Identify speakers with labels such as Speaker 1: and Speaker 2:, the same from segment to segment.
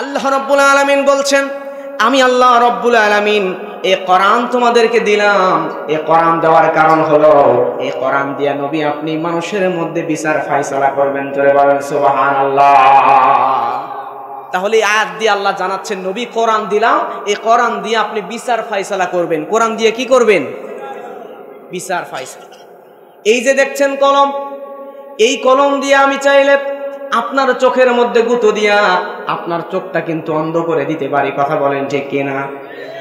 Speaker 1: আল্লাহ রাব্বুল আলামিন বলছেন, আমি আল্লাহ রাব্বুল আলামিন এই কোরআন তোমাদেরকে দিলাম। এই কোরআন দেওয়ার কারণ হলো, এই কোরআন দিয়া নবী আপনি মানুষের মধ্যে বিচার ফায়সালা করবেন। জোরে বলেন সুবহানাল্লাহ। তাহলে এই আয়াত দিয়ে আল্লাহ জানাচ্ছেন, নবী কোরআন দিলাম, এই কোরআন দিয়ে আপনি বিচার ফায়সালা করবেন। কোরআন দিয়ে কি করবেন? বিচার ফায়সালা। এই যে দেখছেন কলম, এই কলম দিয়ে আমি চাইলে আপনার চোখের মধ্যে গুঁতো দিয়া আপনার চোখটা কিন্তু অন্ধ করে দিতে পারি। কথা বলেন ঠিক কিনা?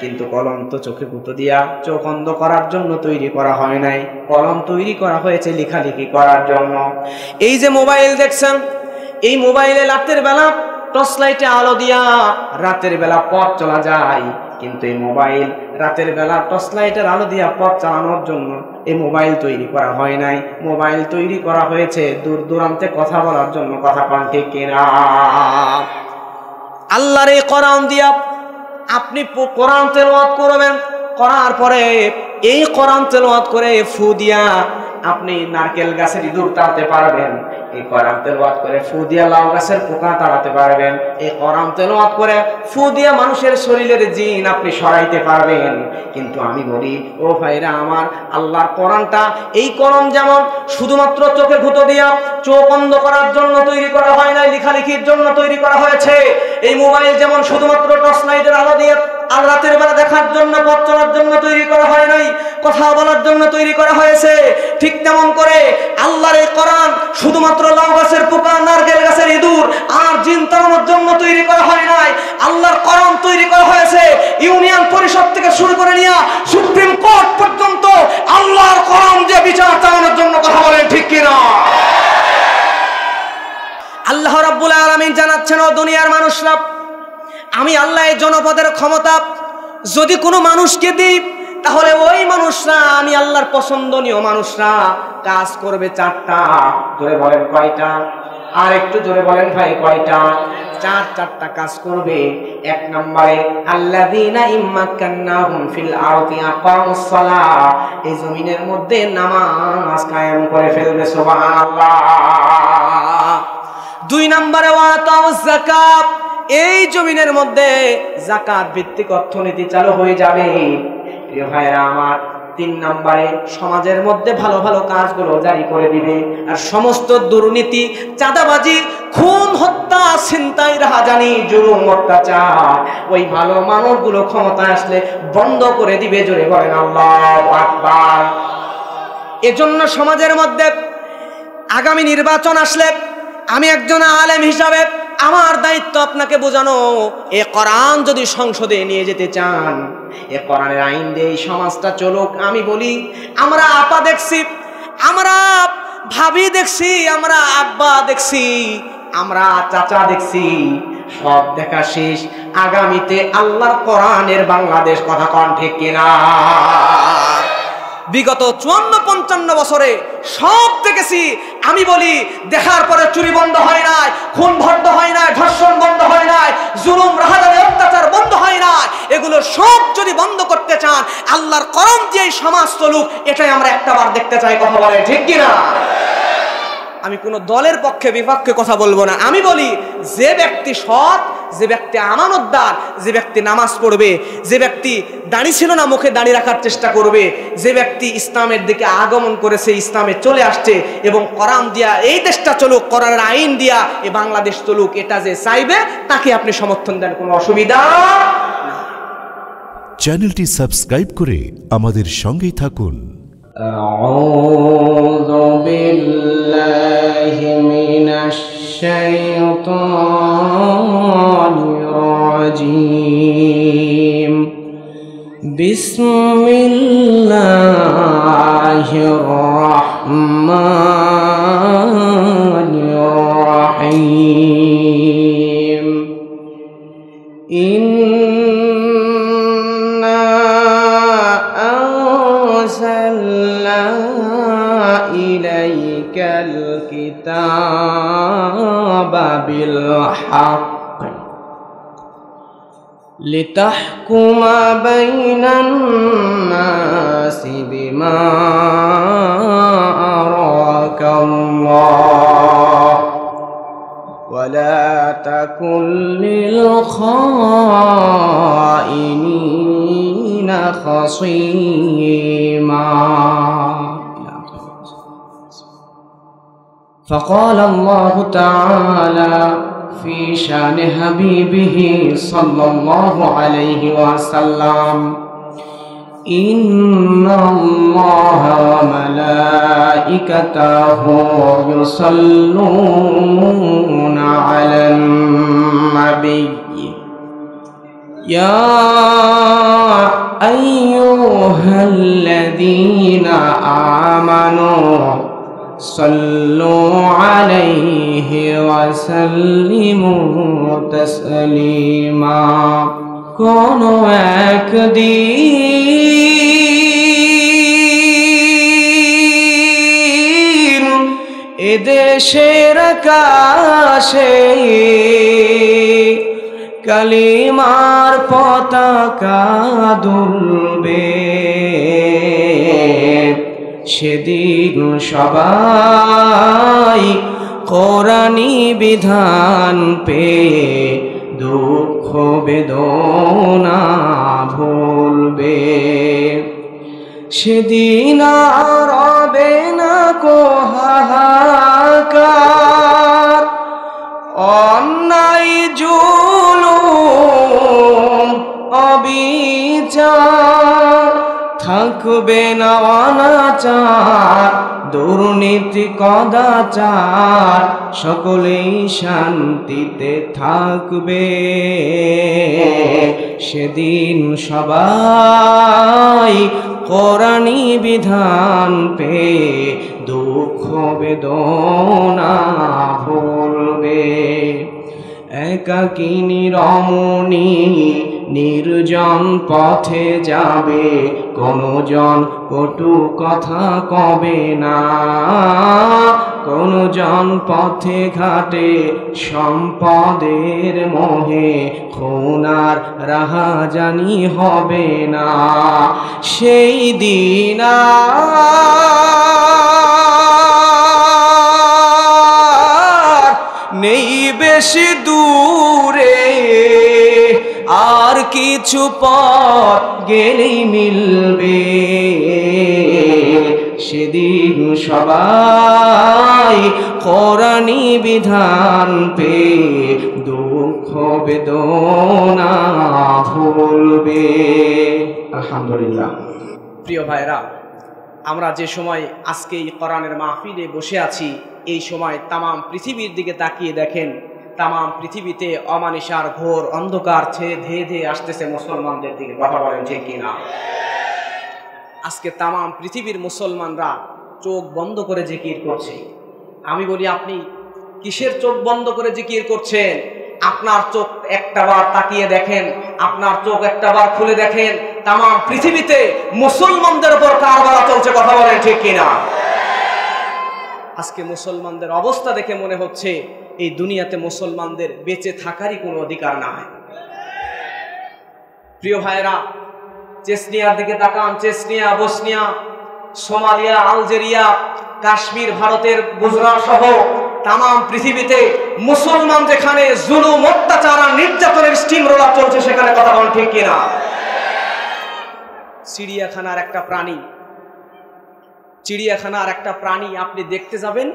Speaker 1: কিন্তু কলম তো চোখে গুঁতো দিয়া চোখ অন্ধ করার জন্য তৈরি করা হয় নাই। কলম তৈরি করা হয়েছে লেখালেখি করার জন্য। এই যে মোবাইল দেখছেন, এই মোবাইলে রাতের বেলা টর্চ লাইটে আলো দিয়া রাতের বেলা পথ চলা যায়, কিন্তু এই মোবাইল রাতের বেলা টর্চ লাইটের আলো দিয়া পথ চালানোর জন্য এই মোবাইল তৈরি করা হয় নাই। মোবাইল তৈরি করা হয়েছে দূর দূরান্তে কথা বলার জন্য। কথা পান ঠিক কিনা? আল্লাহর এই কোরআন দিয়া আপনি কোরআন তেলাওয়াত করবেন, করার পরে এই কোরআন তেলাওয়াত করে ফু দিয়া আপনি নারকেল গাছের ইঁদুর তাড়াতে পারবেন। এই কোরআন তেলাওয়াত করে ফু দিয়া লাউ গাছের পোকা তাড়াতে পারবেন। এই কোরআন তেলাওয়াত করে ফু দিয়া মানুষের শরীরের জিন আপনি সরাইতে পারবেন। কিন্তু আমি বলি, ও ভাইরা আমার, আল্লাহর কোরআনটা, এই কোরআন যেমন শুধুমাত্র চোখে গুঁতো দিয়া চোখ অন্ধ করার জন্য তৈরি করা হয় নাই, লেখালেখির জন্য তৈরি করা হয়েছে। এই মোবাইল যেমন শুধুমাত্র টর্চ লাইটের আলো দিয়ে আর রাতের বেলা দেখার জন্য, পথ চলার জন্য তৈরি করা হয় নাই, কথা বলার জন্য তৈরি করা হয়েছে, ঠিক তেমন করে আল্লাহর এই কোরআন শুধুমাত্র লাউ গাছের পোকা, নারকেল গাছের ইঁদুর আর জিন তাড়ানোর জন্য তৈরি করা হয় নাই। আল্লাহর কোরআন তৈরি করা হয়েছে ইউনিয়ন পরিষদ থেকে শুরু করে নিয়ে সুপ্রিম কোর্ট পর্যন্ত আল্লাহর কোরআন দিয়ে বিচার চালানোর জন্য। কথা বলেন ঠিক কিনা? আল্লাহ রাব্বুল আলামিন জানাচ্ছেন, ও দুনিয়ার মানুষরা, আমি আল্লাহ এই জনপদের ক্ষমতা যদি কোনো মানুষকে দিই, তাহলে ওই মানুষরা, আমি আল্লাহর পছন্দনীয় মানুষরা কাজ করবে চারটা। জোরে বলেন কয়টা? আর একটু জোরে বলেন ভাই, কয়টা? চারটা কাজ করবে। এক নম্বরে, আল্লাযীনা ইম্মাক্কান্নাহুম ফিল আরদি আকামুস সালাহ, এই জমিনের মধ্যে নামাজ কায়েম করে ফেলবে। সুবহানাল্লাহ। দুই নম্বরে, ওয়া আতাউয যাকাত, এই জমিনের মধ্যে যাকাত ভিত্তিক অর্থনীতি চালু হয়ে যাবে। প্রিয় ভাইরা আমার, তিন নম্বরে, সমাজের মধ্যে ভালো ভালো কাজগুলো জারি করে দিবে, আর সমস্ত দুর্নীতি, চাঁদাবাজি, খুন, হত্যা, ছিনতাই, রাহাজানি, জুলুম, অত্যাচার ওই ভালো মানুষগুলো ক্ষমতায় আসলে বন্ধ করে দিবে। জোরে বলেন আল্লাহু আকবার। এজন্য সমাজের মধ্যে আগামী নির্বাচন আসলে আমি একজন আলেম হিসাবে আমার দায়িত্ব আপনাকে বোঝানো, এ কোরআন যদি সংসদে নিয়ে যেতে চান, এ কোরআনের আইন দিয়ে সমাজটা চলুক। আমি বলি, আমরা আপা দেখছি, আমরা ভাবি দেখছি, আমরা আব্বা দেখছি, আমরা চাচা দেখছি, সব দেখা শেষ। আগামীতে আল্লাহর কোরআনের বাংলাদেশ। কথা কন ঠিক কিনা? বিগত 54-55 বছরে সব দেখেছি। আমি বলি, দেখার পরে চুরি বন্ধ হয় নাই, খুন বন্ধ হয় নাই, ধর্ষণ বন্ধ হয় নাই, জুলুম, রাহাজানি, অত্যাচার বন্ধ হয় নাই। এগুলো সব যদি বন্ধ করতে চান, আল্লাহর কোরআন দিয়ে সমাজ চলুক, এটাই আমরা একটাবার দেখতে চাই। কথা বলেন ঠিক কিনা? আমি কোনো দলের পক্ষে বিপক্ষে কথা বলবো না। আমি বলি, যে ব্যক্তি সৎ, যে ব্যক্তি আমানতদার, যে ব্যক্তি নামাজ পড়বে, যে ব্যক্তি দাড়ি ছিল না মুখে দাড়ি রাখার চেষ্টা করবে, যে ব্যক্তি ইসলামের দিকে আগমন করেছে, ইসলামে চলে আসছে এবং কোরআন দিয়া এই দেশটা চলুক, কোরআনের আইন দিয়া এই বাংলাদেশ চলুক, এটা যে চাইবে তাকে আপনি সমর্থন দেন, কোনো অসুবিধা।
Speaker 2: চ্যানেলটি সাবস্ক্রাইব করে আমাদের সঙ্গেই থাকুন।
Speaker 1: আউযু বিল্লাহি মিনাশ শাইতানির রাজীম। বিসমিল্লাহির রাহমানির রাহিম। ইলাইকাল কিতাবা বিল হক লিতাহকুমা বাইনান নাসি বিমা আরাকাল্লাহ ولا تكن للخائنين خصيما. فقال الله تعالى في شان حبيبه صلى الله عليه وسلم: إن الله وملائكته يصلون على النبي يا أيها الذين آمنوا صلوا عليه وسلموا تسليما. কোনো একদিন এদেশের আকাশে কালিমার পতাকা দুলবে, সেদিন সবাই কোরআনী বিধান পেয়ে দুঃখ বেদনা ভুলবে। সেদিন আর হবে না কো হাহাকার, অন্যায় জুলুম অবিচার, থাকবে না অনাচার দুর্নীতি কদাচার, সকলেই শান্তিতে থাকবে। সেদিন সবাই কোরআনী বিধান পেয়ে দুঃখ বেদনা ভুলবে। একাকিনী রমণী নির্জন পথে যাবে, কোনো জন কটু কথা কবে না, কোনো জন পথে ঘাটে সম্পদের মোহে খুনার রাহাজানি হবে না। সেই দিন নেই বেশি দূরে, আর কিছু পথ গেলেই মিলবে। সেদিন সবাই কোরআনী বিধান পেয়ে দুঃখ বেদনা ভুলবে। আলহামদুলিল্লাহ। প্রিয় ভাইরা, আমরা যে সময় আজকে এই কোরআনের মাহফিলে বসে আছি, এই সময় তামাম পৃথিবীর দিকে তাকিয়ে দেখেন, তামাম পৃথিবীতে অমানিসার ঘোর অন্ধকার ধেয়ে ধেয়ে আসতেছে মুসলমানদের দিকে। কথা বলেন ঠিক কিনা? আজকে তামাম পৃথিবীর মুসলমানরা চোখ বন্ধ করে জিকির করছে। আমি বলি, আপনি কিসের চোখ বন্ধ করে জিকির করছেন? আপনার চোখ একটাবার তাকিয়ে দেখেন, আপনার চোখ একটাবার খুলে দেখেন, তামাম পৃথিবীতে মুসলমানদের উপর কারবালা চলছে। কথা বলেন ঠিক কিনা? আজকে মুসলমানদের অবস্থা দেখে মনে হচ্ছে এই দুনিয়াতে মুসলমানদের বেঁচে থাকারই কোনো অধিকার নাই। প্রিয় ভাইরা, চেচনিয়ার দিকে তাকান। Chechnya, Bosnia, Somalia, Algeria, Kashmir, ভারতের গুজরাট সহ তামাম পৃথিবীতে মুসলমান যেখানে জুলুম, অত্যাচার আর নির্যাতনের স্টিম রোলার চলছে, সেখানে কথা বলেন ঠিক কিনা? চিড়িয়াখানার একটা প্রাণী আপনি দেখতে যাবেন,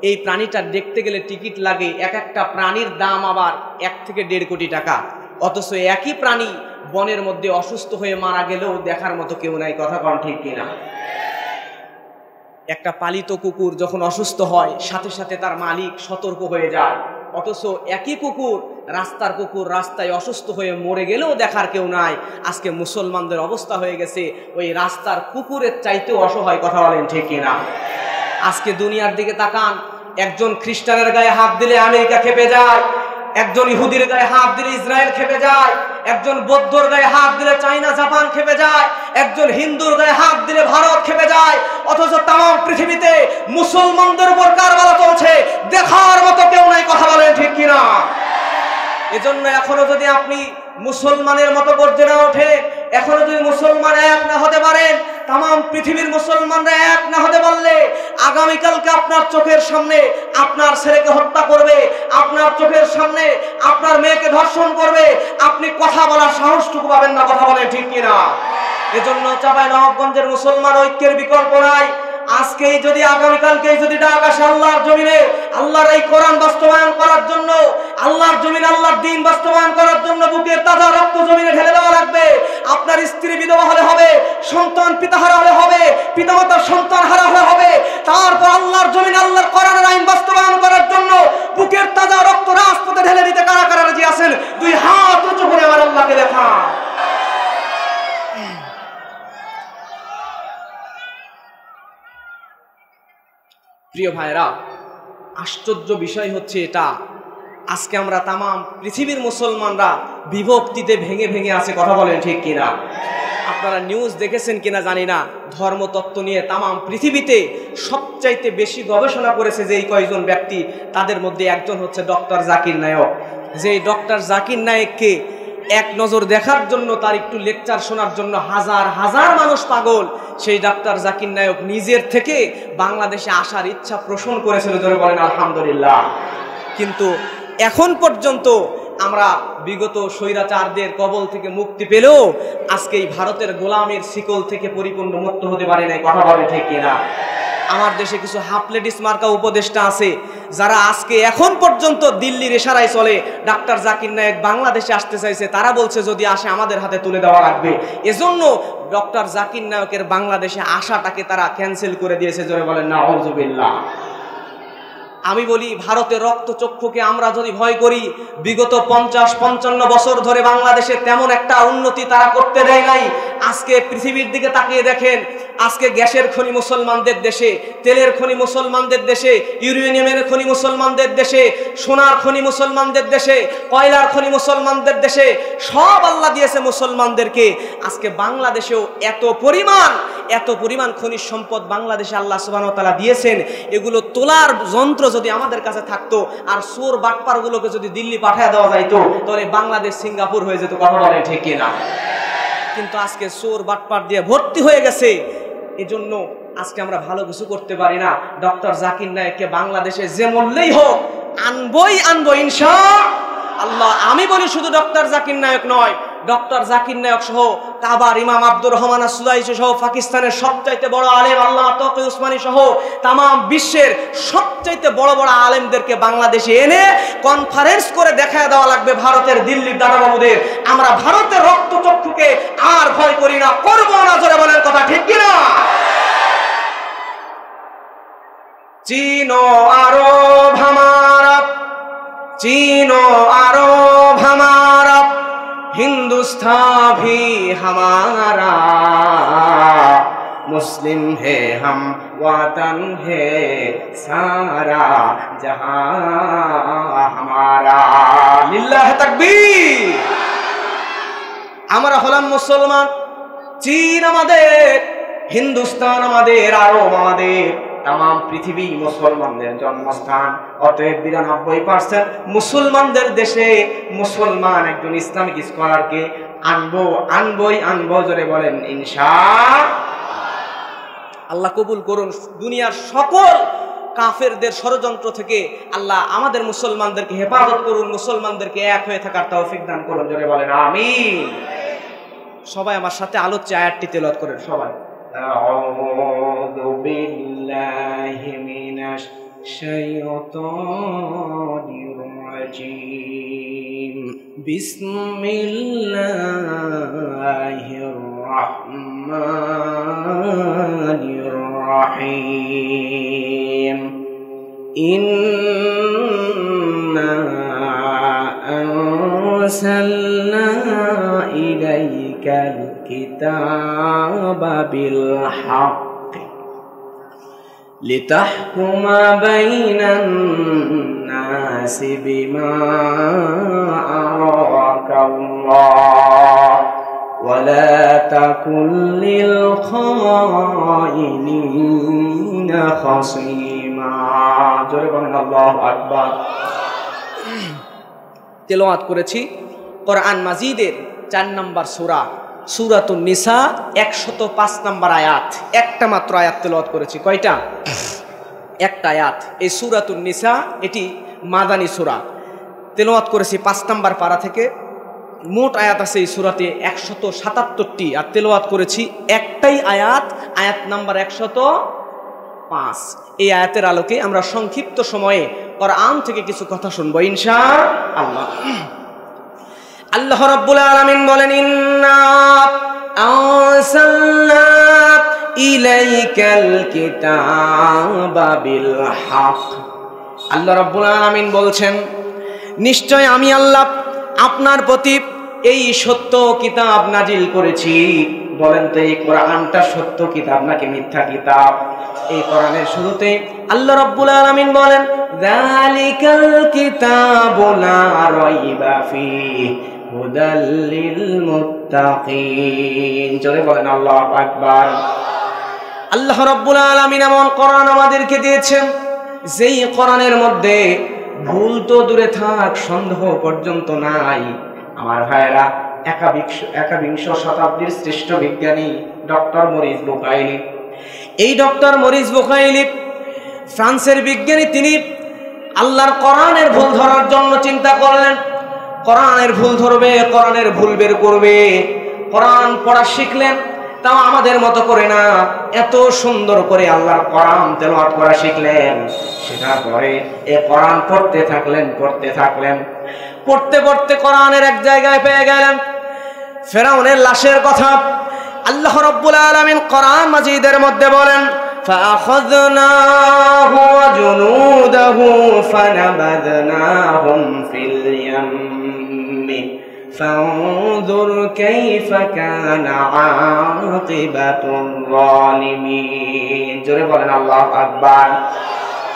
Speaker 1: এই প্রাণীটা দেখতে গেলে টিকিট লাগে, এক একটা প্রাণীর দাম আবার 1 থেকে 1.5 কোটি টাকা। অথচ একই প্রাণী বনের মধ্যে অসুস্থ হয়ে মারা গেলেও দেখার মতো কেউ নাই। কথা বলেন ঠিক কিনা? একটা পালিত কুকুর যখন অসুস্থ হয়, সাথে সাথে তার মালিক সতর্ক হয়ে যায়, অথচ একই কুকুর, রাস্তার কুকুর, রাস্তায় অসুস্থ হয়ে মরে গেলেও দেখার কেউ নাই। আজকে মুসলমানদের অবস্থা হয়ে গেছে ওই রাস্তার কুকুরের চাইতেও অসহায়। কথা বলেন ঠিক কিনা? আজকে দুনিয়ার দিকে তাকান, একজন খ্রিস্টানের গায়ে হাত দিলে আমেরিকা খেপে যায়, একজন ইহুদির গায়ে হাত দিলে ইসরায়েল খেপে যায়, একজন বৌদ্ধর গায়ে হাত দিলে চায়না, জাপান খেপে যায়, একজন হিন্দুর গায়ে হাত দিলে ভারত খেপে যায়। অথচ তাম পৃথিবীতে মুসলমানদের উপর কারবালা চলছে, দেখার মতো কেউ নাই। কথা বলেন ঠিক কিনা? এজন্য এখনো যদি আপনি মুসলমানের মতো গর্জে না ওঠে, এখনো যদি মুসলমান এক না হতে পারেন, তাম পৃথিবীর মুসলমানরা এক না হতে পারলে আগামীকালকে আপনার চোখের সামনে আপনার ছেলেকে হত্যা করবে, আপনার চোখের সামনে আপনার মেয়েকে ধর্ষণ করবে, আপনি কথা বলার সাহসটুকু পাবেন না। কথা বলেন ঠিক কিনা? এজন্য চাঁপাইনবাবগঞ্জের মুসলমান ঐক্যের বিকল্প নাই। আজকেই যদি আগামীকালকে যদি ডাক আসে আল্লাহর জমিনে আল্লাহর এই কোরআন বাস্তবায়ন করার জন্য, আল্লাহর জমিনে আল্লাহর দ্বীন বাস্তবায়ন করার জন্য বুকের তাজা রক্ত জমিনে ঢেলে দেওয়া লাগবে। আপনার স্ত্রী বিধবা হলে হবে, সন্তান পিতাহারা হলে হবে, পিতামাতার সন্তান হারা হলে হবে, তারপর আল্লাহর জমিনে আল্লাহর কোরআনের আইন বাস্তবায়ন করার জন্য বুকের তাজা রক্ত রাজপথে ঢেলে দিতে কারা কারা রাজি আছেন? দুই হাত উঁচু করে আমার আল্লাহকে দেখা। প্রিয় ভাইরা, আশ্চর্য বিষয় হচ্ছে এটা, আজকে আমরা তাম পৃথিবীর মুসলমানরা বিভক্তিতে ভেঙে ভেঙে আছে। কথা বলেন ঠিক কিনা? আপনারা নিউজ দেখেছেন কিনা জানি না, ধর্মতত্ত্ব নিয়ে তাম পৃথিবীতে সবচাইতে বেশি গবেষণা করেছে যে এই কয়েকজন ব্যক্তি, তাদের মধ্যে একজন হচ্ছে ডক্টর জাকির নায়ক। যে ডক্টর জাকির নায়ককে এক নজর দেখার জন্য, তার একটু লেকচার শোনার জন্য হাজার হাজার মানুষ পাগল। সেই ডাক্তার জাকির নায়ক নিজের থেকে বাংলাদেশে আসার ইচ্ছা পোষণ করেছিল, জোরে বলেন আলহামদুলিল্লাহ। কিন্তু এখন পর্যন্ত আমরা বিগত স্বৈরাচারদের কবল থেকে মুক্তি পেলেও আজকে এই ভারতের গোলামের শিকল থেকে পরিপূর্ণ মুক্ত হতে পারে নাই। কথা বলে ঠিক কিনা? আমার দেশে কিছু হাফলেডিস মার্কা উপদেষ্টা আছে যারা আজকে এখন পর্যন্ত দিল্লির ইশারায় চলে। ডাক্তার জাকির নায়েক বাংলাদেশে আসতে চাইছে, তারা বলছে যদি আসে আমাদের হাতে তুলে দেওয়া লাগবে। এজন্য ডক্টর জাকির নায়কের বাংলাদেশে আসাটাকে তারা ক্যান্সেল করে দিয়েছে। জোরে বলেন নাউযুবিল্লাহ। আমি বলি, ভারতের রক্তচক্ষুকে আমরা যদি ভয় করি, বিগত 50-55 বছর ধরে বাংলাদেশে তেমন একটা উন্নতি তারা করতে দেয় নাই। আজকে পৃথিবীর দিকে তাকিয়ে দেখেন, আজকে গ্যাসের খনি মুসলমানদের দেশে, তেলের খনি মুসলমানদের দেশে, ইউরেনিয়ামের খনি মুসলমানদের দেশে, সোনার খনি মুসলমানদের দেশে, কয়লার খনি মুসলমানদের দেশে, সব আল্লাহ দিয়েছে মুসলমানদেরকে। আজকে বাংলাদেশেও এত পরিমাণ খনিজ সম্পদ বাংলাদেশে আল্লাহ সুবহানাহু ওয়া তাআলা দিয়েছেন। এগুলো তোলার যন্ত্র যদি আমাদের কাছে থাকতো আর চোর বাটপারগুলোকে যদি দিল্লি পাঠিয়ে দেওয়া যাইতো, তাহলে বাংলাদেশ সিঙ্গাপুর হয়ে যেত। কথা বলে ঠিক কিনা? কিন্তু আজকে চোর বাটপার দিয়ে ভর্তি হয়ে গেছে। এজন্য আজকে আমরা ভালো কিছু করতে পারি না। ডক্টর জাকির নায়েককে বাংলাদেশে যে মূল্যেই হোক আনবো ইনশাআল্লাহ। আমি বলি শুধু ডক্টর জাকির নায়েক নয়, ডক্টর জাকির নায়েক সহ কাবার ইমাম আব্দুর রহমান আসুদাইসি সহ পাকিস্তানের সবচাইতে বড় আলেম আল্লামা তকি উসমানী সহ তাম বিশ্বের সবচাইতে বড় বড় আলেমদেরকে বাংলাদেশে এনে কনফারেন্স করে দেখায় দেওয়া লাগবে ভারতের দিল্লির দাদাবাবুদের। আমরা ভারতের রক্তচক্ষুকে আর ভয় করি না, করবো না। জোরে বলেন কথা ঠিক কিনা? চীনো আরব হামারা, चीनो अरब हमारा, हिंदुस्तान भी हमारा, मुस्लिम है हम वतन है सारा जहां हमारा। लिल्लाह तकबीर। আমরা হলাম মুসলমান, চীন আমাদের, হিন্দুস্তান আমাদের, আরব আমাদের, তাম পৃথিবী মুসলমানদের জন্মস্থান। অতএব 92% মুসলমানদের দেশে মুসলমান একজন ইসলামিক স্কলারকে আনবো। জোরে বলেন ইনশাআল্লাহ। আল্লাহ কবুল করুন। দুনিয়ার সকল কাফেরদের ষড়যন্ত্র থেকে আল্লাহ আমাদের মুসলমানদেরকে হেফাজত করুন, মুসলমানদেরকে এক হয়ে থাকার তৌফিক দান করুন। জোরে বলেন আমিন। সবাই আমার সাথে আলোচ্য আয়াতটি তেলাওয়াত করেন সবাই। আউযু বিল্লাহি মিনাশ শাইতানির রাজীম। বিসমিল্লাহির রাহমানির রাহিম। ইন্না আরসালনা ইলাইকাল কিতাবা বিল হক লিতাহকুমা বাইনান নাসি বিমা আরাকাল্লাহ ওয়া লা তাকুন লিল খাইনিনা খাসীমা। জোরে বলেন আল্লাহু আকবার। তেলাওয়াত করেছি কোরআন মাজিদের 4 নম্বর সূরা সূরাতুন নিসা 105 নম্বর আয়াত, একটা মাত্র আয়াত তেলাওয়াত করেছি। কয়টা? একটা আয়াত। এই সূরাতুন নিসা এটি মাদানী সূরা, তেলাওয়াত করেছি 5 নম্বর পারা থেকে। মোট আয়াত আছে এই সূরাতে 177টি, আর তেলাওয়াত করেছি একটাই আয়াত, আয়াত নাম্বার 105। এই আয়াতের আলোকে আমরা সংক্ষিপ্ত সময়ে কোরআন থেকে কিছু কথা শুনবো ইনশাআল্লাহ। আল্লাহ রাব্বুল আলামিন বলেন, ইন্না আরসালনা ইলাইকাল কিতাবা বিল হক। আল্লাহ রাব্বুল আলামিন বলছেন, নিশ্চয় আমি আল্লাহ আপনার প্রতি এই সত্য কিতাব নাজিল করেছি। বলেন তো এই কোরআনটা সত্য কিতাব নাকি মিথ্যা কিতাব? এই কোরআনের শুরুতে আল্লাহ রাব্বুল আলামিন বলেন, যালিকাল কিতাবু লা রাইবা ফীহি হুদাল লিল মুত্তাকিন। জোরে বলেন আল্লাহু আকবার। আল্লাহ রাব্বুল আলামিন এমন কোরআন আমাদেরকে দিয়েছেন যেই কোরআনের মধ্যে ভুল তো দূরে থাক, সন্দেহ পর্যন্ত নাই। আমার ভাইয়েরা, একাবিংশ শতাব্দীর শ্রেষ্ঠ বিজ্ঞানী ডক্টর মরিস বুকাইলি, এই ডক্টর মরিস বুকাইলি ফ্রান্সের বিজ্ঞানী, তিনি আল্লাহর কোরআনের ভুল ধরার জন্য চিন্তা করলেন। কোরআনের ভুল ধরবে, কোরআনের ভুল বের করবে। কোরআন পড়া শিখলেন, তাও আমাদের মতো করে না, এত সুন্দর করে আল্লাহর কোরআন তেলাওয়াত করা শিখলেন। শেখার পরে এই কোরআন পড়তে থাকলেন। পড়তে পড়তে কোরআনের এক জায়গায় পেয়ে গেলেন ফেরাউনের লাশের কথা। আল্লাহ রাব্বুল আলামিন কোরআন মাজিদের মধ্যে বলেন, ফাআখাযনাহু ওয়া জুনুদাহু ফানাবাযনাহুম ফিল ইয়াম্মি ফানজুর কাইফা কানা আকিবাতুল যালিমিন। জোরে বলেন আল্লাহু আকবার।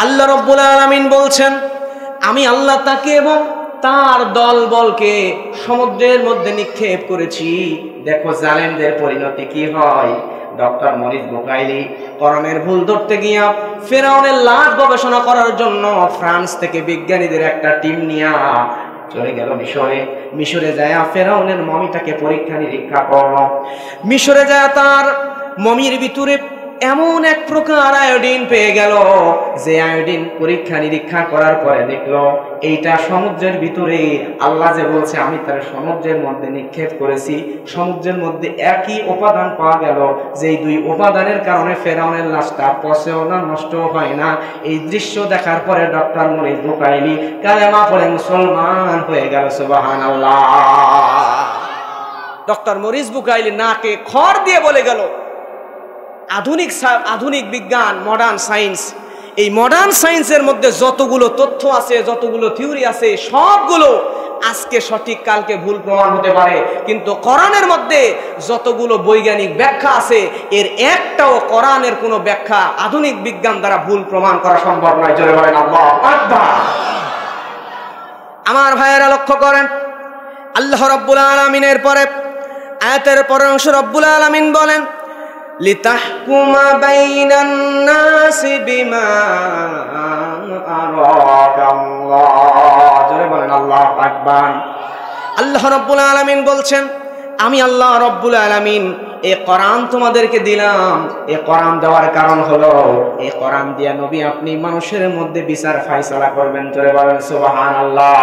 Speaker 1: আল্লাহ রাব্বুল আলামিন বলছেন, আমি আল্লাহ তাকে এবং তার দলবলকে সমুদ্রের মধ্যে নিক্ষেপ করেছি। দেখো জালেমদের পরিণতি কি হয়। ডক্টর মরিস বুকাইলি কোরআনের ভুল ধরতে গিয়া ফেরাউনের লাশ গবেষণা করার জন্য ফ্রান্স থেকে বিজ্ঞানীদের একটা টিম নিয়ে চলে গেল মিশরে যায় ফেরাউনের মমিটাকে পরীক্ষা নিরীক্ষা করলো। মিশরে যায় তার মমির ভিতরে এমন এক প্রকার আয়োডিন পেয়ে গেল, যে আয়োডিন পরীক্ষা নিরীক্ষা করার পরে দেখলো এইটা সমুদ্রের ভিতরে। আল্লাহ যে বলছে আমি তার সমুদ্রের মধ্যে নিক্ষেপ করেছি, সমুদ্রের মধ্যে একই উপাদান পাওয়া গেল, যে দুই উপাদানের কারণে ফেরাউনের লাশটা পচেও না, নষ্ট হয় না। এই দৃশ্য দেখার পরে ডক্টর মরিস বুকাইলি কালেমা পড়ে মুসলমান হয়ে গেল। সুবহানাল্লাহ। ডক্টর মরিস বুকাইলি নাকে খড় দিয়ে বলে গেল, আধুনিক বিজ্ঞান, মডার্ন সায়েন্স, এই মডার্ন সায়েন্সের মধ্যে যতগুলো তথ্য আছে, যতগুলো থিওরি আছে, সবগুলো আজকে সঠিক, কালকে ভুল প্রমাণ হতে পারে, কিন্তু কোরআনের মধ্যে যতগুলো বৈজ্ঞানিক ব্যাখ্যা আছে, এর একটাও কোরআনের কোনো ব্যাখ্যা আধুনিক বিজ্ঞান দ্বারা ভুল প্রমাণ করা সম্ভব নয়। জোরে বলেন আল্লাহু আকবার। আমার ভাইয়েরা লক্ষ্য করেন, আল্লাহ রাব্বুল আলামিনের পরে আয়াতের পরের অংশ রব্বুল আলামিন বলেন, লিতাহকুমা বাইনান নাসি বিমা আরাকাল্লাহ। জোরে বলেন আল্লাহু আকবার। আল্লাহ রাব্বুল আলামিন বলছেন, আমি আল্লাহ রাব্বুল আলামিন এই কোরআন তোমাদেরকে দিলাম। এই কোরআন দেওয়ার কারণ হলো, এই কোরআন দিয়া নবী আপনি মানুষের মধ্যে বিচার ফায়সালা করবেন। জোরে বলেন সুবহানাল্লাহ।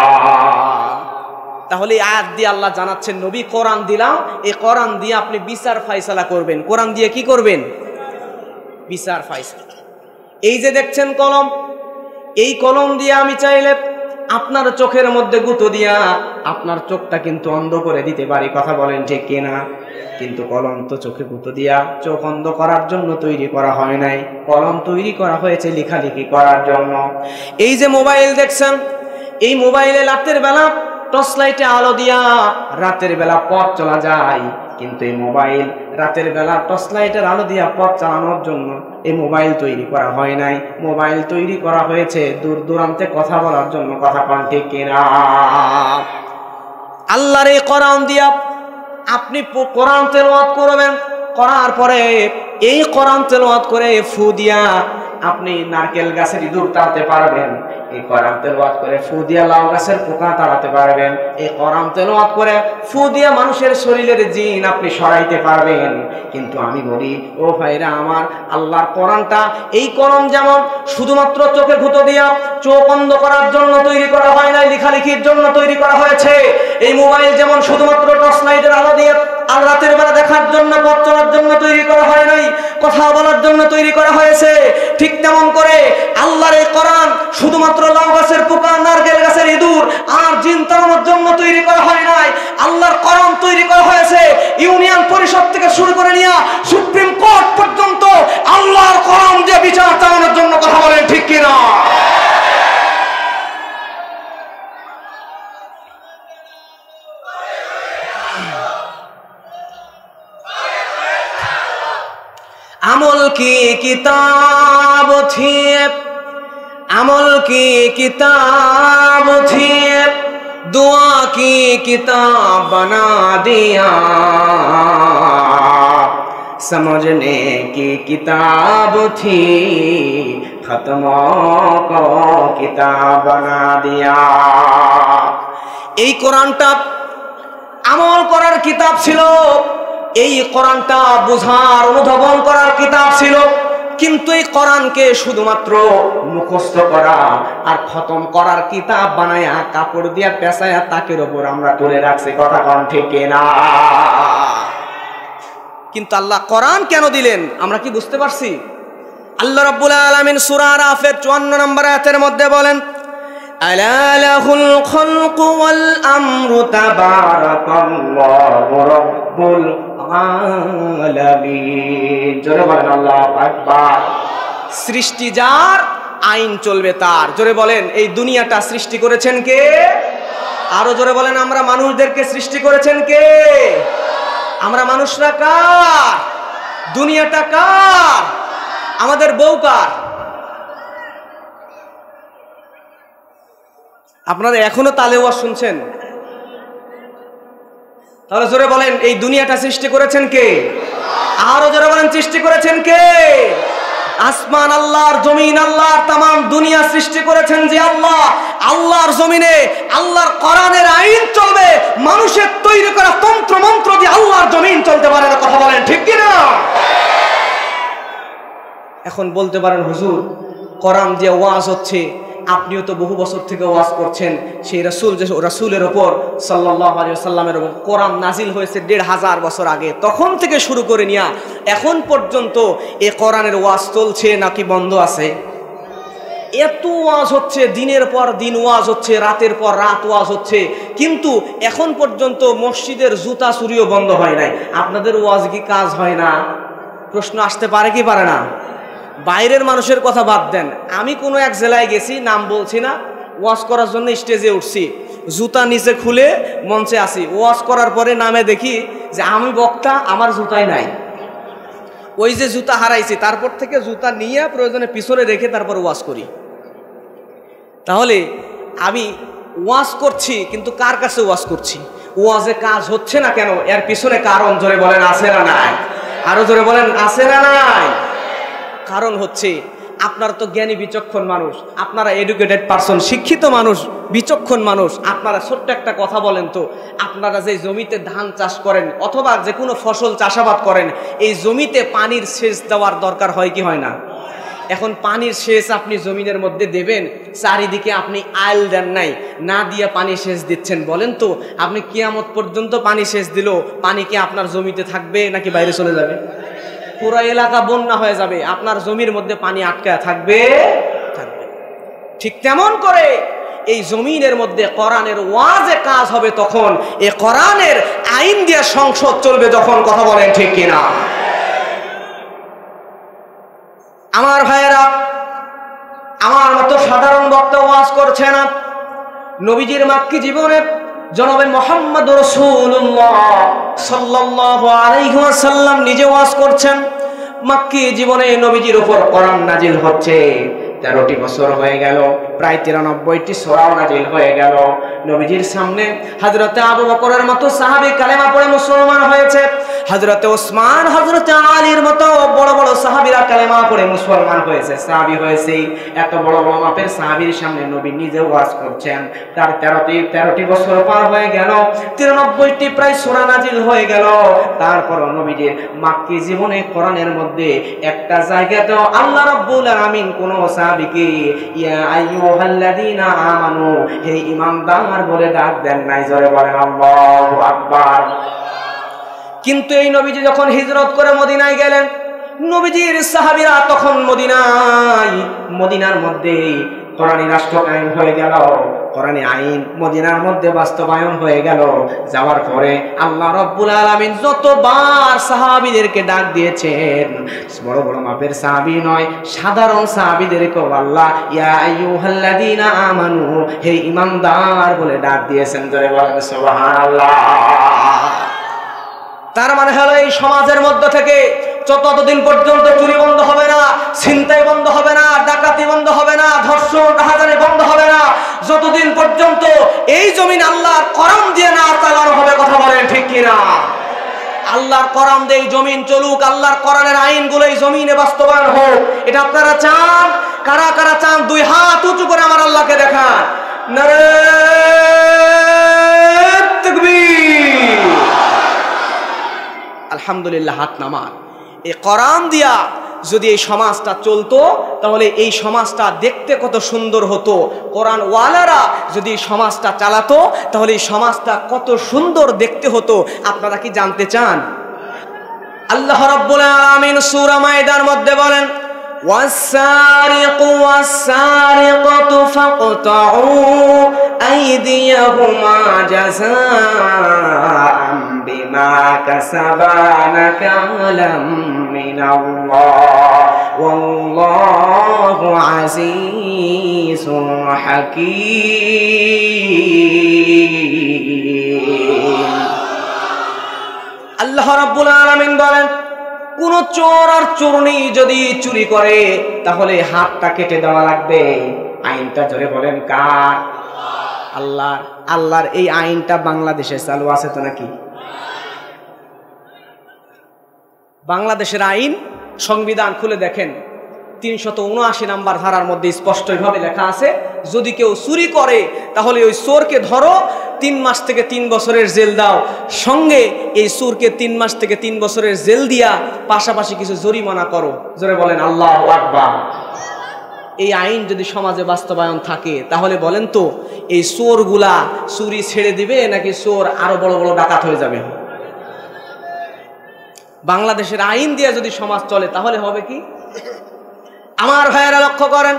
Speaker 1: তাহলে আয়াত দিয়ে আল্লাহ জানাচ্ছেন, নবী কোরআন দিলাম, এই কোরআন দিয়ে আপনি বিচার ফায়সালা করবেন। কোরআন দিয়ে কি করবেন? বিচার ফায়সালা। এই যে দেখছেন কলম, এই কলম দিয়ে আমি চাইলে আপনার চোখের মধ্যে গুঁতো দিয়া আপনার চোখটা কিন্তু অন্ধ করে দিতে পারি। কথা বলেন ঠিক কিনা? কিন্তু কলম তো চোখে গুঁতো দিয়া চোখ অন্ধ করার জন্য তৈরি করা হয় নাই। কলম তৈরি করা হয়েছে লেখালেখি করার জন্য। এই যে মোবাইল দেখছেন, এই মোবাইলে রাতের বেলা টর্চ লাইটে আলো দিয়া রাতের বেলা পথ চলা যায়, কিন্তু এই মোবাইল রাতের বেলা টর্চ লাইটের আলো দিয়া পথ চালানোর জন্য এই মোবাইল তৈরি করা হয় নাই। মোবাইল তৈরি করা হয়েছে দূর দূরান্তে কথা বলার জন্য। কথা পান ঠিক কিনা? আল্লাহর এই কোরআন দিয়া আপনি কোরআন তেলাওয়াত করবেন, করার পরে এই কোরআন তেলাওয়াত করে ফু দিয়া আপনি নারকেল গাছের ইঁদুর টানতে পারবেন। এই কোরআন তেলাওয়াত করে ফু দিয়া লাউ গাছের পোকা তাড়াতে পারবেন, এই কোরআন তেলাওয়াত করে ফু দিয়া মানুষের শরীরের জিন আপনি সরাইতে পারবেন। কিন্তু আমি বলি ও ভাইরা আমার, আল্লাহর কোরআনটা এই কোরআন যেমন শুধুমাত্র চোখে ভূত দিয়া চোখ বন্ধ করার জন্য তৈরি করা হয় নাই, লেখালেখির জন্য তৈরি করা হয়েছে। এই মোবাইল যেমন শুধুমাত্র টর্চ লাইটের আলো দিয়ে আর রাতের বেলা দেখার জন্য, পথ চলার জন্য তৈরি করা হয় নাই, কথা বলার জন্য তৈরি করা হয়েছে, ঠিক তেমন করে আল্লাহর এই কোরআন শুধুমাত্র লাউ গাছের পোকা, নারকেল গাছের ইঁদুর আর জিন তাড়ানোর জন্য তৈরি করা হয় নাই। আল্লাহর কোরআন তৈরি করা হয়েছে ইউনিয়ন পরিষদ থেকে শুরু করে নিয়ে সুপ্রিম কোর্ট পর্যন্ত আল্লাহর কোরআন দিয়ে বিচার চালানোর জন্য। কথা বলেন ঠিক কিনা? अमल की किताब थी, अमल की किताब थी, दुआ की किताब बना दिया, समझने की किताब थी, खत्मों को किताब बना दिया। এই কোরআনটা আমল করার কিতাব ছিল, এই কোরআনটা বোঝার অনুধাবন করার কিতাব ছিল, কিন্তু এই কোরআনকে শুধুমাত্র মুখস্থ করা আর খতম করার কিতাব বানায়া কাপড় দিয়া পেঁচায়া তাকের উপর আমরা তুলে রাখছি। কথা কোন ঠিক না? কিন্তু আল্লাহ কোরআন কেন দিলেন আমরা কি বুঝতে পারছি? আল্লাহ রাব্বুল আলামিন সূরা আরাফের 54 নম্বর আয়াতের মধ্যে বলেন, আলা লাহুল খালকু ওয়াল আমরু তাবারাকাল্লাহু রাব্বুল আলামিন। জোরে বলেন আল্লাহু আকবার। সৃষ্টি যার, আইন চলবে তার। জোরে বলেন এই দুনিয়াটা সৃষ্টি করেছেন কে? আরো জোরে বলেন আমরা মানুষদেরকে সৃষ্টি করেছেন কে? আমরা মানুষরা কার? দুনিয়াটা কার? আমাদের বউ কার? আপনারা এখনো তালে ওয়াজ শুনছেন? তাহলে জোরে বলেন এই দুনিয়াটা সৃষ্টি করেছেন কে? আরো জোরে বলেন সৃষ্টি করেছেন কে? আসমান আল্লাহর, জমিন আল্লাহর, তামাম দুনিয়া সৃষ্টি করেছেন যে আল্লাহ। আল্লাহর জমিনে আল্লাহর কোরআনের আইন চলবে, মানুষের তৈরি করা তন্ত্র মন্ত্র দিয়ে আল্লাহর জমিন চলতে পারে না। কথা বলেন ঠিক কিনা? এখন বলতে পারেন হুজুর কোরআন দিয়ে ওয়াজ হচ্ছে, আপনিও তো বহু বছর থেকে ওয়াজ করছেন, সেই রাসূলের ওপর সাল্লাল্লাহু আলাইহি ওয়াসাল্লামের ওপর কোরআন নাজিল হয়েছে 1500 বছর আগে, তখন থেকে শুরু করে নিয়া এখন পর্যন্ত এই কোরআনের ওয়াজ চলছে নাকি বন্ধ আছে? এত ওয়াজ হচ্ছে, দিনের পর দিন ওয়াজ হচ্ছে, রাতের পর রাত ওয়াজ হচ্ছে, কিন্তু এখন পর্যন্ত মসজিদের জুতা চুরিও বন্ধ হয় নাই। আপনাদের ওয়াজ কি কাজ হয় না? প্রশ্ন আসতে পারে কি পারে না? বাইরের মানুষের কথা বাদ দেন, আমি কোনো এক জেলায় গেছি, নাম বলছি না, ওয়াজ করার জন্য স্টেজে উঠছি, জুতা নিচে খুলে মঞ্চে আসি, ওয়াজ করার পরে নামে দেখি যে আমি বক্তা, আমার জুতাই নাই। ওই যে জুতা হারাইছি, তারপর থেকে জুতা নিয়ে প্রয়োজনে পিছনে রেখে তারপর ওয়াজ করি। তাহলে আমি ওয়াজ করছি, কিন্তু কার কাছে ওয়াজ করছি? ওয়াজে কাজ হচ্ছে না কেন? এর পিছনে কারণ জোরে বলেন আছে না নাই? আরো জোরে বলেন আছে না নাই? কারণ হচ্ছে আপনারা তো জ্ঞানী বিচক্ষণ মানুষ, আপনারা এডুকেটেড পারসন, শিক্ষিত মানুষ, বিচক্ষণ মানুষ। আপনারা ছোট্ট একটা কথা বলেন তো, আপনারা যে জমিতে ধান চাষ করেন অথবা যে কোনো ফসল চাষাবাদ করেন, এই জমিতে পানির সেচ দেওয়ার দরকার হয় কি হয় না? এখন পানির সেচ আপনি জমিনের মধ্যে দেবেন, চারিদিকে আপনি আইল দেন নাই, না দিয়ে পানি সেচ দিচ্ছেন, বলেন তো আপনি কিয়ামত পর্যন্ত পানি সেচ দিল, পানি কি আপনার জমিতে থাকবে নাকি বাইরে চলে যাবে? পুরো এলাকা বন্যা হয়ে যাবে, আপনার জমির মধ্যে পানি আটকায় থাকবে। ঠিক তেমন করে এই জমিনের মধ্যে কোরআনের ওয়াজে কাজ হবে তখন, এই কোরআনের আইন দিয়ে সংসদ চলবে যখন। কথা বলেন ঠিক কিনা? আমার ভাইয়েরা, আমার মতো সাধারণ বক্তা ওয়াজ করছে না, নবীজির মাক্কি জীবনে জনাবে মুহাম্মদ রাসূলুল্লাহ সাল্লাল্লাহু আলাইহি ওয়াসাল্লাম নিজে ওয়াজ করছেন। মাক্কি জীবনে নবীজির উপর কোরআন নাজিল হচ্ছে, 13টি বছর হয়ে গেল। প্রায় 93টি সূরা নাযিল হয়ে গেল। নবীজির সামনে হযরতে আবু বকরের মতো সাহাবী কালেমা পড়ে মুসলমান হয়েছে, হযরতে ওসমান, হযরতে আলীর মতো বড় বড় সাহাবীরা কালেমা পড়ে মুসলমান হয়েছে, সাহাবী হয়েছে। এত বড় বড় মাপের সাহাবীর সামনে নবী নিজে ওয়াজ করছেন। তার 13টি বছর পার হয়ে গেল, 93টি প্রায় সূরা নাযিল হয়ে গেল। তারপর নবীজির মাক্কি জীবনে কোরআনের মধ্যে একটা জায়গাতেও আল্লাহ রাব্বুল আলামিন কোন সাহাবীকে ইয়া আইয়ুহাল্লাযীনা আমানু, হে ঈমানদার বলে ডাক দেন নাই। জোরে বলেন আল্লাহু আকবার। কিন্তু এই নবীজি যখন হিজরত করে মদিনায় গেলেন, নবীজির সাহাবীরা তখন মদিনার মধ্যে কোরআনী রাষ্ট্র কায়েম হয়ে গেল, কোরআনী আইন মদিনার মধ্যে বাস্তবায়ন হয়ে গেল। যাওয়ার পরে আল্লাহ রাব্বুল আলামিন যতবার সাহাবীদেরকে ডাক দিয়েছেন, বড় বড় মাপের সাহাবী নয়, সাধারণ সাহাবীদেরকেও আল্লাহ ইয়া আইয়ুহাল্লাযীনা আমানু, হে ঈমানদার বলে ডাক দিয়েছেন। জোরে বলেন সুবহানাল্লাহ। তার মানে হলো এই সমাজের মধ্যে থেকে যতদিন পর্যন্ত চুরি বন্ধ হবে না, ছিনতাই বন্ধ হবে না, ডাকাতি বন্ধ হবে না, ধর্ষণ রাহাজানি বন্ধ হবে না, যতদিন পর্যন্ত এই জমিন আল্লাহর কোরআন দিয়ে না চালানো হবে, কথা বলেন ঠিক কিনা? আল্লাহর কোরআন দিয়ে এই জমিন চলুক, আল্লাহর কোরআনের আইনগুলো এই জমিনে বাস্তবায়ন হোক, এটা আপনারা চান? কারা কারা চান? দুই হাত উঁচু করে আমার আল্লাহকে দেখান। নারে তাকবীর। আলহামদুলিল্লাহ, হাত নামান। এই কোরআন দিয়া যদি এই সমাজটা চলতো তাহলে এই সমাজটা দেখতে কত সুন্দর হতো। কোরআন ওয়ালারা যদি এই সমাজটা চালাতো তাহলে এই সমাজটা কত সুন্দর দেখতে হতো। আপনারা কি জানতে চান? আল্লাহ রাব্বুল আলামিন সূরা মাইদার মধ্যে বলেন, ওয়াস-সারিকু ওয়াস-সারিকাতু ফাকতাউ আইদিয়াহুমা জাযাআন বিমা কাসাবা নাকালাম মিনাল্লাহ ওয়াল্লাহু আজিজুন হাকীম। আল্লাহ রাব্বুল আলামিন বলেন, কোন চোর আর চোরনি যদি চুরি করে তাহলে হাতটা কেটে দেওয়া লাগবে। আইনটা জোরে বলেন কার? আল্লাহর। আল্লাহর এই আইনটা বাংলাদেশে চালু আছে তো নাকি? বাংলাদেশের আইন সংবিধান খুলে দেখেন, 379 নাম্বার ধারার মধ্যে স্পষ্টভাবে লেখা আছে, যদি কেউ চুরি করে তাহলে ওই চোরকে ধরো, 3 মাস থেকে 3 বছরের জেল দাও, সঙ্গে এই চোরকে 3 মাস থেকে 3 বছরের জেল দিয়া পাশাপাশি কিছু জরিমানা করো। জোরে বলেন আল্লাহু আকবার। এই আইন যদি সমাজে বাস্তবায়ন থাকে তাহলে বলেন তো এই চোরগুলা চুরি ছেড়ে দিবে নাকি চোর আরো বড় বড় ডাকাত হয়ে যাবে? বাংলাদেশের আইন দিয়ে যদি সমাজ চলে তাহলে হবে কি? আমার ভাইয়েরা লক্ষ্য করেন,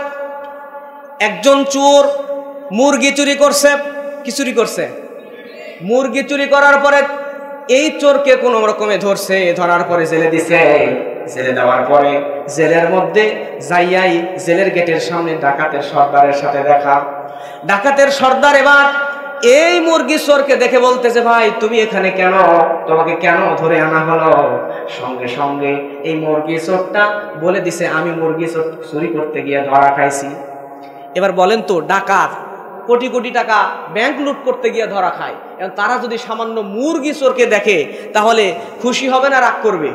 Speaker 1: একজন চোর মুরগি চুরি করছে। কি চুরি করছে? মুরগি চুরি করার পরে এই চোরকে কোনো রকমে ধরছে, ধরার পরে জেলে দিছে। জেলে দেওয়ার পরে জেলের মধ্যে যাইয়াই জেলের গেটের সামনে ডাকাতের সর্দারের সাথে দেখা। ডাকাতের সর্দার এবার এই মুরগি চোরকে দেখে বলতেছে, ভাই তুমি এখানে কেন? তোমাকে কেন ধরে আনা হলো? সঙ্গে সঙ্গে এই মুরগি চোরটা বলে দিছে, আমি মুরগি চুরি করতে গিয়ে ধরা খাইছি। এবার বলেন তো, ডাকাত কোটি কোটি টাকা ব্যাংক লুট করতে গিয়ে ধরা খায়, এবং তারা যদি সামান্য মুরগি চোরকে দেখে তাহলে খুশি হবে না রাগ করবে?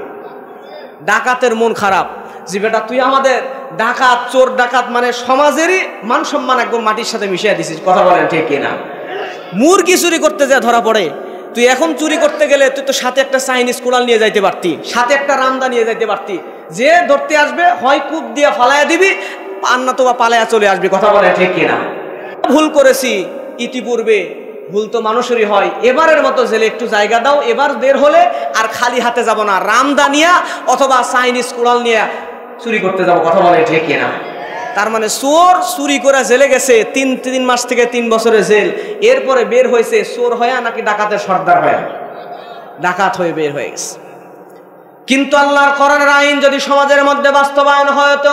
Speaker 1: ডাকাতের মন খারাপ যে বেটা তুই আমাদের ডাকাত, চোর ডাকাত মানে সমাজেরই মান সম্মান একদম মাটির সাথে মিশিয়ে দিছিস, কথা বলেন ঠিক কিনা? মুরগি চুরি করতে যা ধরা পড়ে, তুই এখন চুরি করতে গেলে তুই তো সাথে একটা চাইনিজ কুড়াল নিয়ে যাইতে পারতি, সাথে একটা রামদা নিয়ে যাইতে পারতি। যে ধরতে আসবে হয় কূপ দিয়ে ফালাইয়া দিবি, আর না তো বা পালাইয়া চলে আসবি, কথা বলে ঠিক কিনা? ভুল করেছি ইতিপূর্বে, ভুল তো মানুষেরই হয়। এবারের মতো জেলে একটু জায়গা দাও, এবার বের হলে আর খালি হাতে যাব না, রামদা নিয়া অথবা চাইনিজ কুড়াল নিয়ে চুরি করতে যাব, কথা বলে ঠিক কিনা? তার মানে চোর চুরি করে জেলে গেছে 3 মাস থেকে 3 বছরের জেল, এরপরে বের হয়েছে চোর হয়ে নাকি ডাকাতের সর্দার হয়ে? ডাকাত হয়ে বের হয়ে গেছে। কিন্তু আল্লাহর কোরআনের আইন যদি সমাজের মধ্যে বাস্তবায়ন হয় তো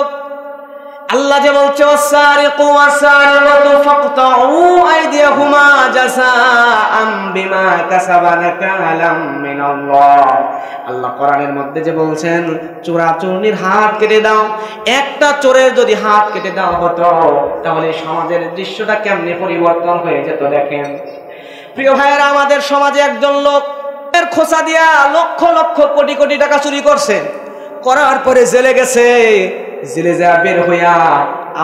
Speaker 1: আল্লাহ যে বলছে ওয়াসারিকু ওয়াসারিকাতু ফাকতাউ আইদিয়াহুমা জাযাআম বিমা কাসাবা নাকালাম মিনাল্লাহ। আল্লাহ কোরআনের মধ্যে যে বলছেন চোরাচুরির হাত কেটে দাও। একটা চোরের যদি হাত কেটে দেওয়া হতো তাহলে সমাজের দৃশ্যটা কেমনে পরিবর্তন হয়ে যেত দেখেন। প্রিয় ভাইয়েরা, আমাদের সমাজে একজন লোক এর খোঁচা দিয়া লক্ষ লক্ষ কোটি কোটি টাকা চুরি করছে, করার পরে জেলে গেছে। জেলে যা বের হইয়া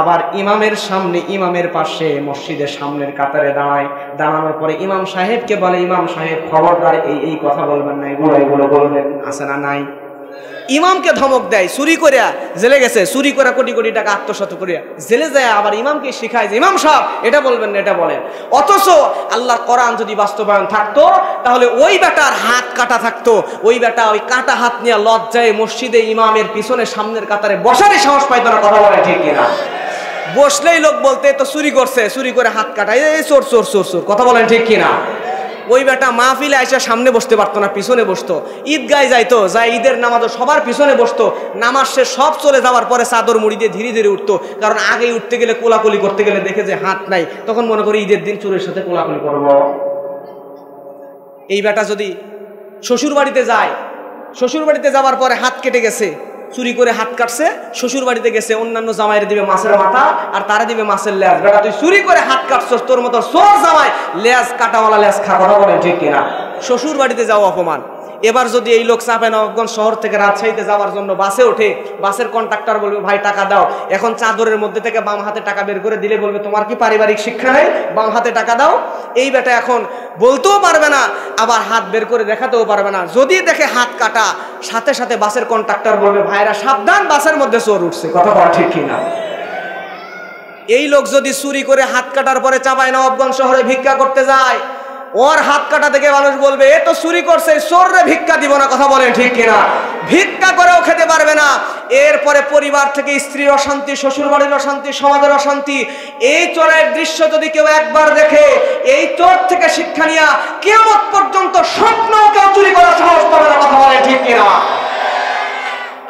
Speaker 1: আবার ইমামের সামনে, ইমামের পাশে মসজিদের সামনের কাতারে দাঁড়ায়। দাঁড়ানোর পরে ইমাম সাহেবকে বলে, ইমাম সাহেব খবরদার এই কথা বলবেন না, এগুলো বলবেন, আছে না নাই? ইমামকে ধমক দেয়, চুরি করিয়া জেলে গেছে, চুরি করে কোটি কোটি টাকা আত্মসাৎ করিয়া জেলে যায়, আবার ইমামকে শিখায় যে ইমাম সাহেব এটা বলবেন না, এটা বলেন। অথচ আল্লাহর কোরআন যদি বাস্তবায়ন থাকতো তাহলে ওই বেটার হাত কাটা থাকতো। ওই বেটা ওই কাটা হাত নিয়ে লজ্জায় মসজিদে ইমামের পিছনে সামনের কাতারে বসারই সাহস পাইতো না। কথা বলে ঠিক কিনা? বসলেই লোক বলতে তো চুরি করছে, চুরি করে হাত কাটা, এই চোর চোর চোর চোর। কথা বলেন ঠিক কিনা? ওই বেটা মাহফিলে আইসা সামনে বসতে পারতো না, পিছনে বসতো। ঈদগায় যাইতো, যাই ঈদের নামাজও সবার পিছনে বসতো। নামাজ শেষ সব চলে যাওয়ার পরে চাদর মুড়ি দিয়ে ধীরে ধীরে উঠতো, কারণ আগেই উঠতে গেলে কোলাকুলি করতে গেলে দেখে যে হাত নাই, তখন মনে করি ঈদের দিন চোরের সাথে কোলাকুলি করবো। এই বেটা যদি শ্বশুর বাড়িতে যায়, শ্বশুর বাড়িতে যাওয়ার পরে হাত কেটে গেছে, চুরি করে হাত কাটছে, শ্বশুর বাড়িতে গেছে, অন্যান্য জামাইরে দিবে মাছের মাথা আর তারা দিবে মাছের লেজ। বেটা তুই চুরি করে হাত কাটছস, তোর মতো চোর জামাই লেজ কাটাওয়ালা লেজ খা। কথা বলেন ঠিক কিনা? শ্বশুর বাড়িতে যাও অপমান। এবার যদি এই লোক চাঁপাইনবাবগঞ্জ শহর থেকে রাজশাহীতে যাওয়ার জন্য বাসে ওঠে, বাসের কন্ট্রাক্টর বলবে ভাই টাকা দাও, এখন চাদরের মধ্যে থেকে বাম হাতে টাকা বের করে দিলে বলবে তোমার কি পারিবারিক শিক্ষা নেই, বাম হাতে টাকা দাও। এই বেটা এখন বলতেও পারবে না, আবার হাত বের করে দেখাতেও পারবে না। যদি দেখে হাত কাটা, সাথে সাথে বাসের কন্ট্রাক্টর বলবে ভাইরা সাবধান, বাসের মধ্যে চোর উঠছে। কথা বলা ঠিক কিনা? এই লোক যদি চুরি করে হাত কাটার পরে চাঁপাইনবাবগঞ্জ শহরে ভিক্ষা করতে যায়, ওর হাত কাটা থেকে মানুষ বলবে এ তো চুরি করছে, চোররে ভিক্ষা দিব না। কথা বলেন ঠিক কিনা? ভিক্ষা করেও খেতে পারবে না। এরপরে পরিবার থেকে স্ত্রীর অশান্তি, শ্বশুর বাড়ির অশান্তি, সমাজের অশান্তি। এই চোরের দৃশ্য যদি কেউ একবার দেখে, এই চোর থেকে শিক্ষা নিয়ে কিয়ামত পর্যন্ত স্বপ্নও কেউ চুরি করার সাহস পাবে না। কথা বলেন ঠিক কিনা?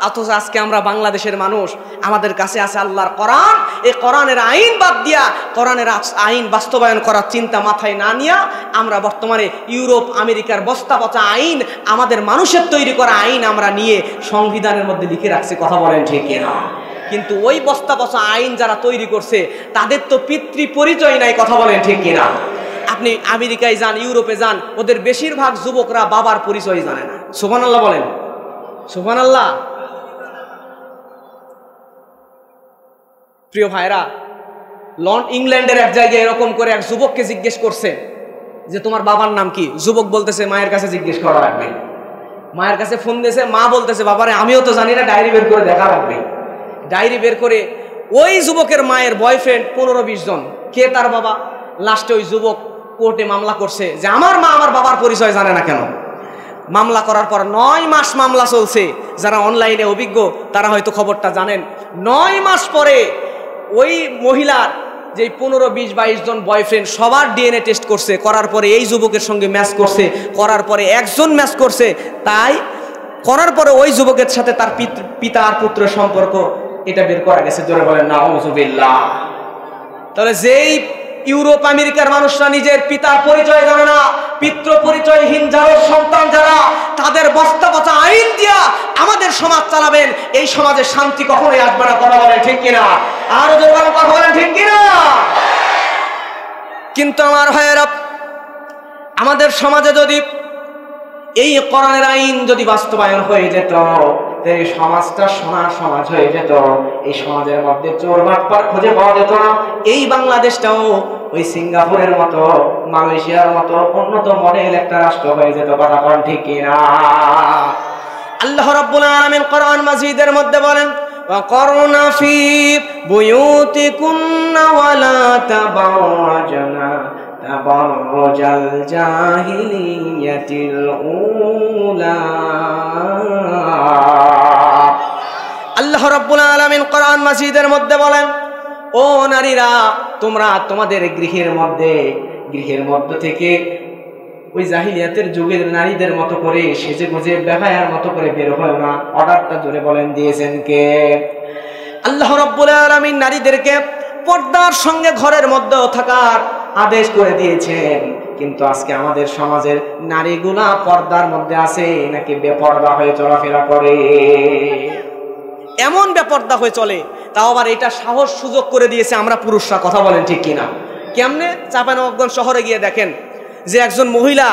Speaker 1: অথচ আজকে আমরা বাংলাদেশের মানুষ, আমাদের কাছে আছে আল্লাহর কোরআন। এই কোরআনের আইন বাদ দিয়া, কোরআনের আইন বাস্তবায়ন করার চিন্তা মাথায় না নিয়ে আমরা বর্তমানে ইউরোপ আমেরিকার বস্তা পচা আইন, আমাদের মানুষের তৈরি করা আইন আমরা নিয়ে সংবিধানের মধ্যে লিখে রাখছি। কথা বলেন ঠিক কিনা? কিন্তু ওই বস্তা পচা আইন যারা তৈরি করছে তাদের তো পিতৃ পরিচয় নাই। কথা বলেন ঠিক কিনা? আপনি আমেরিকায় যান, ইউরোপে যান, ওদের বেশিরভাগ যুবকরা বাবার পরিচয় জানে না। সুবহানাল্লাহ বলেন, সুবহানাল্লাহ। প্রিয় ভাইরা, ইংল্যান্ডের এক জায়গায় এরকম করে এক যুবককে জিজ্ঞেস করছে যে তোমার বাবার নাম কি? যুবক বলতেছে মায়ের কাছে জিজ্ঞেস করা লাগবে। মায়ের কাছে ফোন দিয়েছে, মা বলতেছে বাবারে আমিও তো জানি না, ডায়েরি বের করে দেখা লাগবে। ডায়েরি বের করে ওই যুবকের মায়ের বয়ফ্রেন্ড 15-20 জন, কে তার বাবা। লাস্টে ওই যুবক কোর্টে মামলা করছে যে আমার মা আমার বাবার পরিচয় জানে না কেন। মামলা করার পর 9 মাস মামলা চলছে। যারা অনলাইনে অভিজ্ঞ তারা হয়তো খবরটা জানেন। 9 মাস পরে ওই মহিলার যে 15-20-22 জন বয়ফ্রেন্ড সবার ডিএনএ টেস্ট করছে, করার পরে এই যুবকের সঙ্গে ম্যাচ করছে, করার পরে একজন ম্যাচ করছে। তাই করার পরে ওই যুবকের সাথে তার পিতা আর পুত্রের সম্পর্ক এটা বের করা গেছে। জোরে বলেন নাউযুবিল্লাহ। তাহলে যেই ইউরোপ আমেরিকার মানুষরা নিজের পিতার পরিচয় জানে না, পিতৃ পরিচয়হীন যারা সন্তান যারা, তাদের বস্তা পচা আইন দিয়া আমাদের সমাজ চালাবেন, এই সমাজে শান্তি কখনোই আসবে না। কথা বলেন ঠিক কিনা? আরো জোরে বলেন, কথা বলেন ঠিক কিনা? কিন্তু আমার ভাইয়েরা, আমাদের সমাজে যদি এই কোরআনের আইন যদি বাস্তবায়ন হয়ে যেত, এই সমাজটা সোনার সমাজ হয়ে যেত। এই সমাজের মধ্যে চোর বাটপার খুঁজে পাওয়া যেত না। এই বাংলাদেশটাও ওই সিঙ্গাপুরের মতো, মালয়েশিয়ার মতো উন্নত মডেল একটা রাষ্ট্র হয়ে যেত। কথা বলেন ঠিক কিনা? আল্লাহ রাব্বুল আলামিন কোরআন মাজিদের মধ্যে বলেন ওয়াকরনা ফি বুয়ুতিকুন্না ওয়ালা তাবারাজনা তাবারুজাল জাহিলিয়াতিল উলা। আল্লাহ রাব্বুল আলামিন কোরআন মাজিদের মধ্যে বলেন ও নারীরা, তোমরা তোমাদের গৃহের মধ্যে থেকে ওই জাহিলিয়াতের যুগের নারীদের মতো করে সেজে গুজে বেহায়ার মতো করে বের হয় না। অর্ডারটা জোরে বলেন দিয়েছেন কে? আল্লাহ রাব্বুল আলামিন নারীদেরকে পর্দার সঙ্গে ঘরের মধ্যেও থাকার আদেশ করে দিয়েছেন, কিন্তু আজকে আমাদের সমাজের নারীগুলা পর্দার মধ্যে আছে নাকি বেপর্দা হয়ে চলাফেরা করে? এমন বেপর্দা হয়ে চলে, তাও আবার এটা সাহস সুযোগ করে দিয়েছে আমরা পুরুষরা। কথা বলেন ঠিক কিনা? কেমনে? চাঁপাইনবাবগঞ্জ শহরে গিয়ে দেখেন যে একজন মহিলা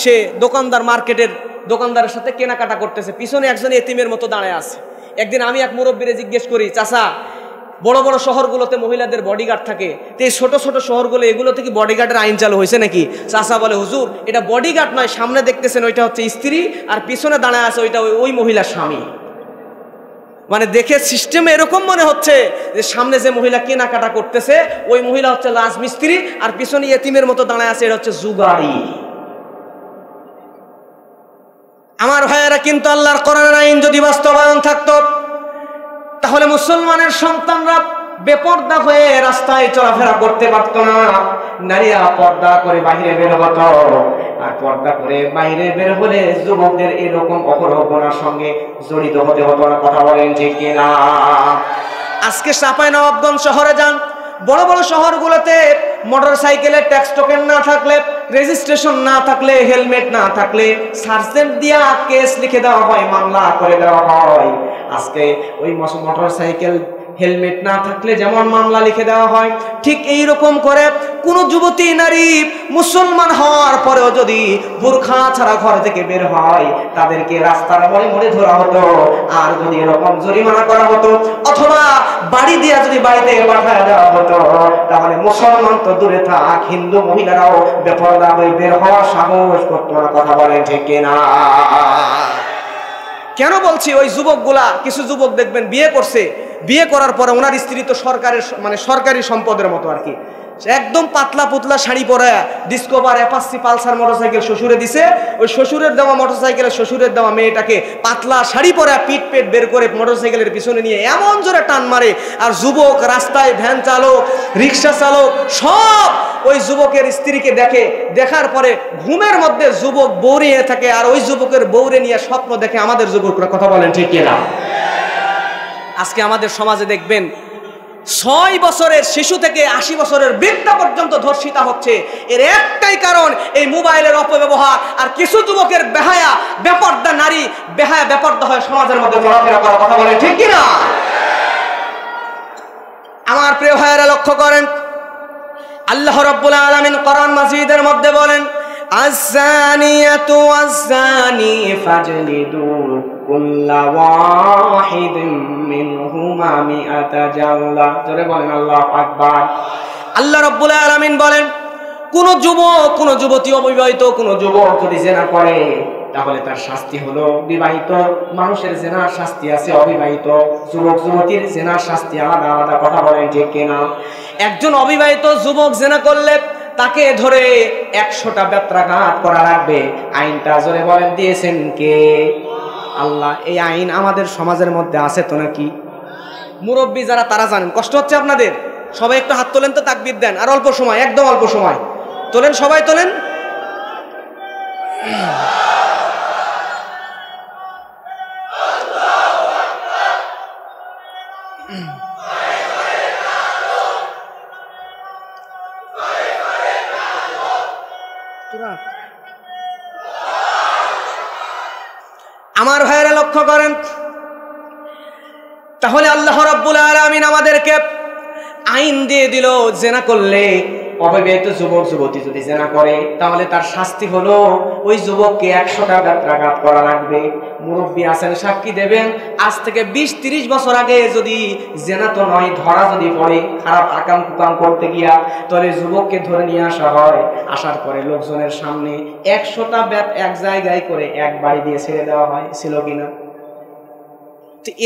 Speaker 1: সে দোকানদার, মার্কেটের দোকানদারের সাথে কেনাকাটা করতেছে, পিছনে একজন এতিমের মতো দাঁড়ায় আছে। একদিন আমি এক মুরব্বীরে জিজ্ঞেস করি, চাচা বড় বড় শহরগুলোতে মহিলাদের বডিগার্ড থাকে, তো এই ছোট ছোট শহরগুলো এগুলোতে কি বডিগার্ডের আইন চালু হয়েছে নাকি? চাচা বলে, হুজুর এটা বডিগার্ড নয়, সামনে দেখতেছেন ওইটা হচ্ছে স্ত্রী, আর পিছনে দাঁড়ায় আছে ওইটা ওই মহিলার স্বামী। মানে দেখে সিস্টেম এরকম মনে হচ্ছে যে সামনে যে মহিলা কেনাকাটা করতেছে ওই মহিলা হচ্ছে রাজমিস্ত্রি, আর পিছনে এতিমের মতো দাঁড়ায় আছে এটা হচ্ছে জুগারি। আমার ভাইয়েরা, কিন্তু আল্লাহর কোরআনের আইন যদি বাস্তবায়ন থাকতো তাহলে মুসলমানের সন্তানরা বেপর্দা হয়ে রাস্তায় চলাফেরা করতে পারত না। নারীরা পর্দা করে বাইরে বের হতো, আর পর্দা করে বাইরে বের হলে যুবকদের এরকম অপরাধের সঙ্গে জড়িত হতে হতো না। কথা বলেন ঠিক কিনা? আজকে চাঁপাইনবাবগঞ্জ শহরে যান, বড় বড় শহরগুলোতে মোটরসাইকেলের ট্যাক্স টোকেন না থাকলে, রেজিস্ট্রেশন না থাকলে, হেলমেট না থাকলে সার্জেন্ট দিয়া কেস লিখে দেওয়া হয়, মামলা করে দেওয়া হয়। আজকে ওই মোটরসাইকেল হেলমেট না থাকলে যেমন মামলা লিখে দেওয়া হয়, ঠিক এই রকম করে কোন যুবতী নারী মুসলমান হওয়ার পরেও যদি বোরখা ছাড়া ঘর থেকে বের হয় তাদেরকে রাস্তার মোড়ে মোড়ে ধরা হতো, আর যদি এরকম জরিমানা করা হতো অথবা বাড়ি দিয়া যদি বাড়িতে পাঠায় দেওয়া হতো, তাহলে মুসলমান তো দূরে থাক, হিন্দু মহিলারাও বেপরদা হয়ে বের হওয়ার সাহস করতো না। কথা বলেন ঠিক কিনা? কেন বলছি? ওই যুবকগুলা, কিছু যুবক দেখবেন বিয়ে করছে, বিয়ে করার পরে ওনার স্ত্রী তো সরকারের মানে সরকারি সম্পদের মতো আর কি, একদম পাতলা পুতলা শাড়ি পরে ডিসকভার, অ্যাপাচি, পালসার মোটরসাইকেল শ্বশুরে দিছে, ওই শ্বশুরের দেওয়া মোটরসাইকেলে শ্বশুরের দেওয়া মেয়েটাকে পাতলা শাড়ি পরে পিঠ পেট বের করে মোটরসাইকেলের পিছনে নিয়ে এমন জোরে টান মারে, আর যুবক রাস্তায় ভ্যান চালক, রিক্সা চালক সব ওই যুবকের স্ত্রীকে দেখে, দেখার পরে ঘুমের মধ্যে যুবক বৌড়িয়ে থাকে, আর ওই যুবকের বৌড়ে নিয়ে স্বপ্ন দেখে আমাদের যুবকরা। কথা বলেন ঠিক কিনা? আজকে আমাদের সমাজে দেখবেন 6 বছরের শিশু থেকে 80 বছরের বৃদ্ধা পর্যন্ত ধর্ষিতা হচ্ছে। এর একটাই কারণ এই মোবাইলের অপব্যবহার, আর কিছু যুবকের বেহায়া বেপর্দা নারী বেহায়া বেপর্দা হয়ে সমাজের মধ্যে চলাফেরা করা। কথা বলেন ঠিক কিনা? আমার প্রিয় ভাইয়েরা, লক্ষ্য করেন আল্লাহ রাব্বুল আলামিন কোরআন মাজিদের মধ্যে বলেন, আয-যানিয়াতু ওয়াজ-যানি ফাজলিদু কুল্লা ওয়াহিদিন মিনহুমা মিআতা জালদা। জোরে বলেন আল্লাহু আকবার। আল্লাহ রাব্বুল আলামিন বলেন, কোন যুবক, কোন যুবতী, অবিবাহিত কোন যুবক যদি জিনা করে তাহলে তার শাস্তি হলো, বিবাহিত মানুষের জিনার শাস্তি আছে, অবিবাহিত যুবক যুবতীর জিনার শাস্তি আলাদা আলাদা। কথা বলেন ঠিক কিনা? একজন অবিবাহিত যুবক জিনা করলে তাকে ধরে 100টা বেত্রাঘাত করা লাগবে। আইনটা জোরে বলেন দিয়েছেন কে? আল্লাহ। এই আইন আমাদের সমাজের মধ্যে আছে তো নাকি? মুরব্বী যারা তারা জানেন। কষ্ট হচ্ছে আপনাদের? সবাই একটু হাত তোলেন তো, তাকবীর দেন। আর অল্প সময়, একদম অল্প সময় তোলেন, সবাই তোলেন। আমার ভাইয়েরা লক্ষ্য করেন, তাহলে আল্লাহ রাব্বুল আলামিন আমাদেরকে আইন দিয়ে দিল, জেনা করলে, অবিবাহিত যুবক যুবতী যদি জেনা করে তাহলে তার শাস্তি হলো ওই যুবককে 100টা বেত্রাঘাত করা লাগবে। মুরব্বী আছেন, সাক্ষী দেবেন। আজ থেকে 20-30 বছর আগে যদি জেনা তো নয়, ধরা যদি পড়ে খারাপ আকাম কুকাম করতে গিয়া, তাহলে যুবককে ধরে নিয়ে আসা হয়, আসার পরে লোকজনের সামনে 100টা বেত এক জায়গায় করে এক বাড়ি দিয়ে ছেড়ে দেওয়া হয়। ছিল কিনা?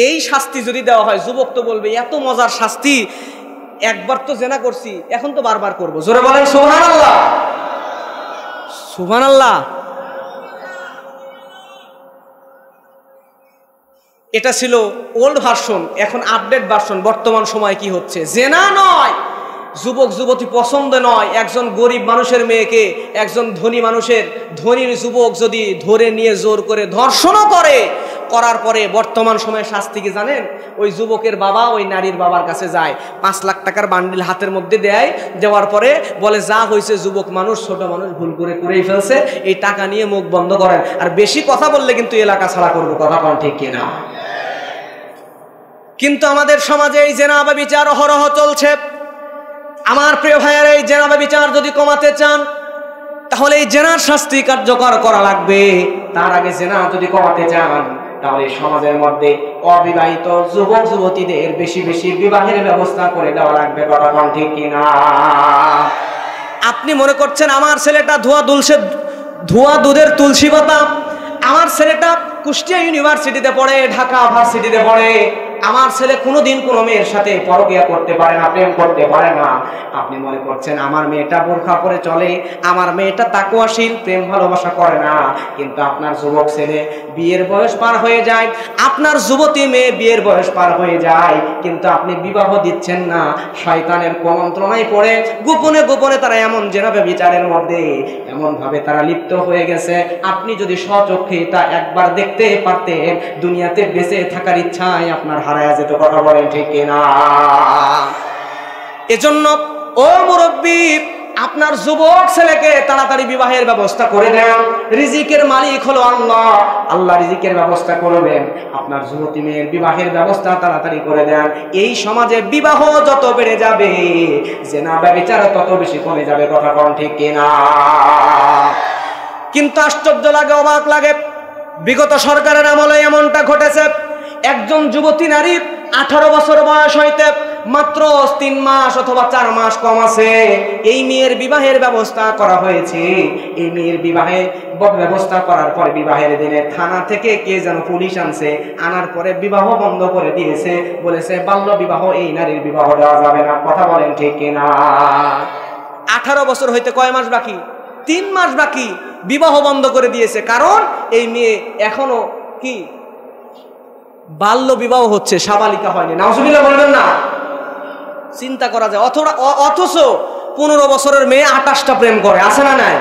Speaker 1: এই শাস্তি যদি দেওয়া হয়, যুবক তো বলবে এত মজার শাস্তি, একবার তো জেনা করছি, এখন তো বারবার করবো। জোরে বলেন সুবহানাল্লাহ, সুবহানাল্লাহ। এটা ছিল ওল্ড ভার্সন, এখন আপডেট ভার্সন। বর্তমান সময় কি হচ্ছে? জেনা নয়, যুবক যুবতী পছন্দ নয়, একজন গরিব মানুষের মেয়েকে একজন ধনী মানুষের, ধনীর যুবক যদি ধরে নিয়ে জোর করে ধর্ষণও করে, করার পরে বর্তমান সময়ে শাস্তি কি জানেন? ওই যুবকের বাবা ওই নারীর বাবার কাছে যায়, 5 লাখ টাকার বান্ডিল হাতের মধ্যে দেয়, দেওয়ার পরে বলে যা হয়েছে যুবক মানুষ ছোট মানুষ ভুল করেই ফেলছে, এই টাকা নিয়ে মুখ বন্ধ করেন, আর বেশি কথা বললে কিন্তু এলাকা ছাড়া করবো। কথা কোন ঠিক কিনা? কিন্তু আমাদের সমাজে এই জেনা ব্যভিচার অহরহ চলছে। আমার প্রিয় ভাইয়েরা, এই জেনা ব্যভিচার যদি কমাতে চান তাহলে এই জেনার শাস্তি কার্যকর করা লাগবে। তার আগে জেনা যদি কমাতে চান তাহলে সমাজের মধ্যে অবিবাহিত যুবক যুবতীদের বেশি বেশি বিবাহের ব্যবস্থা করে দেওয়া লাগবে। কথা কোন ঠিক কিনা? আপনি মনে করছেন আমার ছেলেটা ধোয়া দুধের তুলসী পাতা, আমার ছেলেটা কুষ্টিয়া ইউনিভার্সিটিতে পড়ে, ঢাকা ভার্সিটিতে পড়ে, আমার ছেলে কোনোদিন কোনো মেয়ের সাথে পরকিয়া করতে পারে না, প্রেম করতে পারে না। আপনি মনে করছেন আমার মেয়েটা বোরখা পরে চলে, আমার মেয়েটা তাকওয়াশীল, প্রেম ভালোবাসা করে না। কিন্তু আপনার যুবক ছেলে বিয়ের বয়স পার হয়ে যায়, আপনার যুবতী মেয়ে বিয়ের বয়স পার হয়ে যায়, কিন্তু আপনি বিবাহ দিচ্ছেন না। শয়তানের কুমন্ত্রণায় পড়ে গোপনে গোপনে তারা এমন জেনা ব্যভিচারের মধ্যে এমন ভাবে তারা লিপ্ত হয়ে গেছে। আপনি যদি স্বচক্ষে এটা একবার দেখতে পারতেন, দুনিয়াতে বেঁচে থাকার ইচ্ছায় আপনার হারায়া যেত। কথা বলেন ঠিক কিনা? এজন্য ও মুরব্বী, আপনার যুবক ছেলেকে তাড়াতাড়ি বিবাহের ব্যবস্থা করে দেন। রিজিকের মালিক হলো আল্লাহ, আল্লাহ রিজিকের ব্যবস্থা করবেন। আপনার যুবতী মেয়ের বিবাহের ব্যবস্থা তাড়াতাড়ি করে দেন। এই সমাজে বিবাহ যত বেড়ে যাবে, জেনা ব্যভিচার তত বেশি কমে যাবে। কথা কোন ঠিক কিনা? কিন্তু আশ্চর্য লাগে, অবাক লাগে, বিগত সরকারের আমলে এমনটা ঘটেছে। একজন যুবতী নারী 18 বছর বয়স হইতে মাত্র 3 মাস অথবা 4 মাস কম আছে, এই মেয়ের বিবাহের ব্যবস্থা করা হয়েছে। এই মেয়ের বিবাহের ব্যবস্থা করার পরে বিবাহের দিনে থানা থেকে কে যেন পুলিশ আনছে, আনার পরে বিবাহ বন্ধ করে দিয়েছে, বলেছে বাল্য বিবাহ, এই নারীর বিবাহ দেওয়া যাবে না। কথা বলেন ঠিক কিনা? 18 বছর হইতে কয় মাস বাকি? 3 মাস বাকি, বিবাহ বন্ধ করে দিয়েছে। কারণ এই মেয়ে এখনো কি বাল্য বিবাহ হচ্ছে, সাবালিকা হয়নি। নাউজুবিল্লাহ বলবেন না? চিন্তা করা যায়। অথচ 15 বছরের মেয়ে 28টা প্রেম করে, আছে না নাই?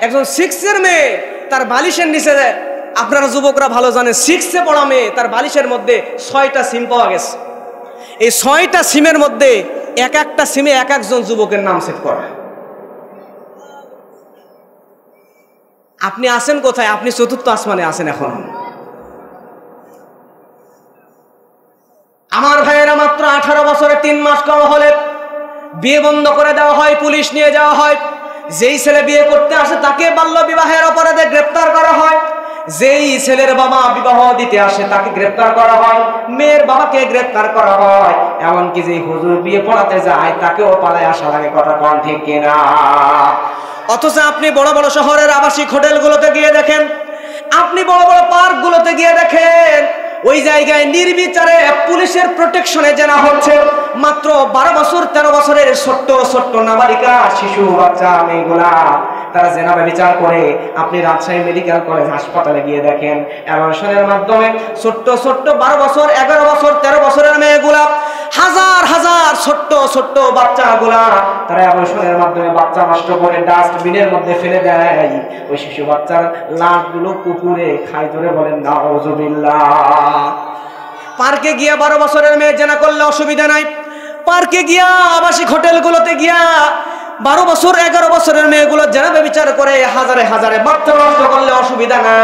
Speaker 1: একজন 6 মেয়ে তার বালিশের নিচে, আপনারা যুবকরা ভালো জানেন, 6 পড়া মেয়ে তার বালিশের মধ্যে 6টা সিম পাওয়া গেছে। এই 6টা সিমের মধ্যে এক একটা সিমে এক একজন যুবকের নাম সেট করা। আপনি আছেন কোথায়? আপনি চতুর্থ আসমানে আছেন এখন। আমার ভাইয়েরা, মাত্র 18 বছরে 3 মাস কম হলে বিয়ে বন্ধ করে দেওয়া হয়, পুলিশ নিয়ে যাওয়া হয়। যেই ছেলে বিয়ে করতে আসে তাকে বাল্য বিবাহের অপরাধে গ্রেফতার করা হয়। যেই ছেলের বাবা বিবাহ দিতে আসে তাকে গ্রেফতার করা হয়, মেয়ের বাবাকে গ্রেফতার করা হয়, এমনকি যে হুজুর বিয়ে পড়াতে যায় তাকেও পালায় আসা লাগে। কথা কোন ঠিক কিনা? অথচ আপনি বড় বড় শহরের আবাসিক হোটেলগুলোতে গিয়ে দেখেন, আপনি বড় বড় পার্কগুলোতে গিয়ে দেখেন, ওই জায়গায় নির্বিচারে পুলিশের প্রোটেকশনে জেনা হচ্ছে। মাত্র 12 বছর 13 বছরের ছোট্ট ছোট্ট নাবালিকা শিশু বাচ্চা মেয়েগুলা তারা জেনা ব্যভিচার করে। আপনি রাজশাহী মেডিকেল কলেজ হাসপাতালে গিয়ে দেখেন, অ্যাবর্শনের মাধ্যমে ছোট্ট ছোট্ট 12 বছর 11 বছর 13 বছরের মেয়েগুলা, হাজার হাজার ছোট্ট ছোট্ট বাচ্চাগুলা তারা অ্যাবর্শনের মাধ্যমে বাচ্চা নষ্ট করে ডাস্টবিনের মধ্যে ফেলে দেয়। ওই শিশু বাচ্চার লাশগুলো কুকুরে খায়। ধরে বলেন নাউজুবিল্লাহ। পার্কে গিয়া 12 বছরের মেয়ে জেনা করলে অসুবিধা নাই। পার্কে গিয়া আবাসিক হোটেলগুলোতে গিয়া 12 বছর 11 বছরের মেয়েগুলো জেনা ব্যভিচার করে হাজারে হাজারে বাচ্চা নষ্ট করলে অসুবিধা না।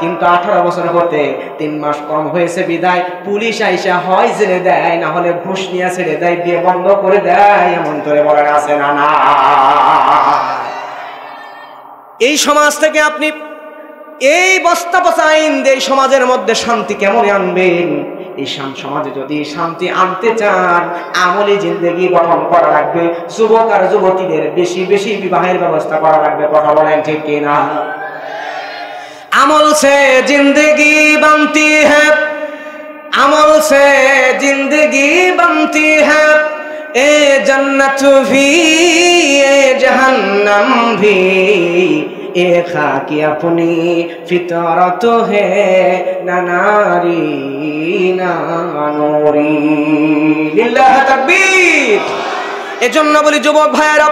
Speaker 1: কিন্তু 18 বছর হতে 3 মাস কম হয়েছে বিদায় পুলিশ আইসা হয় জেলে দেয়, না হলে ঘুষ নিয়ে ছেড়ে দেয়, বিয়ে বন্ধ করে দেয়। এমন করে বলেন আছে না? না। এই সমাজ থেকে আপনি এই বস্তা পচা আইন দিয়ে সমাজের মধ্যে শান্তি কেমন আনবেন? এই সমাজে যদি শান্তি আনতে চান, আমলি জিন্দেগি গঠন করা লাগবে। যুবক আর যুবতীদের বেশি বেশি বিবাহের ব্যবস্থা করা লাগবে। কথা বলেন ঠিক কিনা? আমল সে জিন্দেগি बनती है, আমল সে জিন্দেগি बनती है, ए जन्नत भी ए जहन्नम भी, ए खाकी अपनी फितरत है, ना नारी ना नूरी। लिल्लाह ताकबीर। এজন্য বলি যুবক ভাইয়েরা,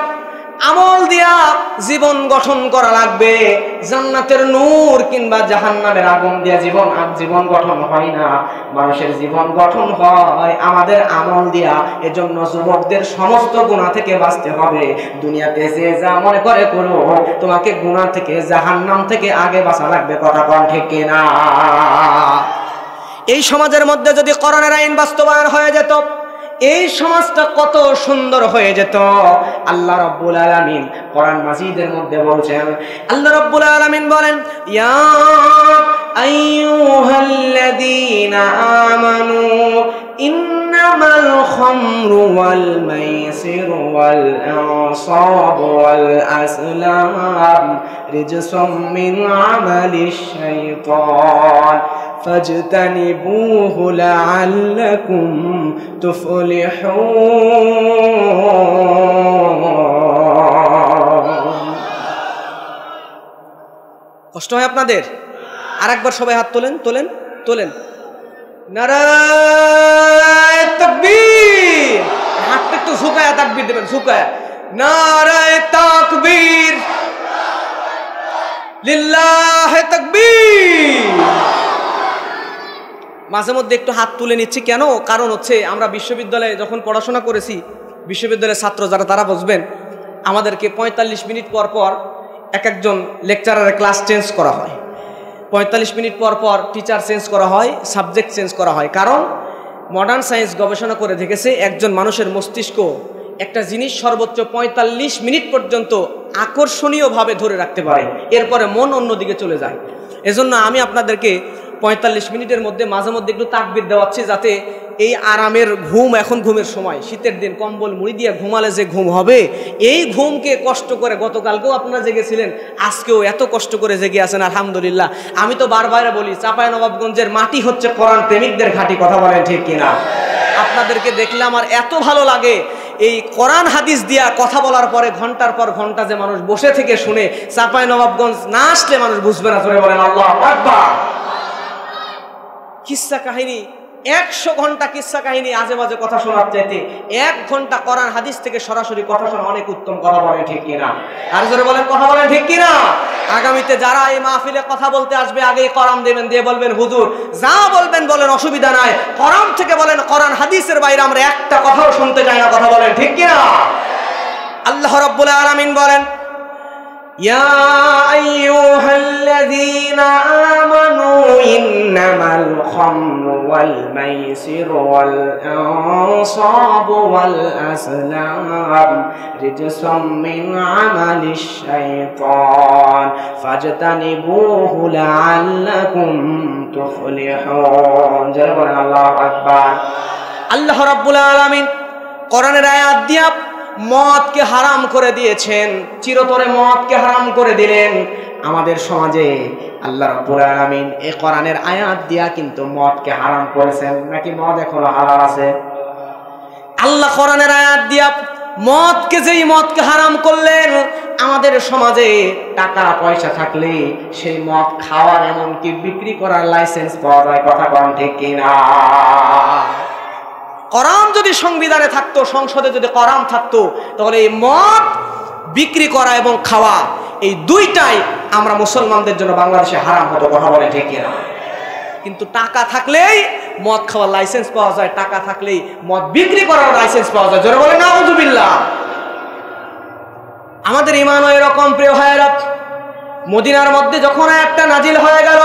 Speaker 1: আমল দিয়া জীবন গঠন করা লাগবে। জান্নাতের নূর কিংবা জাহান্নামের আগুন দিয়া জীবন গঠন হয় না, মানুষের জীবন গঠন হয় আমাদের আমল দিয়া। এজন্য যুবকদের সমস্ত গুনাহ থেকে বাঁচতে হবে। দুনিয়াতে যে যা মনে করে করো, তোমাকে গুনাহ থেকে জাহান্নাম থেকে আগে বাঁচা লাগবে। কথা কোন ঠিক কিনা? এই সমাজের মধ্যে যদি কোরআনের আইন বাস্তবায়ন হয়ে যেত, এই সমাজটা কত সুন্দর হয়ে যেত। আল্লাহ রাব্বুল আলামিন কোরআন মাজিদের মধ্যে বলছেন, আল্লাহ রাব্বুল আলামিন বলেন, ইয়া আইয়ুহাল্লাযীনা আমানু ইন্নামাল খামরু ওয়াল মাইসিরু ওয়াল আনসাবু ওয়াল আসলাম রিজসুম মিন আমালিশ শাইতান ফাজতানিবুহু লাআল্লাকুম তুফলিহুন। কষ্ট হয় আপনাদের? আরেকবার সবাই হাত তোলেন। নারায়ে তাকবীর। হাতটা একটু ঝুঁকায়া তাকবীর দিবেন, ঝুঁকায়া। নারায়ে তাকবীর, লিল্লাহি তাকবীর। মাঝে মধ্যে একটু হাত তুলে নিচ্ছি কেন? কারণ হচ্ছে আমরা বিশ্ববিদ্যালয়ে যখন পড়াশোনা করেছি, বিশ্ববিদ্যালয়ের ছাত্র যারা তারা বুঝবেন, আমাদেরকে 45 মিনিট পর পর এক একজন লেকচারারের ক্লাস চেঞ্জ করা হয়। 45 মিনিট পর পর টিচার চেঞ্জ করা হয়, সাবজেক্ট চেঞ্জ করা হয়। কারণ মডার্ন সায়েন্স গবেষণা করে দেখেছে, একজন মানুষের মস্তিষ্ক একটা জিনিস সর্বোচ্চ 45 মিনিট পর্যন্ত আকর্ষণীয়ভাবে ধরে রাখতে পারে, এরপরে মন অন্যদিকে চলে যায়। এজন্য আমি আপনাদেরকে 45 মিনিটের মধ্যে মাঝে মধ্যে একটু তাকবীর দেওয়াচ্ছি, যাতে এই আরামের ঘুম, এখন ঘুমের সময়, শীতের দিন কম্বল মুড়ি দিয়ে ঘুমালে যে ঘুম হবে, এই ঘুমকে কষ্ট করে, গতকালকেও আপনারা জেগেছিলেন, আজকেও এত কষ্ট করে জেগে আছেন, আলহামদুলিল্লাহ। আমি তো বারবার বলি, চাঁপাইনবাবগঞ্জের মাটি হচ্ছে কোরআন প্রেমিকদের ঘাঁটি। কথা বলেন ঠিক কিনা? আপনাদেরকে দেখলে আমার এত ভালো লাগে। এই কোরআন হাদিস দিয়া কথা বলার পরে ঘন্টার পর ঘন্টা যে মানুষ বসে থেকে শুনে, চাঁপাইনবাবগঞ্জ না আসলে মানুষ বুঝবে না। জোরে বলেন আল্লাহু আকবার। কিসসা কাহিনী, 100 ঘন্টা কিসসা কাহিনী আজে বাজে কথা শোনার চাইতে 1 ঘন্টা কোরআন হাদিস থেকে সরাসরি কথা শোনা অনেক উত্তম। কথা বলেন ঠিক কিনা? আর জোরে বলেন, কথা বলেন ঠিক কিনা? আগামীতে যারা এই মাহফিলে কথা বলতে আসবে, আগেই কোরআন দেবেন, দিয়ে বলবেন, হুজুর যা বলবেন বলেন, অসুবিধা নাই, কোরআন থেকে বলেন, কোরআন হাদিসের বাইরে আমরা একটা কথাও শুনতে চাই না। কথা বলেন ঠিক কিনা? আল্লাহ রাব্বুল আলামিন বলেন, ইয়া আইয়ুহাল্লাযীনা আমানু ইন্নামাল খামরু ওয়াল মাইসিরু ওয়াল আনসাবু ওয়াল আসলাম রিজসুম মিন আমালিশ শাইতান ফাজতানিবুহু লাআল্লাকুম তুফলিহুন। যারা বলেন আল্লাহু আকবার। আল্লাহ রাব্বুল আলামিন কোরআনের আয়াত দিয়া মদকে হারাম করে দিয়েছেন, চিরতরে মদকে হারাম করে দিলেন। আমাদের সমাজে আল্লাহ রাব্বুল আলামিন এই কোরআনের আয়াত দিয়া কিন্তু মদকে হারাম করেছেন, নাকি মদ এখনো হালাল আছে? আল্লাহ কোরআনের আয়াত দিয়া মদকে হারাম করলেন। আমাদের সমাজে টাকা পয়সা থাকলে সেই মদ খাওয়ার, এমনকি বিক্রি করার লাইসেন্স পাওয়া যায়। কথা কোন ঠিক কিনা? কোরআন যদি সংবিধানে থাকতো, সংসদে যদি কোরআন থাকতো, তাহলে এই মদ বিক্রি করা এবং খাওয়া, এই দুইটাই আমরা মুসলমানদের জন্য বাংলাদেশে হারাম হতো। কথা বলে ঠিক কিনা? কিন্তু টাকা থাকলেই মদ খাওয়ার লাইসেন্স পাওয়া যায়, টাকা থাকলেই মদ বিক্রি করার লাইসেন্স পাওয়া যায়। জোরে বলে নাউযুবিল্লাহ। আমাদের ঈমানও এরকম। প্রিয় ভাইয়েরা, মদিনার মধ্যে যখন আয়াতটা নাজিল হয়ে গেল,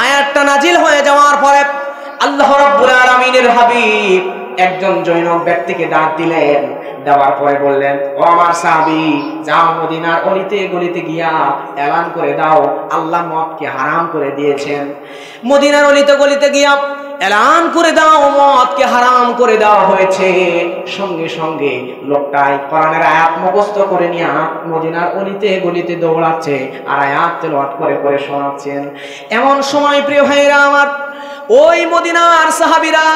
Speaker 1: আয়াতটা নাজিল হয়ে যাওয়ার পরে আল্লাহ রাব্বুল আলামিনের হাবিব একজন জৈনক ব্যক্তিকে ডাক দিলেন। দেওয়ার পরে বললেন, ও আমার সাহাবী, যাও মদিনার অলিতে গলিতে গিয়া এলান করে দাও, আল্লাহ মদকে হারাম করে দিয়েছেন। মদিনার অলিতে গলিতে গিয়া এলান করে দাও, মদকে হারাম করে দেওয়া হয়েছে। সঙ্গে সঙ্গে লোকটাই কোরআনের আয়াত মুখস্থ করে নিয়ে মদিনার অলিতে গলিতে দৌড়াচ্ছে আর আয়াত তেলাওয়াত করে করে শোনাচ্ছেন। এমন সময় প্রিয় ভাইরা আমার, ওই মদিনার সাহাবীরা,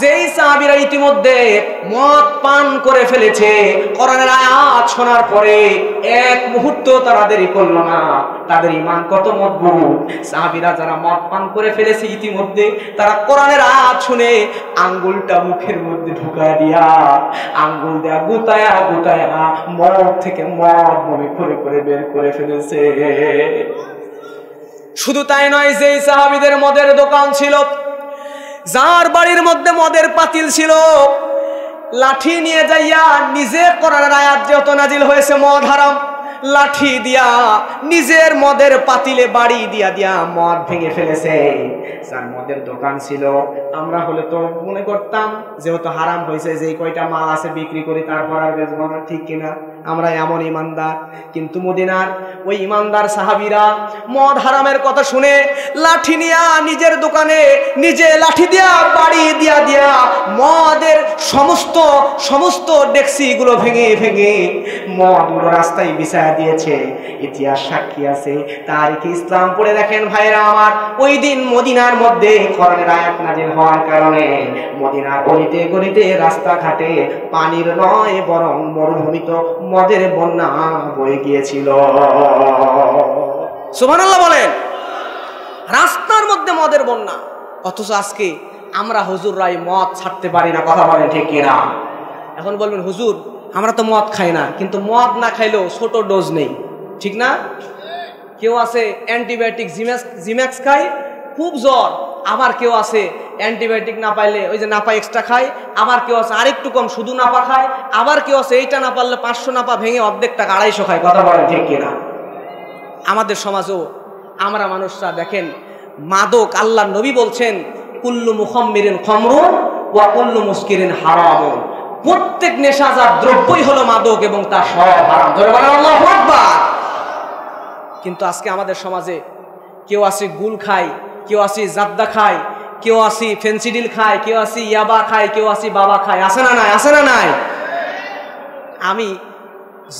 Speaker 1: যেই সাহাবীরা ইতিমধ্যে মদ পান করে ফেলেছে, কোরআনের আয়াত শোনার পরে এক মুহূর্ত তারা দেরি করলো না। তাদের ঈমান কত মজবুত! সাহাবীরা যারা মদ পান করে ফেলেছে ইতিমধ্যে, তারা কোরআনের আয়াত শুনে আঙ্গুলটা মুখের মধ্যে ঢুকায় দিয়া, আঙ্গুল দেয়া গুতায়া গুতায়া মদ থেকে মদ মনে করে করে বের করে ফেলেছে। শুধু তাই নয়, যেই সাহাবীদের মদের দোকান ছিল, যার বাড়ির মধ্যে মদের পাতিল ছিল, লাঠি নিয়ে যাইয়া নিজে কোরআনের আয়াত যেহেতু নাজিল হয়েছে মদ হারাম, লাঠি দিয়া নিজের মদের পাতিলে বাড়ি দিয়া দিয়া মদ ভেঙে ফেলেছে। যার মদের দোকান ছিল, আমরা হলে তো মনে করতাম যেহেতু হারাম হয়েছে, যেই কয়টা মাল আছে বিক্রি করি, তারপর আর বেচবো না, ঠিক কিনা? আমরা এমন ইমানদার। কিন্তু মদিনার ওই ইমানদার সাহাবীরা মদ হারামের কথা শুনে লাঠি নিয়া নিজের দোকানে নিজে লাঠি দিয়া বাড়ি দিয়া দিয়া মদের সমস্ত সমস্ত ডেক্সিগুলো ভেঙে ভেঙে মদগুলো রাস্তায় বিছায়া দিয়েছে। ইতিহাস সাক্ষী আছে, তারিখে ইসলাম পড়ে দেখেন ভাইরা আমার, ওই দিন মদিনার মধ্যে কোরআনের আয়াত নাযিল হওয়ার কারণে মদিনার গলিতে গলিতে রাস্তাঘাটে পানির নয় বরং মরুভূমিত মদের বন্যা বয়ে গিয়েছিল। সুবহানাল্লাহ বলেন। রাস্তার মধ্যে মদের বন্যা। অথচ আজকে আমরা হুজুররাই মদ ছাড়তে পারি না, কথা বলেন ঠিক কিনা? এখন বলবেন হুজুর আমরা তো মদ খাই না, কিন্তু মদ না খাইলেও ছোট ডোজ নেই, ঠিক না? কেউ আছে অ্যান্টিবায়োটিক জিম্যাক্স খায়, খুব জ্বর। আবার কেউ আছে অ্যান্টিবায়োটিক না পাইলে ওই যে নাপা এক্সট্রা খায়। আবার কেউ আছে আরেকটু কম শুধু নাপা খায়। আবার কেউ আছে এইটা না পারলে 500 নাপা ভেঙে অর্ধেক টাকা 250 খায়, কথা বলেন ঠিক কিনা? আমাদের সমাজও আমরা মানুষরা দেখেন মাদক, আল্লাহ নবী বলছেন কুল্লু মুখাম্মিরিন খামরুন ওয়া কুল্লু মুসকিরিন হারাম। প্রত্যেক নেশাজাত দ্রব্যই হলো মাদক এবং তা সব হারাম। জোরে বলেন আল্লাহু আকবার। কিন্তু আজকে আমাদের সমাজে কেউ আছে গুল খায়, কেউ আছে জাদ্দা খায়, কেউ আছে ফেন্সিডিল খায়, কেউ আছে ইয়াবা খায়, কেউ আছে বাবা খায়। আছে না নাই? আছে না নাই? আমি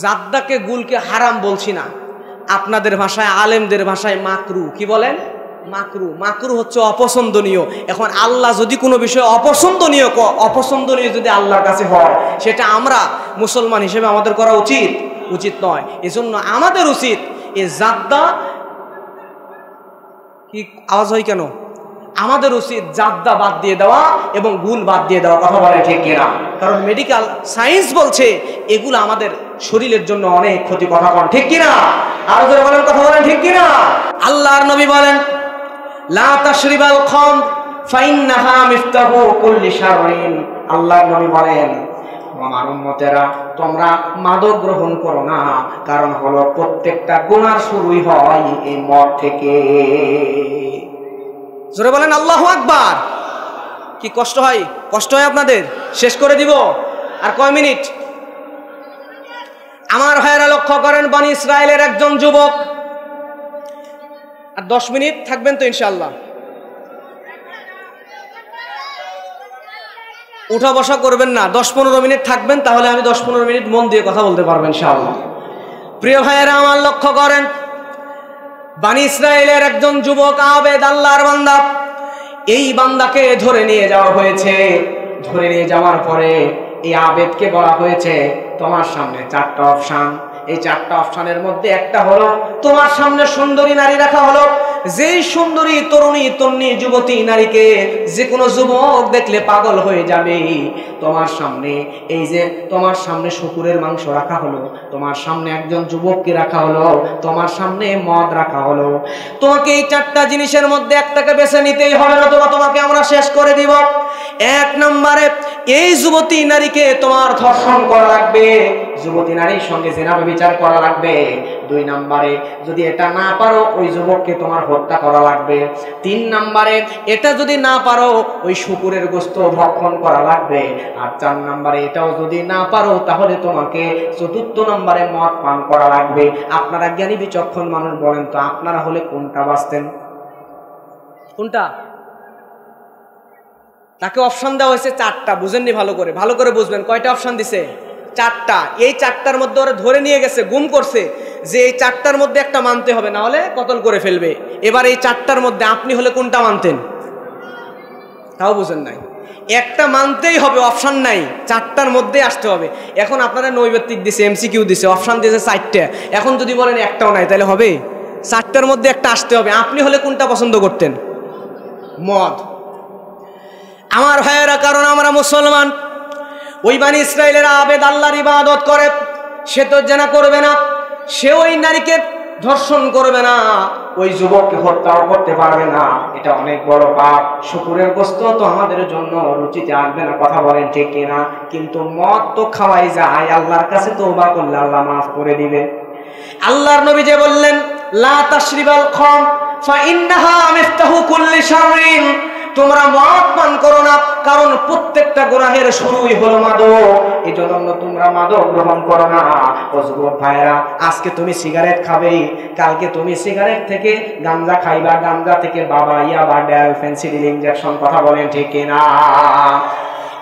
Speaker 1: জাদ্দাকে গুলকে হারাম বলছি না, আপনাদের ভাষায় আলেমদের ভাষায় মাকরু। কি বলেন? মাকরু। মাকরু হচ্ছে অপছন্দনীয়। এখন আল্লাহ যদি কোনো বিষয় অপছন্দনীয় যদি আল্লাহর কাছে হয়, সেটা আমরা মুসলমান হিসেবে আমাদের করা উচিত? উচিত নয়। এজন্য আমাদের উচিত এই জাদ্দা, কি আওয়াজ হয় কেন? আমাদের উচিত জাদ্দা বাদ দিয়ে দেওয়া এবং গুল বাদ দিয়ে দেওয়া, কথা বলে ঠিক কিনা? কারণ মেডিকেল সায়েন্স বলছে এগুলো আমাদের শরীরের জন্য অনেক ক্ষতি, কথা বলেন ঠিক কিনা? আরো জোরে বলেন, কথা বলেন ঠিক কিনা? আল্লাহর নবী বলেন লা তাশরিবাল খাম ফাইন্নাহা মিফতাহু কুল্লি শাররিন। আল্লাহর নবী বলেন আমার উম্মতেরা তোমরা মাদক গ্রহণ করো না, কারণ হলো প্রত্যেকটা গুনাহ শুরুই হয় এই মদ থেকে। জোরে বলেন আল্লাহু আকবার। কি কষ্ট হয়? কষ্ট হয় আপনাদের? শেষ করে দিব আর কয় মিনিট? আমার ভাইয়েরা লক্ষ্য করেন, বনি ইসরায়েলের একজন যুবক, আর 10 মিনিট থাকবেন তো ইনশাআল্লাহ? উঠা বসা করবেন না, 10-15 মিনিট থাকবেন, তাহলে আমি 10-15 মিনিট মন দিয়ে কথা বলতে পারবো ইনশাআল্লাহ। প্রিয় ভাইয়েরা আমার লক্ষ্য করেন, বনি ইসরায়েলের একজন যুবক আবেদ, আল্লাহর বান্দা। এই বান্দাকে ধরে নিয়ে যাওয়া হয়েছে। ধরে নিয়ে যাওয়ার পরে এই আবেদকে বলা হয়েছে তোমার সামনে 4টা অপশন। এই 4টা অপশনের মধ্যে একটা হলো তোমার সামনে সুন্দরী নারী রাখা হলো। যেই সুন্দরী তরুণী তন্নি যুবতী নারীকে যে কোনো যুবক দেখলে পাগল হয়ে যাবে। তোমার সামনে এই যে তোমার সামনে শুকুরের মাংস রাখা হলো, তোমার সামনে একজন যুবককে রাখা হলো, তোমার সামনে মদ রাখা হলো। তোমাকে এই 4টা জিনিসের মধ্যে একটাকে বেছে নিতেই হবে, নতুবা তোমাকে আমরা শেষ করে দিব। 1 নম্বরে এই যুবতী নারীকে তোমার ধর্ষণ করা লাগবে, যুবতী নারীর সঙ্গে জিনা বিচার করা লাগবে। 2 নম্বরে যদি এটা না পারো ওই যুবককে তোমার হত্যা করা লাগবে। 3 নম্বরে এটা যদি না পারো ওই শুকুরের গোশত ভক্ষণ করা লাগবে। আর 4 নম্বরে এটাও যদি না পারো তাহলে তোমাকে 4র্থ নম্বরে মদ পান করা লাগবে। আপনারা জ্ঞানী বিচক্ষণ মানুষ, বলেন তো আপনারা হলে কোনটা বাঁচতেন? কোনটা? তাকে অপশন দেওয়া হয়েছে 4টা, বুঝেননি? ভালো করে বুঝবেন। কয়টা অপশন দিছে? 4টা। এই 4টার মধ্যে ওরা ধরে নিয়ে গেছে, গুম করছে, যে এই 4টার মধ্যে একটা মানতে হবে, না হলে কতল করে ফেলবে। এবার এই 4টার মধ্যে আপনি হলে কোনটা মানতেন? তাও বুঝেন নাই, একটা মানতেই হবে, অপশান নাই, 4টার মধ্যে আসতে হবে। এখন আপনারা নৈবেত্তিক দিছে, MCQ দিছে, অপশান দিয়েছে 4টা, এখন যদি বলেন একটাও নাই তাহলে হবে? 4টার মধ্যে একটা আসতে হবে। আপনি হলে কোনটা পছন্দ করতেন? মদ। আমার ভাইয়েরা, কারণ আমরা মুসলমান। ওই বানি ইসরাইলের আবেদ আল্লাহর ইবাদত করে, সে তো জেনা করবে না, সে ওই নারীকে ধর্ষণ করবে না, ওই যুবককে হত্যাও করতে পারবে না, এটা অনেক বড় পাপ। শুকুরের গোশত তো আমাদের জন্য রুচিতে আসবে না, কথা বলেন ঠিক কিনা? কিন্তু মদ তো খাওয়াই যায়, আল্লাহর কাছে তওবা করলে আল্লাহ মাফ করে দিবে। আল্লাহর নবী যে বললেন, লা তাশরিবাল খাম ফা ইন্নাহা মিফতাহু কুল্লি শাররিন, তোমরা মদ পান করো না, কারণ প্রত্যেকটা গুনাহের শুরুই হলো মাদক, এজন্য তোমরা মাদক গ্রহণ করো না। ও যুবক ভাইরা, আজকে তুমি সিগারেট খাবে, কালকে তুমি সিগারেট থেকে গাঞ্জা খাইবা, গাঞ্জা থেকে বাবা ইয়াবা ড্যাল ফেন্সিডিল ইনজেকশন, কথা বলেন ঠিক কিনা?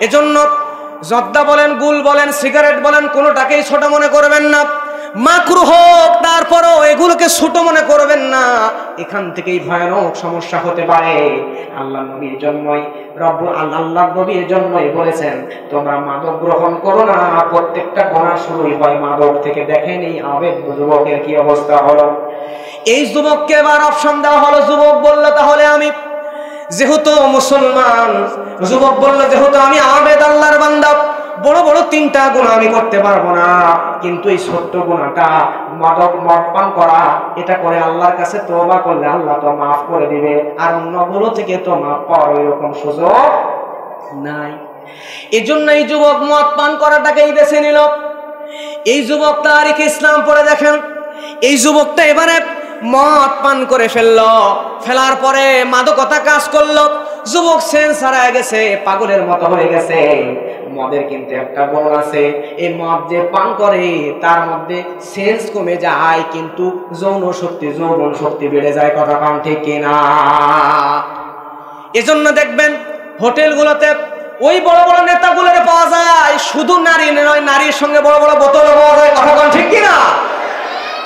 Speaker 1: এজন্য জর্দা বলেন, গুল বলেন, সিগারেট বলেন, কোনোটাকেই ছোট মনে করবেন না। মাকরুহ হোক, তারপরও এগুলোকে ছোট মনে করবেন না, এখান থেকেই ভয়ানক সমস্যা হতে পারে। আল্লাহ নবীর জন্যই আল্লাহ নবীর জন্যই বলেছেন, তোমরা মাদক গ্রহণ করো না, প্রত্যেকটা গুনাহ শুরুই হয় মাদক থেকে। দেখেন এই আবেদ যুবকের কি অবস্থা হলো। এই যুবককে এবার অপশন দেওয়া হলো। যুবক বলল, তাহলে আমি যেহেতু মুসলমান, যুবক বলল যেহেতু আমি আবেদ আল্লাহর বান্দা, বড় বড় 3টা গুনাহ আমি করতে পারবো না, কিন্তু এই ছোট্ট গুনাহটা মদ পান করা, এটা করে আল্লাহর কাছে তওবা করলে আল্লাহ তো মাফ করে দিবে, আর অন্যগুলো থেকে তো মাফ পাওয়ার এরকম সুযোগ নাই। এজন্য এই যুবক মদ পান করাটাকেই বেছে নিল। এই যুবক তারিখ ইসলাম পড়ে দেখেন, এই যুবকটা এবারে মদ পান করে ফেলার পরে মাদকতা কাজ করলো, যুবক সেন্স হারিয়ে গেছে, পাগলের মতো হয়ে গেছে। মদের কিন্তু একটা গুণ আছে, এই মদ যে পান করে তার মধ্যে সেন্স কমে যায়, কিন্তু যৌবন শক্তি বেড়ে যায়, কথা কান ঠিক কিনা? এজন্য দেখবেন হোটেলগুলোতে ওই বড় বড় নেতাগুলোর পাওয়া যায়, শুধু নারী নয়, নারীর সঙ্গে বড় বড় বোতল পাওয়া যায়, কথা কান ঠিক কিনা?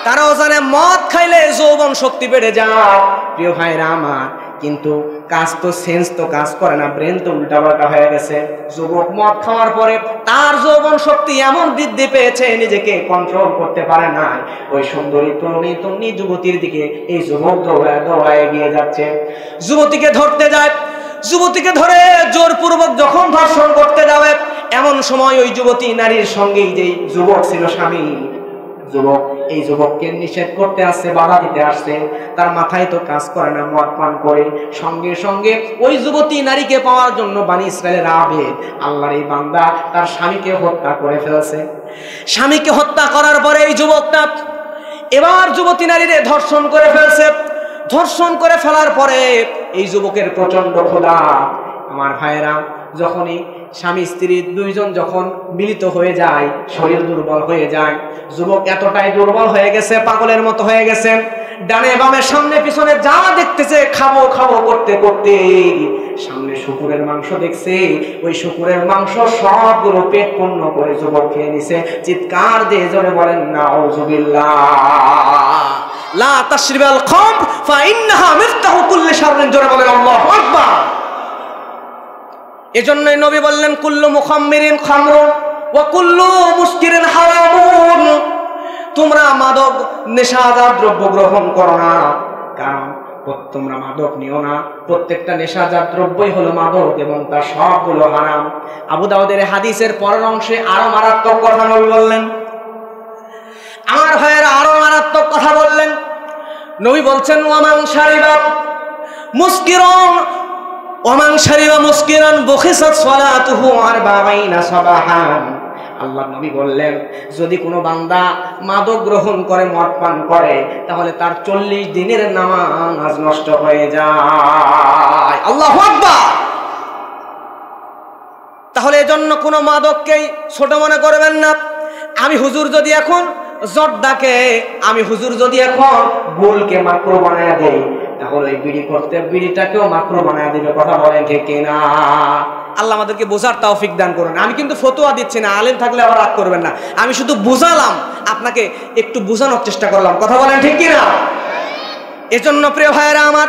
Speaker 1: তারাও জানে মদ খাইলে যৌবন শক্তি বেড়ে যায়। প্রিয় ভাইরা আমার, কিন্তু কাজ তো সেন্স তো কাজ করে না, ব্রেন তো উল্টাপাল্টা হয়ে গেছে। যুবক মদ খাওয়ার পরে তার যৌবন শক্তি এমন বৃদ্ধি পেয়েছে, নিজেকে কন্ট্রোল করতে পারে না। ওই সুন্দরী তরুণী যুবতীর দিকে এই যুবক দৌড়ায় এগিয়ে যাচ্ছে, যুবতীকে ধরতে যায়। যুবতীকে ধরে জোরপূর্বক যখন ধর্ষণ করতে যাবে, এমন সময় ওই যুবতী নারীর সঙ্গেই যে যুবক ছিল স্বামী, যুবক এই যুবককে নিষেধ করতে আসছে, বাধা দিতে আসছে, তার মাথায় তো কাজ করে না, মদ পান করে। সঙ্গে সঙ্গে ওই যুবতী নারীকে পাওয়ার জন্য বানি ইসরাইলের আবেদ আল্লাহর এই বান্দা তার স্বামীকে হত্যা করে ফেলছে। স্বামীকে হত্যা করার পরে এই যুবকটা এবার যুবতী নারীরে ধর্ষণ করে ফেলছে। ধর্ষণ করে ফেলার পরে এই যুবকের প্রচন্ড ক্ষুধা। আমার ভাইয়েরা, যখনই স্বামী স্ত্রী দুইজন যখন মিলিত হয়ে যায়, শরীর দুর্বল হয়ে যায়। যুবক এতটাই দুর্বল হয়ে গেছে, পাগলের মতো হয়ে গেছে, ডানে বামে সামনে পিছনে যা দেখতেছে খাবো খাবো করতে করতে সামনে শুকুরের মাংস দেখছে, ওই শুকুরের মাংস সবগুলো পেট পূর্ণ করে যুবক খেয়ে নিছে। চিৎকার দিয়ে জোরে বলেন নাউযুবিল্লাহ। লা তাশরিবাল খামর ফা ইন্নাহা মিফতাহু কুল্লি শাররিন, জোরে বলেন আল্লাহু আকবার। এজন্যই নবী বললেন, কুল্লু মুখাম্মিরিন খামরুন ওয়া কুল্লু মুসকিরিন হারামুন, তোমরা মাদক নেশাজাত দ্রব্য গ্রহণ করো না, কারণ তোমরা মাদক নিও না, প্রত্যেকটা নেশাজাত দ্রব্যই হলো মাদক এবং তার সবগুলো হারাম। আবু দাউদের হাদিসের পরের অংশে আরো মারাত্মক কথা নবী বললেন। আমার ভাইয়েরা, আরো মারাত্মক কথা বললেন। নবী বলছেন, ওয়ামান শারিবা মুসকিরান ওমান শারিবা মুসকিরান বুখিসাত সালাতুহু 40 সাবাহান। আল্লাহ নবী বললেন, যদি কোনো বান্দা মাদক গ্রহণ করে, মদ পান করে, তাহলে তার 40 দিনের নামাজ নষ্ট হয়ে যায়। আল্লাহু আকবার। তাহলে এজন্য কোনো মাদককেই ছোট মনে করবেন না। আমি হুজুর যদি এখন জর্দাকে, আমি হুজুর যদি এখন গোলকে মাকরু বানায় দেই, তাহলে এই বিড়িটাকেও মাকরু বানায় দিবে, কথা বলেন ঠিক কিনা? আল্লাহ আমাদেরকে বোঝার তৌফিক দান করুন। আমি কিন্তু ফতোয়া দিচ্ছি না, আলেম থাকলে আবার রাগ করবেন না, আমি শুধু বুঝালাম, আপনাকে একটু বোঝানোর চেষ্টা করলাম, কথা বলেন ঠিক কিনা? এজন্য প্রিয় ভাইয়েরা আমার,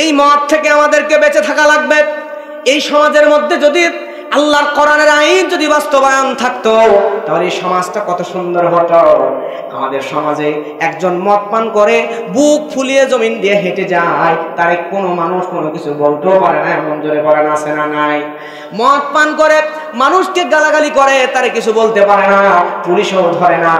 Speaker 1: এই মদ থেকে আমাদেরকে বেঁচে থাকা লাগবে। এই সমাজের মধ্যে যদি আল্লাহর কোরআনের আইন যদি বাস্তবায়ন থাকতো তাহলে এই সমাজটা কত সুন্দর হতো। আমাদের সমাজে একজন মদ পান করে বুক ফুলিয়ে জমিন দিয়ে হেঁটে যায়, তারে কোনো মানুষ কোনো কিছু বলতেও পারে না, এমন জোরে বলেন আছে না নাই? মদ পান করে মানুষকে গালাগালি করে, তারে কিছু বলতে পারে না, পুলিশও ধরে না।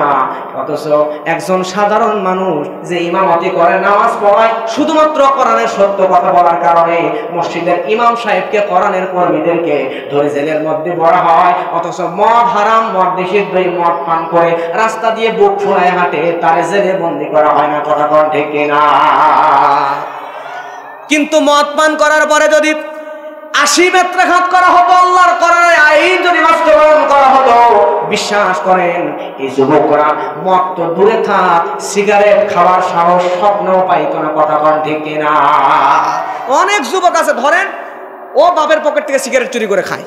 Speaker 1: অথচ একজন সাধারণ মানুষ যে ইমামতি করে, নামাজ পড়ায়, শুধুমাত্র কোরআনের সত্য কথা বলার কারণে মসজিদের ইমাম সাহেবকে, কোরআনের কর্মীদেরকে ধরে জেলের মধ্যে ভরা হয়। অথচ মদ হারাম, মদ নিষিদ্ধ, মদ পান করে রাস্তা দিয়ে বুক ফুলায় হাঁটে, তারে জেলে বন্দি করা হয় না। কথা কোন ঠিক কিনা? কিন্তু মদ পান করার পরে যদি 80 বেত্রাঘাত করা হতো, আল্লাহর কোরআনের আইন যদি বাস্তবায়ন করা হতো, বিশ্বাস করেন এই যুবকরা মদ তো দূরে থাক, সিগারেট খাওয়ার সাহস স্বপ্নও পাইতো না। কথা কোন ঠিক কিনা? অনেক যুবক আছে, ধরেন ও বাপের পকেট থেকে সিগারেট চুরি করে খায়,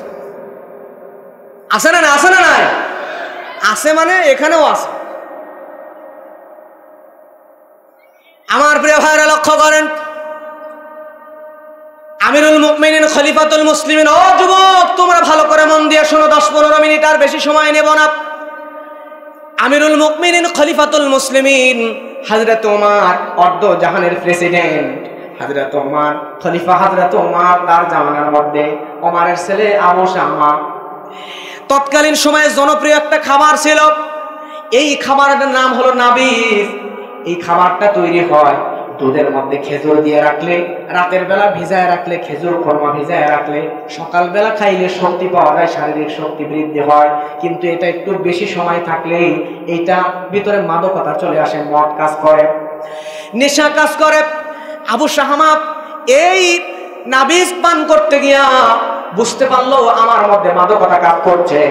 Speaker 1: আছে না? আছে না? নাই আছে, মানে এখানেও আছে। আমার প্রিয় ভাইরা লক্ষ্য করেন, আমিরুল মুমিনিন খলিফাতুল মুসলিমিন, ও যুবক তোমরা ভালো করে মন দিয়ে শোনো, 10-15 মিনিট আর বেশি সময় নেব না। আমিরুল মুমিনিন খলিফাতুল মুসলিমিন হযরত ওমর, অর্ধ জাহানের প্রেসিডেন্ট হযরত ওমর, খলিফা হযরত ওমর, তার জামানার মধ্যে ওমরের ছেলে আবু শামা। তৎকালীন সময়ে জনপ্রিয় একটা খাবার ছিল, এই খাবারের নাম হলো নাবিজ। এই খাবারটা তৈরি হয় দুধের মধ্যে খেজুর দিয়ে রাখলে, রাতের বেলা ভিজায় রাখলে, খেজুর খোরমা ভিজায় রাখলে সকালবেলা খাইলে শক্তি পাওয়া যায়, শারীরিক শক্তি বৃদ্ধি হয়। কিন্তু এটা একটু বেশি সময় থাকলে এটা ভিতরে মাদকতা চলে আসে, মদ কাজ করে, নেশা কাজ করে। আবু শাহামা এই নাবিজ পান করতে গিয়া বুঝতে পারলো আমার মধ্যে মাদকতা কাজ করছে।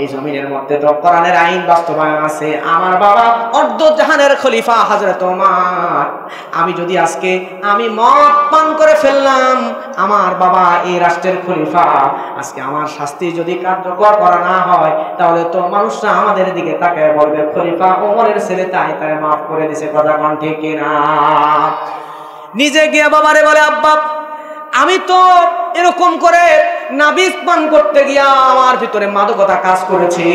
Speaker 1: এই জমিনের মধ্যে তো কোরআনের আইন বাস্তবায়ন আছে, আমার বাবা অর্ধ জাহানের খলিফা হযরত ওমর, আমি যদি আজকে আমি মদ পান করে ফেললাম, আমার বাবা এই রাষ্ট্রের খলিফা, আজকে আমার শাস্তি যদি কার্যকর করা না হয় তাহলে তো মানুষরা আমাদের দিকে তাকায় বলবে খলিফা ওমরের ছেলে, তাই তারে মাফ করে দিয়েছে। কথা কোন ঠিক কিনা? নিজে গিয়ে বাবারে বলে, আব্বা আমি তো এরকম করে নাবিজ পান করতে গিয়া আমার ভিতরে মাদকতা কাজ করেছি,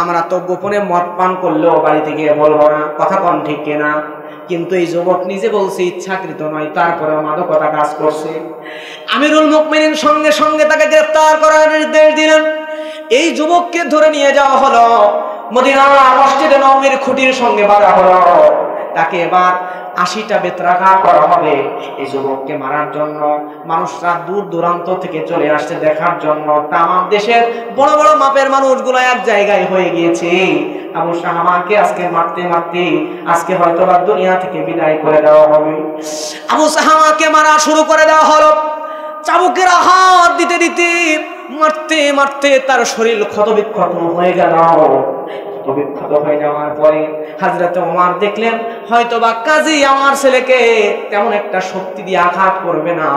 Speaker 1: আমরা তো গোপনে মদ পান করলেও বাড়িতে গিয়ে বলবো না। কথা কোন ঠিক কিনা? কিন্তু এই যুবক নিজে বলছে ইচ্ছাকৃত নয়, তারপরেও মাদকতা কাজ করছে। আমিরুল মুমিনিন সঙ্গে সঙ্গে তাকে গ্রেফতার করার নির্দেশ দিলেন। এই যুবককে ধরে নিয়ে যাওয়া হলো, মদিনা মসজিদে নববীর খুঁটির সঙ্গে বাঁধা হলো। তাকে এবার 80টা বেত্রাঘাত করা হবে। এই যুবককে মারার জন্য মানুষরা দূর দূরান্ত থেকে চলে আসছে দেখার জন্য। তাম দেশের বড় বড় মাপের মানুষগুলো এক জায়গায় হয়ে গিয়েছে। আবু শাহামাকে আজকে মারতে মারতে আজকে হয়তো বা দুনিয়া থেকে বিদায় করে দেওয়া হবে। আবু শাহামাকে মারা শুরু করে দেওয়া হলো। চাবুকের আঘাত দিতে দিতে, মারতে মারতে তার শরীর ক্ষতবিক্ষত হয়ে গেল। বিক্ষত হয়ে যাওয়ার পরে হযরত ওমর দেখলেন হয়তোবা কাজী আমার ছেলেকে তেমন একটা শক্তি দিয়ে আঘাত করবে না,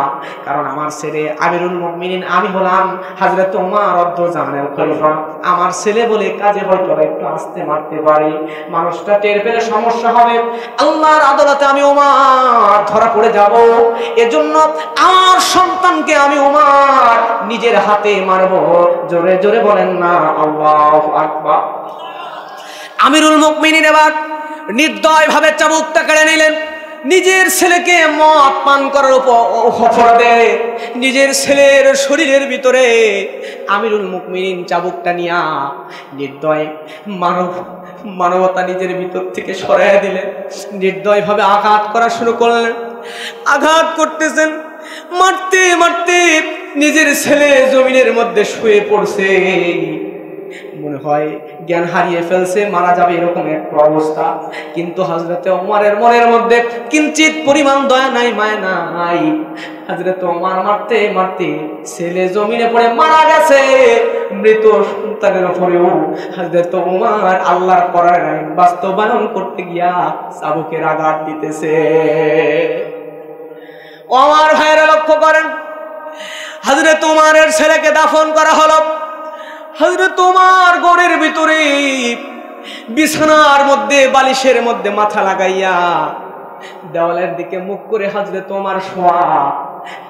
Speaker 1: কারণ আমার ছেলে আমিরুল মুমিনিন, আমি হলাম হযরত ওমর অর্ধ জাহানের খলিফা, আমার ছেলে বলে কাজে হয়তো একটু আস্তে মারতে পারি, মানুষটা টের পেলে সমস্যা হবে, আল্লাহর আদালতে আমি ওমর ধরা পড়ে যাব। এজন্য আমার সন্তানকে আমি ওমর নিজের হাতে মারব। জোরে জোরে বলেন না আল্লাহু আকবার। আমিরুল মুমিনিন এবার নির্দয় ভাবে চাবুকটা কেড়ে নিলেন। নিজের ছেলেকে মদ পান করার অপরাধে নিজের ছেলের শরীরের ভিতরে আমিরুল মুমিনিন চাবুকটা নিয়া নির্দয় মানবতা নিজের ভিতর থেকে সরাইয়া দিলেন। নির্দয় ভাবে আঘাত করা শুরু করলেন। আঘাত করতেছেন, মারতে মারতে নিজের ছেলে জমিনের মধ্যে শুয়ে পড়ছে। মনে হয় জ্ঞান হারিয়ে ফেলছে, মারা যাবে এরকম একটা অবস্থা। কিন্তু হযরতে ওমরের মনের মধ্যে কিঞ্চিত পরিমাণ দয়া নাই, মায়া নাই। হযরতে ওমর মারতে মারতে ছেলে জমিনে পড়ে মারা গেছে। মৃত সন্তানের উপরেও হযরতে ওমর আল্লাহর কোরআনের আইন বাস্তবায়ন করতে গিয়া চাবুকের আঘাত দিতেছে। ওমর ভাইরা লক্ষ্য করেন, হযরতে ওমরের ছেলেকে দাফন করা হলো। হযরত ওমর ঘরের ভিতরে বিছানার মধ্যে বালিশের মধ্যে মাথা লাগাইয়া দেওয়ালের দিকে মুখ করে হযরত ওমর শোয়া।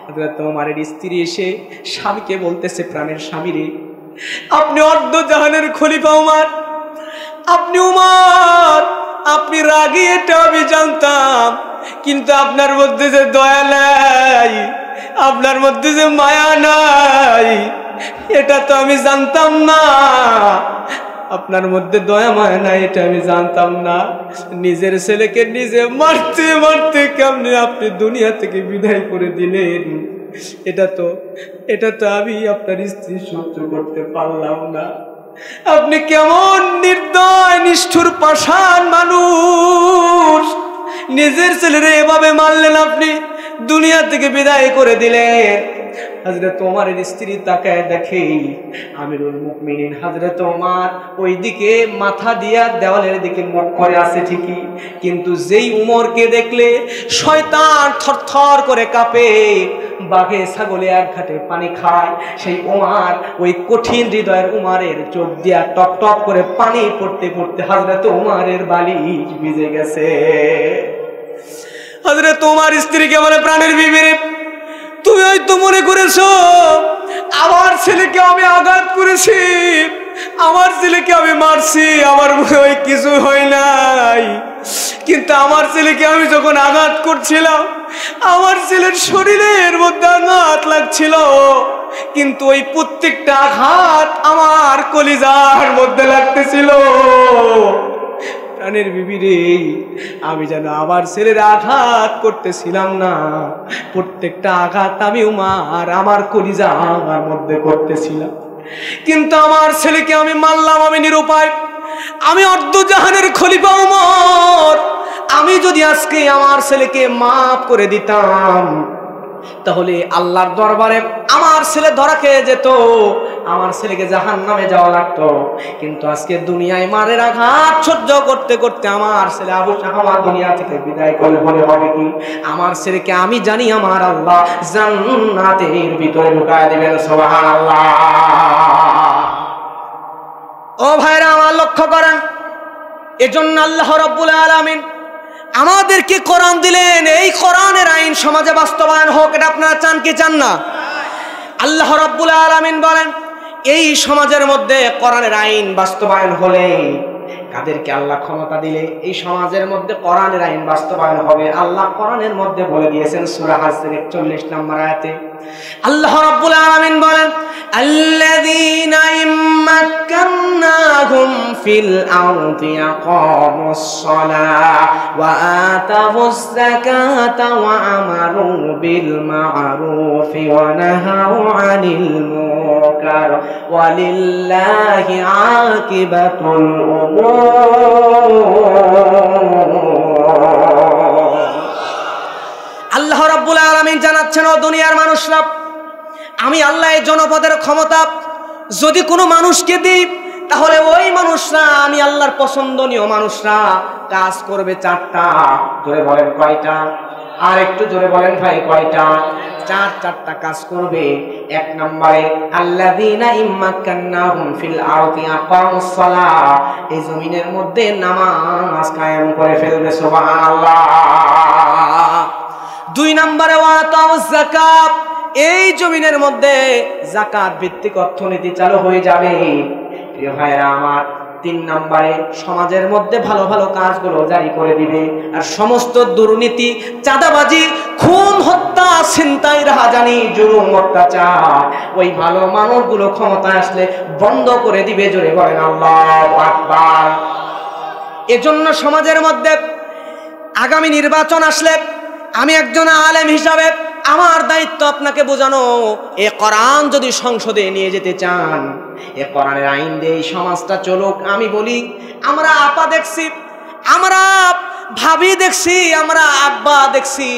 Speaker 1: হযরত ওমরের স্ত্রী এসে স্বামীকে বলতেছে, প্রাণের স্বামী রে, আপনি অর্ধ জাহানের খলিফা ওমর, আপনি ওমর, আপনি রাগী এটা আমি জানতাম, কিন্তু আপনার মধ্যে যে দয়া নাই, আপনার মধ্যে যে মায়া নাই, এটা তো আমি জানতাম না। আপনার মধ্যে দয়া মায়া নাই এটা আমি জানতাম না। নিজের ছেলেকে নিজে মারতে মারতে কেমনে আপনি দুনিয়া থেকে বিদায় করে দিলেন, এটা তো আমি আপনার স্ত্রী সহ্য করতে পারলাম না। আপনি কেমন নির্দয় নিষ্ঠুর পাষাণ মানুষ, নিজের ছেলেরে এভাবে মারলেন, আপনি দুনিয়া থেকে বিদায় করে দিলেন। হযরত ওমরের স্ত্রী তাকায় দেখে আমিরুল মুমিনিন হযরত ওমর ওইদিকে মাথা দিয়া দেওয়ালের দিকে মুখ করে আছে ঠিকই, কিন্তু যেই উমরকে দেখলে শয়তান থরথর করে কাঁপে, বাঘে ছাগলে এক ঘাটে পানি খায়, সেই ওমর, ওই কঠিন হৃদয়ের উমরের চোখ দিয়া টপ টপ করে পানি পড়তে পড়তে হযরত ওমরের বালিশ ভিজে গেছে। হযরত ওমর স্ত্রীকে বলে, প্রাণের বিবি রে, তুমি হয়তো মনে করেছো আমার ছেলেকে আমি আঘাত করেছি, আমার ছেলেকে আমি মারছি, আমার মনে হয় কিছু হয় নাই, কিন্তু আমার ছেলেকে আমি যখন আঘাত করছিলাম আমার ছেলের শরীরের মধ্যে আঘাত লাগছিল, কিন্তু ওই প্রত্যেকটা আঘাত আমার কলিজার মধ্যে লাগতেছিল। প্রাণের বিবি রে, আমি যেন আমার ছেলের আঘাত করতেছিলাম না, প্রত্যেকটা আঘাত আমি উমার আমার কলিজার মধ্যে করতেছিলাম, কিন্তু আমার ছেলেকে আমি মারলাম, আমি নিরুপায়, আমি অর্ধ জাহানের খলিফা উমর। আমি যদি আজকে আমার ছেলেকে মাফ করে দিতাম তাহলে আল্লাহর দরবারে আমার ছেলে ধরা খেয়ে যেত, আমার ছেলেকে জাহান্নামে যাওয়া লাগতো, কিন্তু আজকে দুনিয়ায় মারের আঘাত সহ্য করতে করতে আমার ছেলে আবু শাহামা দুনিয়া থেকে বিদায় করলে বলে হবে কি, আমার ছেলেকে আমি জানি আমার আল্লাহ জান্নাতের ভিতরে ঢুকায় দিবেন। সুবহানাল্লাহ। ও ভাইরা আমার, লক্ষ্য করেন, এজন্য আল্লাহ রাব্বুল আলামিন আমাদেরকে কোরআন দিলেন, এই কোরআনের আইন সমাজে বাস্তবায়ন হোক, এটা আপনারা চান কি চান না? আল্লাহ রাব্বুল আলামিন বলেন, এই সমাজের মধ্যে কোরআনের আইন বাস্তবায়ন হলে, কাদেরকে আল্লাহ ক্ষমতা দিলে এই সমাজের মধ্যে কোরআনের আইন বাস্তবায়ন হবে, আল্লাহ কোরআনের মধ্যে বলে দিয়েছেন সূরা হাজরের 41 নম্বর আয়াতে। আল্লাহ রাব্বুল আলামিন বলেন, আল্লাযীনা ইম্মাক্কান্নাহুম ফিল আরদি আকামুস সালাহ ওয়া আতাউয যাকাতা ওয়া আমারু বিল মা'রুফি ওয়া নাহাউ আনিল মুনকার ওয়া লিল্লাহি আকিবাতুল আল্লাহ রাব্বুল আলামিন জানাচ্ছেন, ও দুনিয়ার মানুষরা, আমি আল্লাহ এই জনপদের ক্ষমতা যদি কোনো মানুষকে দিই তাহলে ওই মানুষরা, আমি আল্লাহর পছন্দনীয় মানুষরা কাজ করবে 4টা। জোরে বলেন কয়টা? আর একটু জোরে বলেন ভাই, কয়টা? 4টা কাজ করবে। 1 নম্বরে আল্লাযীনা ইম্মাক্কান্নাহুম ফিল আরদি আকামুস সালাহ, এই জমিনের মধ্যে নামাজ কায়েম করে ফেলবে। সুবহানাল্লাহ। 2 নম্বরে ওয়াতাউয যাকাত, এই জমিনের মধ্যে যাকাত ভিত্তিক অর্থনীতি চালু হয়ে যাবে। প্রিয় ভাইরা আমার, 3 নম্বরে সমাজের মধ্যে ভালো ভালো কাজগুলো জারি করে দিবে, আর সমস্ত দুর্নীতি, চাঁদাবাজি, খুন, হত্যা, ছিনতাই, রাহাজানি, জুলুম, অত্যাচার ওই ভালো মানুষগুলো ক্ষমতায় আসলে বন্ধ করে দিবে। জোরে বলেন আল্লাহু আকবার। এজন্য সমাজের মধ্যে আগামী নির্বাচন আসলে আমি একজন আলেম হিসাবে আমার দায়িত্ব আপনাকে বোঝানো, এ কোরআন যদি সংসদে নিয়ে যেতে চান, এ কোরআনের আইন দিয়ে এই সমাজটা চলুক। আমি বলি, আমরা আপা দেখছি, আমরা ভাবি দেখছি, আমরা আব্বা দেখছি,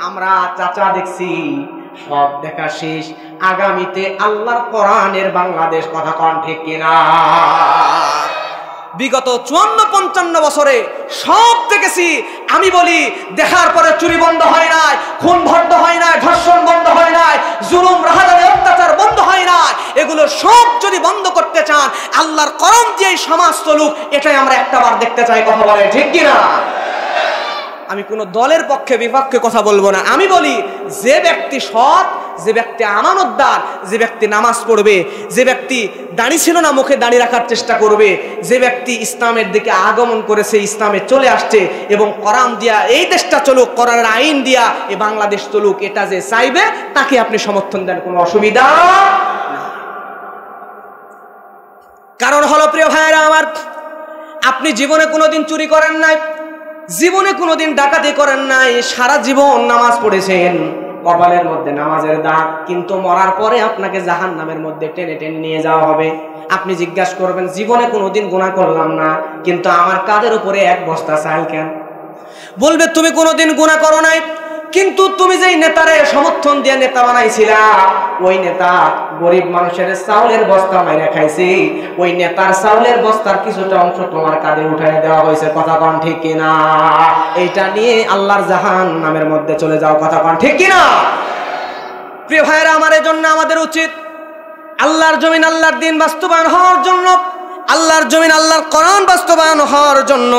Speaker 1: আমরা চাচা দেখছি, সব দেখা শেষ। আগামীতে আল্লাহর কোরআনের বাংলাদেশ, কথা কোন ঠিক কিনা? বিগত 54-55 বছরে সব দেখেছি। আমি বলি, দেখার পরে চুরি বন্ধ হয় নাই, খুন বন্ধ হয় নাই, ধর্ষণ বন্ধ হয় নাই, জুলুম, রাহাজানি, অত্যাচার বন্ধ হয় নাই। এগুলো সব যদি বন্ধ করতে চান, আল্লাহর কোরআন দিয়ে সমাজ চলুক, এটাই আমরা একটাবার দেখতে চাই। কথা বলে ঠিক কিনা? আমি কোনো দলের পক্ষে বিপক্ষে কথা বলবো না। আমি বলি যে ব্যক্তি সৎ, যে ব্যক্তি আমানতদার, যে ব্যক্তি নামাজ পড়বে, যে ব্যক্তি দাড়ি ছিল না মুখে দাড়ি রাখার চেষ্টা করবে, যে ব্যক্তি ইসলামের দিকে আগমন করেছে, ইসলামে চলে আসছে এবং কোরআন দিয়া এই দেশটা চলুক, কোরআনের আইন দিয়া এই বাংলাদেশ চলুক, এটা যে চাইবে তাকে আপনি সমর্থন দেন, কোনো অসুবিধা। কারণ হলো প্রিয় ভাইরা আমার, আপনি জীবনে কোনোদিন চুরি করেন নাই, জীবনে কোনোদিন ডাকাতি করেন নাই, সারা জীবন নামাজ পড়েছেন, কপালের মধ্যে নামাজের দাগ, কিন্তু মরার পরে আপনাকে জাহান্নামের মধ্যে টেনে টেনে নিয়ে যাওয়া হবে। আপনি জিজ্ঞাসা করবেন জীবনে কোনোদিন গুনাহ করলাম না, কিন্তু আমার কাঁধের উপরে এক বস্তা চাল কেন? বলবে তুমি কোনোদিন গুনাহ করো নাই, কিন্তু তুমি যেই নেতারে সমর্থন দিয়ে নেতা বানাইছিলা, ওই নেতা গরিব মানুষের চাউলের বস্তা মাইরা খাইছে, ওই নেতার চাউলের বস্তার কিছুটা অংশ তোমার কাঁধে উঠাই দেওয়া হয়েছে। কথা কন ঠিক কিনা? এইটা নিয়ে আল্লাহর জাহান্নামের মধ্যে চলে যাও। কথা কন ঠিক কিনা? প্রিয় ভাইরা আমার, এই জন্য আমাদের উচিত আল্লাহর জমিন আল্লাহর দিন বাস্তবায়ন হওয়ার জন্য, আল্লাহর জমিন আল্লাহর কোরআন বাস্তবায়ন হওয়ার জন্য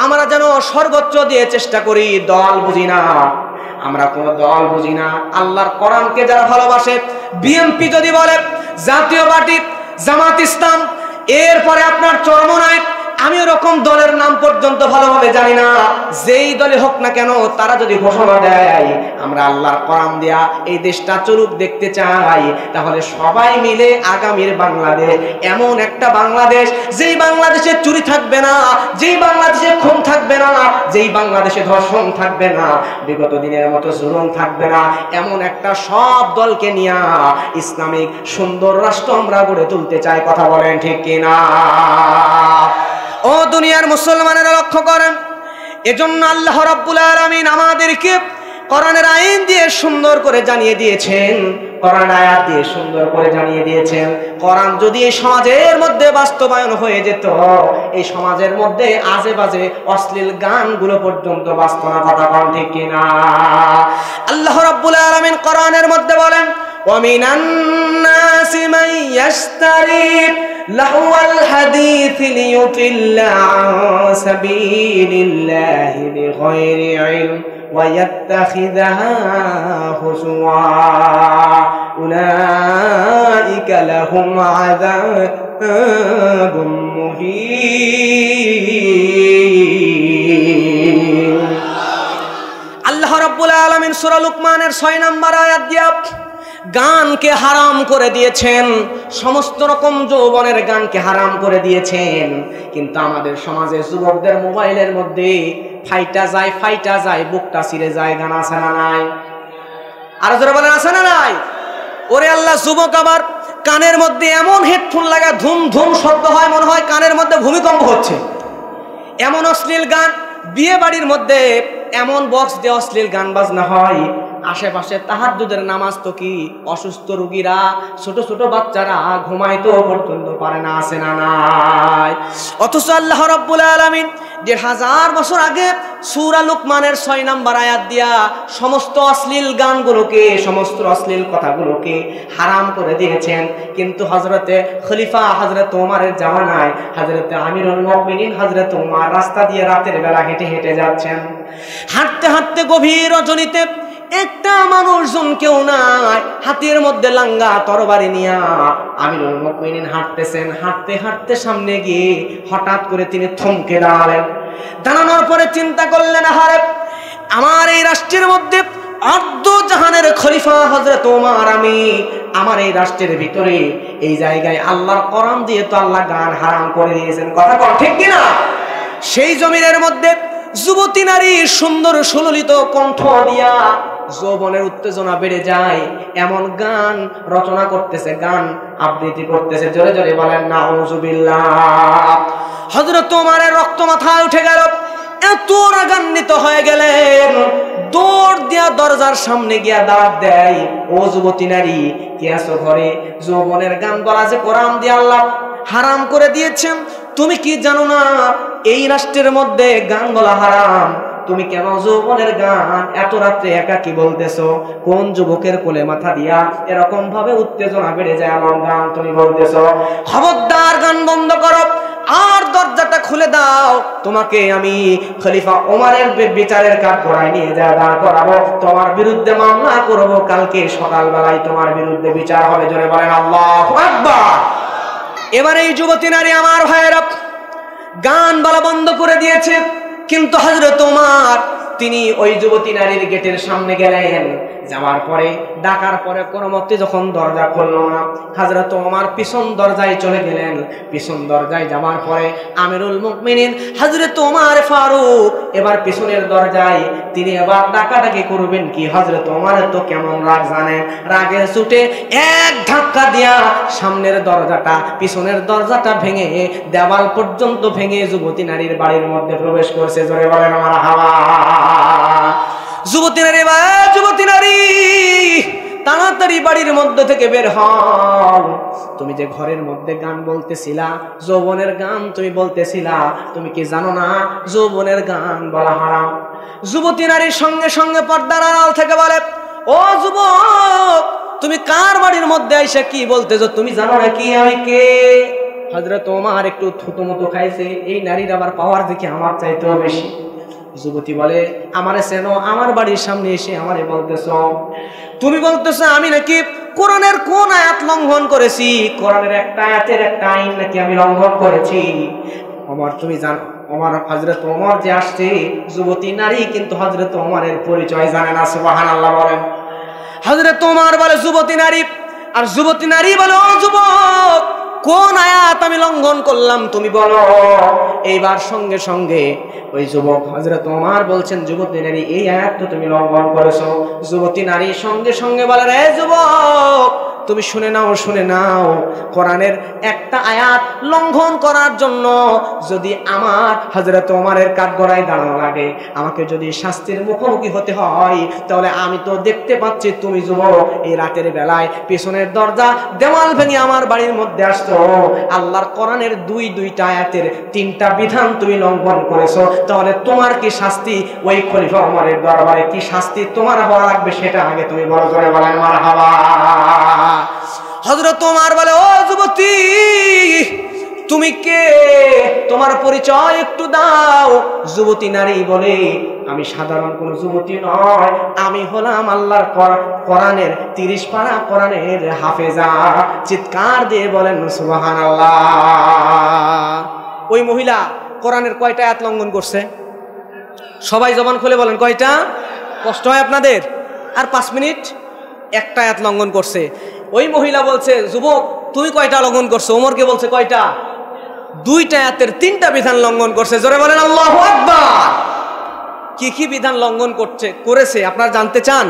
Speaker 1: আমরা যেন সর্বোচ্চ দিয়ে চেষ্টা করি। দল বুঝি না, আমরা কোন দল বুঝি না। আল্লাহর কোরআনকে যারা ভালোবাসে, বিএনপি যদি বলে, জাতীয় পার্টি, জামাত ইসলাম, এরপরে আপনার চরমনাই, আমি ওরকম দলের নাম পর্যন্ত ভালোভাবে জানি না, যেই দলে হোক না কেন তারা যদি ঘোষণা দেয় আমরা আল্লাহর কোরআন দিয়া এই দেশটা চলুক দেখতে চাই, তাহলে সবাই মিলে আগামীর বাংলাদেশ এমন একটা বাংলাদেশ, যেই বাংলাদেশে চুরি থাকবে না, যেই বাংলাদেশে খুন থাকবে না, যেই বাংলাদেশে ধর্ষণ থাকবে না, বিগত দিনের মতো জুলুম থাকবে না, এমন একটা সব দলকে নিয়ে ইসলামিক সুন্দর রাষ্ট্র আমরা গড়ে তুলতে চাই। কথা বলেন ঠিক কিনা? ও দুনিয়ার মুসলমানেরা লক্ষ্য করেন, এজন্য আল্লাহ রাব্বুল আলামিন আমাদেরকে কোরআনের আইন দিয়ে সুন্দর করে জানিয়ে দিয়েছেন, কোরআন আয়াত দিয়ে সুন্দর করে জানিয়ে দিয়েছেন। কোরআন যদি এই সমাজের মধ্যে বাস্তবায়ন হয়ে যেত, এই সমাজের মধ্যে আজে বাজে অশ্লীল গানগুলো পর্যন্ত বাঁচত না। কথা কন ঠিক কিনা? আল্লাহ রাব্বুল আলামিন কোরআনের মধ্যে বলেন, وَمِنَ النَّاسِ مَن يَشْتَرِي لَهْوَ الْحَدِيثِ لِيُضِلَّ عَن سَبِيلِ اللَّهِ بِغَيْرِ عِلْمٍ وَيَتَّخِذَهَا هُزُوًا أُولَئِكَ لَهُمْ عَذَابٌ مُهِينٌ। আল্লাহ রাব্বুল আলামিন সূরা লুকমানের 6 নম্বর আয়াত দিয়া গানকে হারাম করে দিয়েছেন, সমস্ত রকম যৌবনের গানকে হারাম করে দিয়েছেন। কিন্তু আমাদের সমাজে যুবকদের মোবাইলের মধ্যে ফাইটা যায়, বুকটা ছিঁড়ে যায় গান আছে না নাই? আর যারা বলেন আছে না নাই? ওরে আল্লাহ, যুবক আবার কানের মধ্যে এমন হেডফোন লাগা ধুম ধুম শব্দ হয়, মনে হয় কানের মধ্যে ভূমিকম্প হচ্ছে। এমন অশ্লীল গান, বিয়ে বাড়ির মধ্যে এমন বক্স দিয়ে অশ্লীল গান বাজনা হয়, আশেপাশে তাহাজ্জুদের নামাজ তো কি, অসুস্থ রোগীরা, ছোট ছোট বাচ্চারা ঘুমাইতেও পর্যন্ত পারে না, আছে না নাই? অথচ আল্লাহ রাব্বুল আলামিন ১৫০০ বছর আগে সূরা লুকমানের ৬ নম্বর আয়াত দিয়া সমস্ত অশ্লীল গানগুলোকে, সমস্ত অশ্লীল কথাগুলোকে হারাম করে দিয়েছেন। কিন্তু হযরতে খলিফা হযরত ওমরের জামানায় হযরতে আমিরুল মুমিনিন হযরত ওমর রাস্তা দিয়ে রাতের বেলা হেঁটে হেঁটে যাচ্ছেন। হাঁটতে হাঁটতে গভীর রজনীতে একটা মানুষজন কেউ নাই, হাতের মধ্যে লাঙ্গা তরবারি নিয়া আমিরুল মুমিনিন হাঁটতেছেন। হাঁটতে হাঁটতে সামনে গিয়ে হঠাৎ করে তিনি থমকে দাঁড়ালেন। দাঁড়ানোর পরে চিন্তা করলেন, আরে আমার এই রাষ্ট্রের মধ্যে অর্ধ জাহানের খলিফা হযরত ওমর, আমি আমার এই রাষ্ট্রের ভিতরে এই জায়গায় আল্লাহর কোরআন দিয়ে তো আল্লাহ গান হারাম করে দিয়েছেন। কথা কন ঠিক কিনা? সেই জমিনের মধ্যে যুবতী নারী সুন্দর সুললিত কণ্ঠ দিয়া যৌবনের উত্তেজনা বেড়ে যায়, এমন গান রচনা করতেছে, গান আবৃত্তি করতেছে। জোরে জোরে বলেন নাউজুবিল্লাহ। হযরত ওমরের রক্ত মাথায় উঠে গেল, এত রাগান্বিত হয়ে গেলেন, দৌড় দিয়া দরজার সামনে গিয়া দাওয়াত দেয়, ও যুবতী নারী, কি আছো ঘরে? যৌবনের গান বলা যে কোরআন দিয়ে আল্লাহ হারাম করে দিয়েছেন, তুমি কি জানো না এই রাষ্ট্রের মধ্যে গান বলা হারাম? তুমি কেন যৌবনের গান এত রাত্রে একাকি বলতেছো? কোন যুবকের কোলে মাথা দিয়া এরকম ভাবে উত্তেজনা বেড়ে যায় এমন গান তুমি বলতেছো? খবরদার, গান বন্ধ করো। আর দরজাটা খুলে দাও, তোমাকে আমি খলিফা ওমরের বিচারের কাঠগড়ায় নিয়ে যা দাঁড় করাবো, তোমার বিরুদ্ধে মামলা করবো, কালকে সকালবেলায় তোমার বিরুদ্ধে বিচার হবে। জোরে বলেন আল্লাহু আকবার। এবার এই যুবতী নারী আমার ভাইয়েরা গান বলা বন্ধ করে দিয়েছে, কিন্তু হযরত ওমর তিনি ওই যুবতী নারীর গেটের সামনে গেলেন। যাওয়ার পরে ডাকার পরে কোনো মতে যখন দরজা খুললো না, হযরত ওমর পিছন দরজায় চলে গেলেন। পিছন দরজায় যাওয়ার পরে আমিরুল মুমিনিন হযরত ওমর ফারুক এবার পিছনের দরজায় তিনি এবার ডাকাডাকি করবেন কি, হযরত ওমরের তো কেমন রাগ জানেন, রাগে ছুটে এক ধাক্কা দিয়া সামনের দরজাটা পিছনের দরজাটা ভেঙে দেওয়াল পর্যন্ত ভেঙে যুবতী নারীর বাড়ির মধ্যে প্রবেশ করছে। জোরে বলেন মারহাবা। যুবতী নারী বা যুবতী নারী তাড়াতাড়ি বাড়ির মধ্যে থেকে বের হও। তুমি যে ঘরের মধ্যে গান বলতেছিলা, যৌবনের গান তুমি বলতেছিলা, তুমি কি জানো না যৌবনের গান বলা হারাম? যুবতী নারীর সঙ্গে সঙ্গে পর্দার আড়াল থেকে বলে, ও যুবক, তুমি কার বাড়ির মধ্যে আইসা কি বলতেছো? তুমি জানো না কি আমি কে? হযরত ওমর একটু থুতুমুতু খাইছে, এই নারীর আবার পাওয়ার দেখে আমার চাইতেও বেশি। যুবতী বলে, আমারে চেনো? আমার বাড়ির সামনে এসে আমারে বলতেছো, তুমি বলতেছো আমি নাকি কোরআনের কোন আয়াত লঙ্ঘন করেছি? কোরআনের একটা আয়াতের একটা আইন নাকি আমি লঙ্ঘন করেছি? ওমর তুমি জানো? ওমর হযরত ওমর যে আসছে, যুবতী নারী কিন্তু হযরত ওমরের পরিচয় জানে না। সুবহানাল্লাহ বলেন। হযরত ওমর বলে যুবতী নারী, আর যুবতী নারী বলে, ও যুবক, কোন আয়াত আমি লঙ্ঘন করলাম তুমি বলো। এইবার সঙ্গে সঙ্গে ওই যুবক হযরত ওমর বলছেন, যুবতী নারী এই আয়াত তো তুমি লঙ্ঘন করেছো। যুবতী নারী সঙ্গে সঙ্গে বলে, রে যুবক, তুমি শুনে নাও, শুনে নাও, কোরআনের একটা আয়াত লঙ্ঘন করার জন্য যদি আমার হযরত ওমরের কাঠগড়ায় দাঁড়ানো লাগে, আমাকে যদি শাস্তির মুখোমুখি হতে হয়, তাহলে আমি তো দেখতে পাচ্ছি তুমি যুবক এই রাতের বেলায় পেছনের দরজা দেওয়াল ভেঙে আমার বাড়ির মধ্যে আসছো। আল্লাহর কোরআনের দুইটা আয়াতের 3টা বিধান তুমি লঙ্ঘন করেছো, তাহলে তোমার কি শাস্তি? ওই খলিফা ওমরের দরবারে কি শাস্তি তোমার হওয়া লাগবে সেটা আগে তুমি বড় করে বলেন মারহাবা। হযরত ওমর বলে, ও যুবতী, তুমি কে? তোমার পরিচয় একটু দাও। যুবতী নারী বলে, আমি সাধারণ কোন যুবতী নয়, আমি হলাম আল্লাহর কোরআনের 30 পারা কোরআনের হাফেজা। চিৎকার দিয়ে বলেন সুবহানাল্লাহ। ওই মহিলা কোরআনের কয়টা আয়াত লঙ্ঘন করছে? সবাই জবান খুলে বলেন, কয়টা? কষ্ট হয় আপনাদের? আর 5 মিনিট। একটা আয়াত লঙ্ঘন করছে। ওই মহিলা বলছে, যুবক তুই কয়টা লঙ্ঘন করছো? ওমরকে বলছে কয়টা? 2টা আয়াতের 3টা বিধান লঙ্ঘন করছে। জোরে বলেন আল্লাহু আকবার। কি কি বিধান লঙ্ঘন করেছে আপনারা জানতে চান?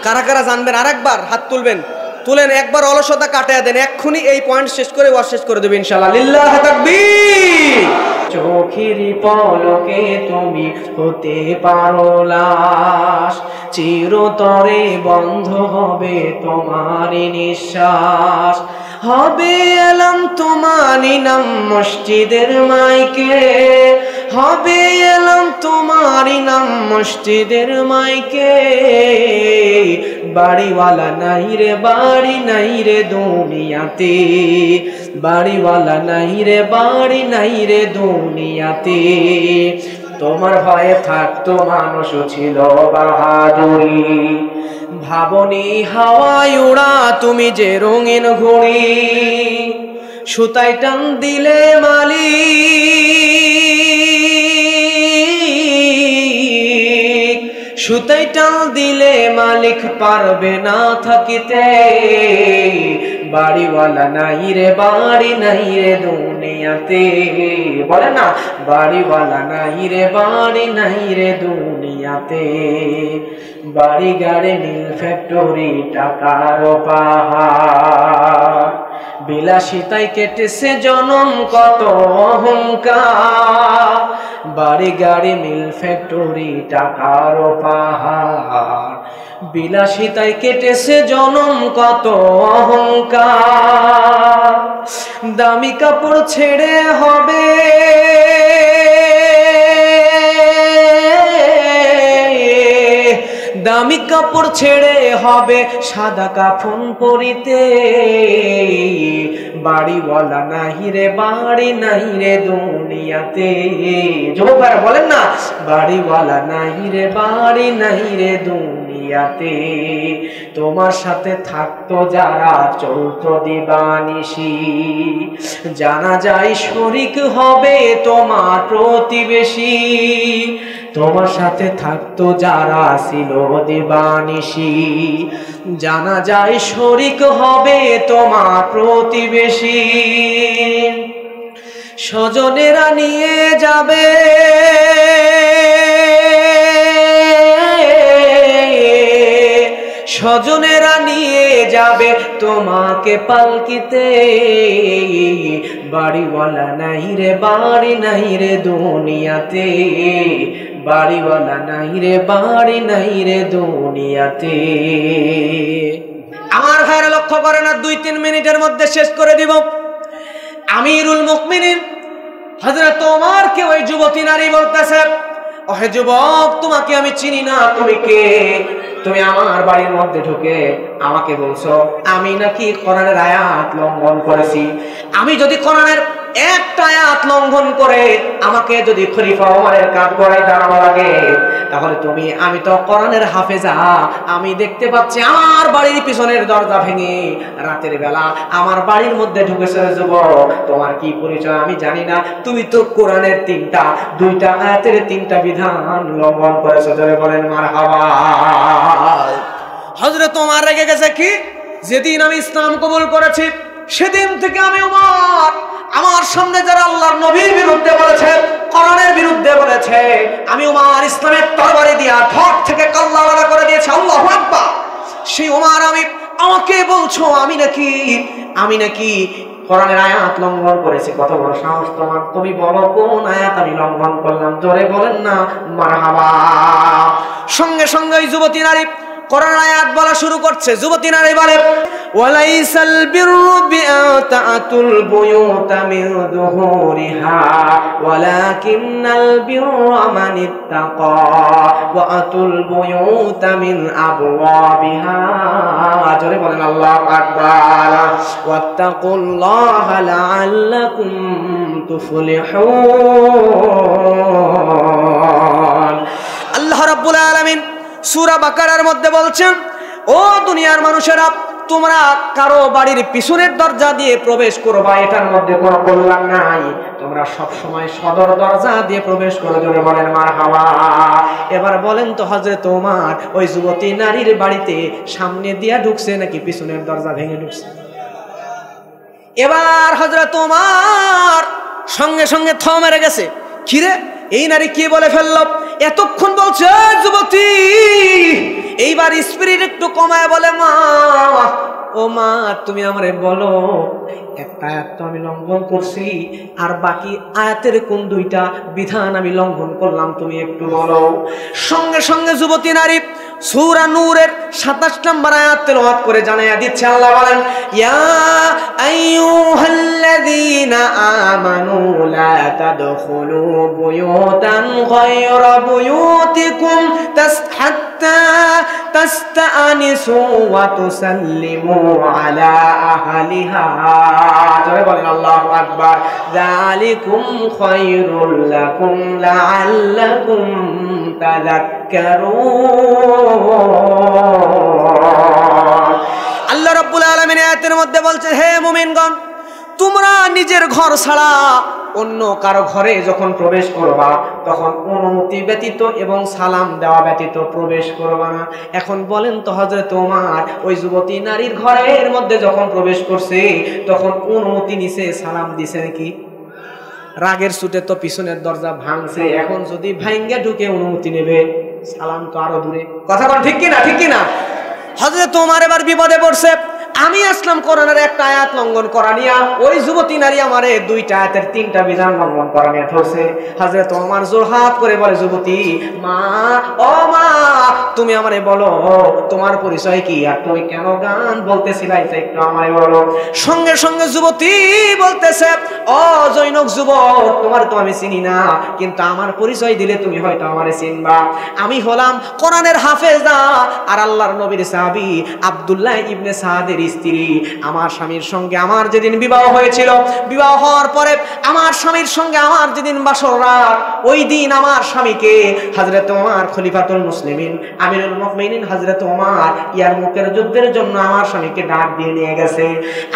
Speaker 1: কারা কারা জানবেন? আরেকবার হাত তুলবেন, তুলেন, একবার অলসতা কাটায়া দেন, এক্ষুনি এই পয়েন্ট শেষ করে ওয়াজ শেষ করে দেব ইনশাআল্লাহ। লিল্লাহি তাকবীর। চোখের পলকে তুমি হতে পারো লাশ, চিরতরে বন্ধ হবে তোমার নিঃশ্বাস, হবে এলাম তোমার নাম মসজিদের মাইকে, হবে এলাম তোমার নাম মসজিদের মাইকে। বাড়িওয়ালা নাই রে, বাড়ি নাই রে দুনিয়াতে, বাড়িওয়ালা নাই রে, বাড়ি নাই রে দুনিয়াতে। তোমার ভয়ে থাকতো মানুষ ছিল বাহাদুরি, ভাবনি হাওয়ায় উড়া তুমি যে রঙিন ঘুড়ি, সুতায় টান দিলে মালিক, সুতায় টান দিলে মালিক পারবে না থাকিতে। বাড়িওয়ালা নাই রে, বাড়ি নাই রে দুনিয়াতে, বলে না, বাড়িওয়ালা নাই রে, বাড়ি নাই রে দুনিয়াতে। বাড়ি গাড়ি মিল ফ্যাক্টরি টাকার পাহাড়, বিলাসিতায় কেটেছে জনম কত অহংকার। বাড়ি গাড়ি মিল ফ্যাক্টরি টাকার পাহাড়, বিলাসিতায় কেটেছে জনম কত অহংকার। দামি কাপড় ছেড়ে হবে দামি কাপড় ছেড়ে হবে সাদা কাফন পরিতে। বাড়িওয়ালা নাহি রে বাড়ি নাই রে দুনিয়াতে। যুবকরা বলেন না, বাড়িওয়ালা নাহি রে বাড়ি নাই রে দুনিয়াতে। তোমার সাথে থাকতো যারা চলতো দিবানিশি, জানা যায় শরীক হবে তোমার প্রতিবেশী। তোমার সাথে থাকতো যারা ছিল দিবানিশি, জানা যায় শরীক হবে তোমার প্রতিবেশী। স্বজনেরা নিয়ে যাবে স্বজনেরা নিয়ে যাবে তোমাকে পালকিতে। বাড়িওয়ালা নাই রে বাড়ি নাই রে দুনিয়াতে। বাড়িওয়ালা নাই রে বাড়ি নাই রে দুনিয়াতে। আমার ভাইরা লক্ষ্য করেন, আর 2-3 মিনিটের মধ্যে শেষ করে দিব। আমিরুল মুমিনিন হযরত ওমরকে ওই যুবতী নারী বলতেছে, ওহে যুবক, তোমাকে আমি চিনি না, তুমি কে? তুমি আমার বাড়ির মধ্যে ঢুকে আমাকে বলছো আমি নাকি কোরআনের আয়াত লঙ্ঘন করেছি। আমি যদি কোরআনের একটা আয়াত লঙ্ঘন করে আমাকে যদি খলিফা ওমরের কাঠগড়ায় দাঁড়ানো লাগে, তাহলে আমি তো কোরআনের হাফেজা। আমি দেখতে পাচ্ছি আমার বাড়ির পিছনের দরজা ভেঙে রাতের বেলা আমার বাড়ির মধ্যে ঢুকেছে। যুবক, তোমার কি পরিচয় আমি জানি না, তুমি তো কোরআনের 2টা আয়াতের 3টা বিধান লঙ্ঘন করেছো। জোরে বলেন মারহাবা। হযরত ওমর রেগে গেছে, কি? যেদিন আমি ইসলাম কবুল করেছি সেদিন থেকে আমি ওমর, আমার সামনে যারা আল্লাহর নবীর বিরুদ্ধে বলেছে, কোরআনের বিরুদ্ধে বলেছে, আমি ওমর ইসলামের তরবারি দিয়া ঠক থেকে কল্লা আলাদা করে দিয়েছি। আল্লাহু আকবার। সেই ওমর আমাকে বলছো আমি নাকি কোরআনের আয়াত লঙ্ঘন করেছি? কত বড় সাহস তোমার! তুমি বলো কোন আয়াত আমি লঙ্ঘন করলাম? জোরে বলেন না মারহাবা। সঙ্গে সঙ্গে ওই যুবতী নারী কোরআন আয়াত বলা শুরু করছে। যুবতী নারী বলে, ওয়ালাইসাল বিররু বিআতাতুল বুয়ুতা মিন যুহুরিহা ওয়ালাকিন্নাল বিররা মানিত্তাকা ওয়া আতুল বুয়ুতা মিন আবওয়াবিহা। জোরে বলেন আল্লাহু আকবার। ওয়াত্তাকুল্লাহা লাআল্লাকুম তুফলিহুন। আল্লাহ রাব্বুল আলামিন সূরা বাকারার মধ্যে বলছেন, ও দুনিয়ার মানুষেরা, তোমরা কারো বাড়ির পিছনের দরজা দিয়ে প্রবেশ করবা, এটার মধ্যে কোনো কল্যাণ নাই। তোমরা সব সময় সদর দরজা দিয়ে প্রবেশ করো। জোরে বলেন মারহাবা। এবার বলেন তো, হযরত ওমর ওই যুবতী নারীর বাড়িতে সামনে দিয়া ঢুকছে নাকি পিছনের দরজা ভেঙে ঢুকছে? এবার হযরত ওমর সঙ্গে সঙ্গে থ মেরে গেছে। কিরে, এই নারী কি বলে ফেললো? এতক্ষণ বলছে যুবতী, এইবার স্পিরিট একটু কমায় বলে, মা, ও মা, তুমি আমারে বলো, একটা আয়াত তো আমি লঙ্ঘন করছি, আর বাকি আয়াতের কোন 2টা বিধান আমি লঙ্ঘন করলাম, তুমি একটু বলো। সঙ্গে সঙ্গে যুবতী নারী সূরা নূরের 27 নম্বর আয়াত তেলাওয়াত করে জানায়া দিচ্ছে। আল্লাহ বলেন, ইয়া আইয়ুহাল্লাযীনা আমানু লা তাদখুলু বুয়ুতান গায়রা বুয়ুতিকুম হাত্তা তাস্তানিসু ওয়া তুসাল্লিমু আলা আহলিহা। জোরে বলেন আল্লাহু আকবার। যালিকুম খায়রুল লাকুম লাআল্লাকুম তাযাক্কারুন। আল্লাহ রাব্বুল আলামিন আয়াতের মধ্যে বলছেন, হে মুমিনগণ, তোমরা নিজের ঘর ছাড়া অন্য কারো ঘরে যখন প্রবেশ করবা, তখন অনুমতি ব্যতীত এবং সালাম দেওয়া ব্যতীত প্রবেশ করবা না। এখন বলেন তো, হযরত ওমর ওই যুবতী নারীর ঘরের মধ্যে যখন প্রবেশ করছে, তখন অনুমতি নিছে, সালাম দিছে নাকি? রাগের ছুটে তো পিছনের দরজা ভাঙছে, এখন যদি ভাঙ্গে ঢুকে অনুমতি নেবে? সালাম তো আরো দূরে। কথা বল, ঠিক কিনা? ঠিক কিনা? হযরত ওমর এবার বিপদে পড়ছে। আমি আসলাম কোরআনের একটা আয়াত লঙ্ঘন করা নিয়া, ওই যুবতী নারী আমারে দুইটা আয়াতের তিনটা বিধান লঙ্ঘন করা নিয়ে ধরছে। হযরত ওমর জোরহাত করে বলে, যুবতী মা, ও মা, তুমি আমারে বলো তোমার পরিচয় কি, আর তুমি কেন গান বলতেছিলা এটা একটু আমারে বলো। সঙ্গে সঙ্গে যুবতী বলতেছে, ও জৈনক যুবক, তোমার তো আমি চিনি না, কিন্তু আমার পরিচয় দিলে তুমি হয়তো আমারে চিনবা। আমি হলাম কোরআনের হাফেজা আর আল্লাহর নবীর সাহাবী আব্দুল্লাহ ইবনে সাদের স্ত্রী। আমার স্বামীর সঙ্গে আমার যেদিন বিবাহ হয়েছিল, বিবাহ হওয়ার পরে আমার স্বামীর সঙ্গে আমার যেদিন বাসর রাত, ওই দিন আমার স্বামীকে হযরত ওমর খলিফাতুল মুসলিমিন আমিরুল মুমিনিন হযরত ওমর ইয়ারমুকের যুদ্ধের জন্য আমার স্বামীকে ডাক দিয়ে নিয়ে গেছে।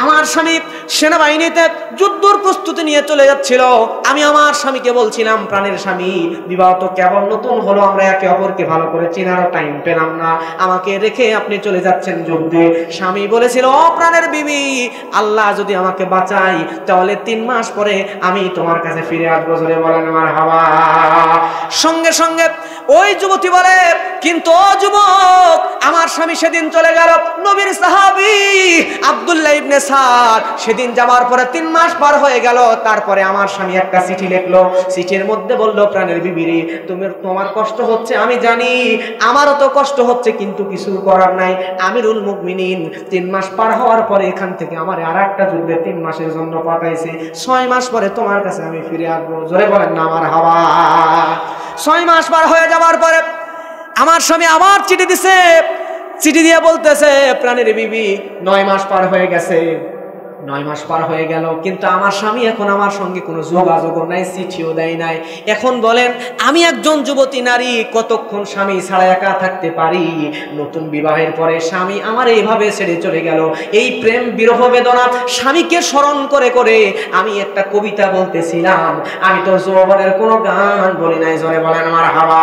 Speaker 1: আমার স্বামী সেনাবাহিনীতে যুদ্ধের প্রস্তুতি নিয়ে চলে যাচ্ছিল। আমি আমার স্বামীকে বলছিলাম, প্রাণের স্বামী, বিবাহ তো কেবল নতুন হলো, আমরা একে অপরকে ভালো করে চেনারও টাইম পেলাম না, আমাকে রেখে আপনি চলে যাচ্ছেন যুদ্ধে। স্বামী বলেছিল, ও প্রাণের বিবি, আল্লাহ যদি আমাকে বাঁচাই তাহলে 3 মাস পরে আমি তোমার কাছে ফিরে আসবো। জোরে বলেন মারহাবা। সঙ্গে সঙ্গে ওই যুবতী বলে, কিন্তু ও যুবক, আমার স্বামী সেদিন চলে গেল, নবীর সাহাবী আব্দুল্লাহ ইবনে সাদ সেদিন যাওয়ার পরে 3 মাস পার হয়ে গেল। তারপরে আমার স্বামী একটা চিঠি লিখলো, চিঠির মধ্যে বলল, প্রাণের বিবিরে, তোমার কষ্ট হচ্ছে আমি জানি, আমারও তো কষ্ট হচ্ছে, কিন্তু কিছু করার নাই। আমিরুল মুমিনিন 3 মাস পার হওয়ার পরে এখান থেকে আমার আরেকটা যুদ্ধে 3 মাসের জন্য পাঠাইছে, 6 মাস পরে তোমার কাছে আমি ফিরে আসবো। জোরে বলেন না মারহাবা। 6 মাস পার হয়ে যাওয়ার পরে আমার স্বামী আবার চিঠি দিছে, চিঠি দিয়ে বলতেছে, প্রাণের বিবি, 9 মাস পার হয়ে গেছে, 9 মাস পার হয়ে গেল, কিন্তু আমার স্বামী এখন আমার সঙ্গে কোনো যোগাযোগ নাই, চিঠিও দেয় নাই। এখন বলেন, আমি একজন যুবতী নারী কতক্ষণ স্বামী ছাড়া একা থাকতে পারি? নতুন বিবাহের পরে স্বামী আমার এইভাবে ছেড়ে চলে গেল। এই প্রেম বিরহ বেদনা স্বামীকে স্মরণ করে করে আমি একটা কবিতা বলতেছিলাম, আমি তো যৌবনের কোনো গান বলি নাই। জোরে বলেন মারহাবা।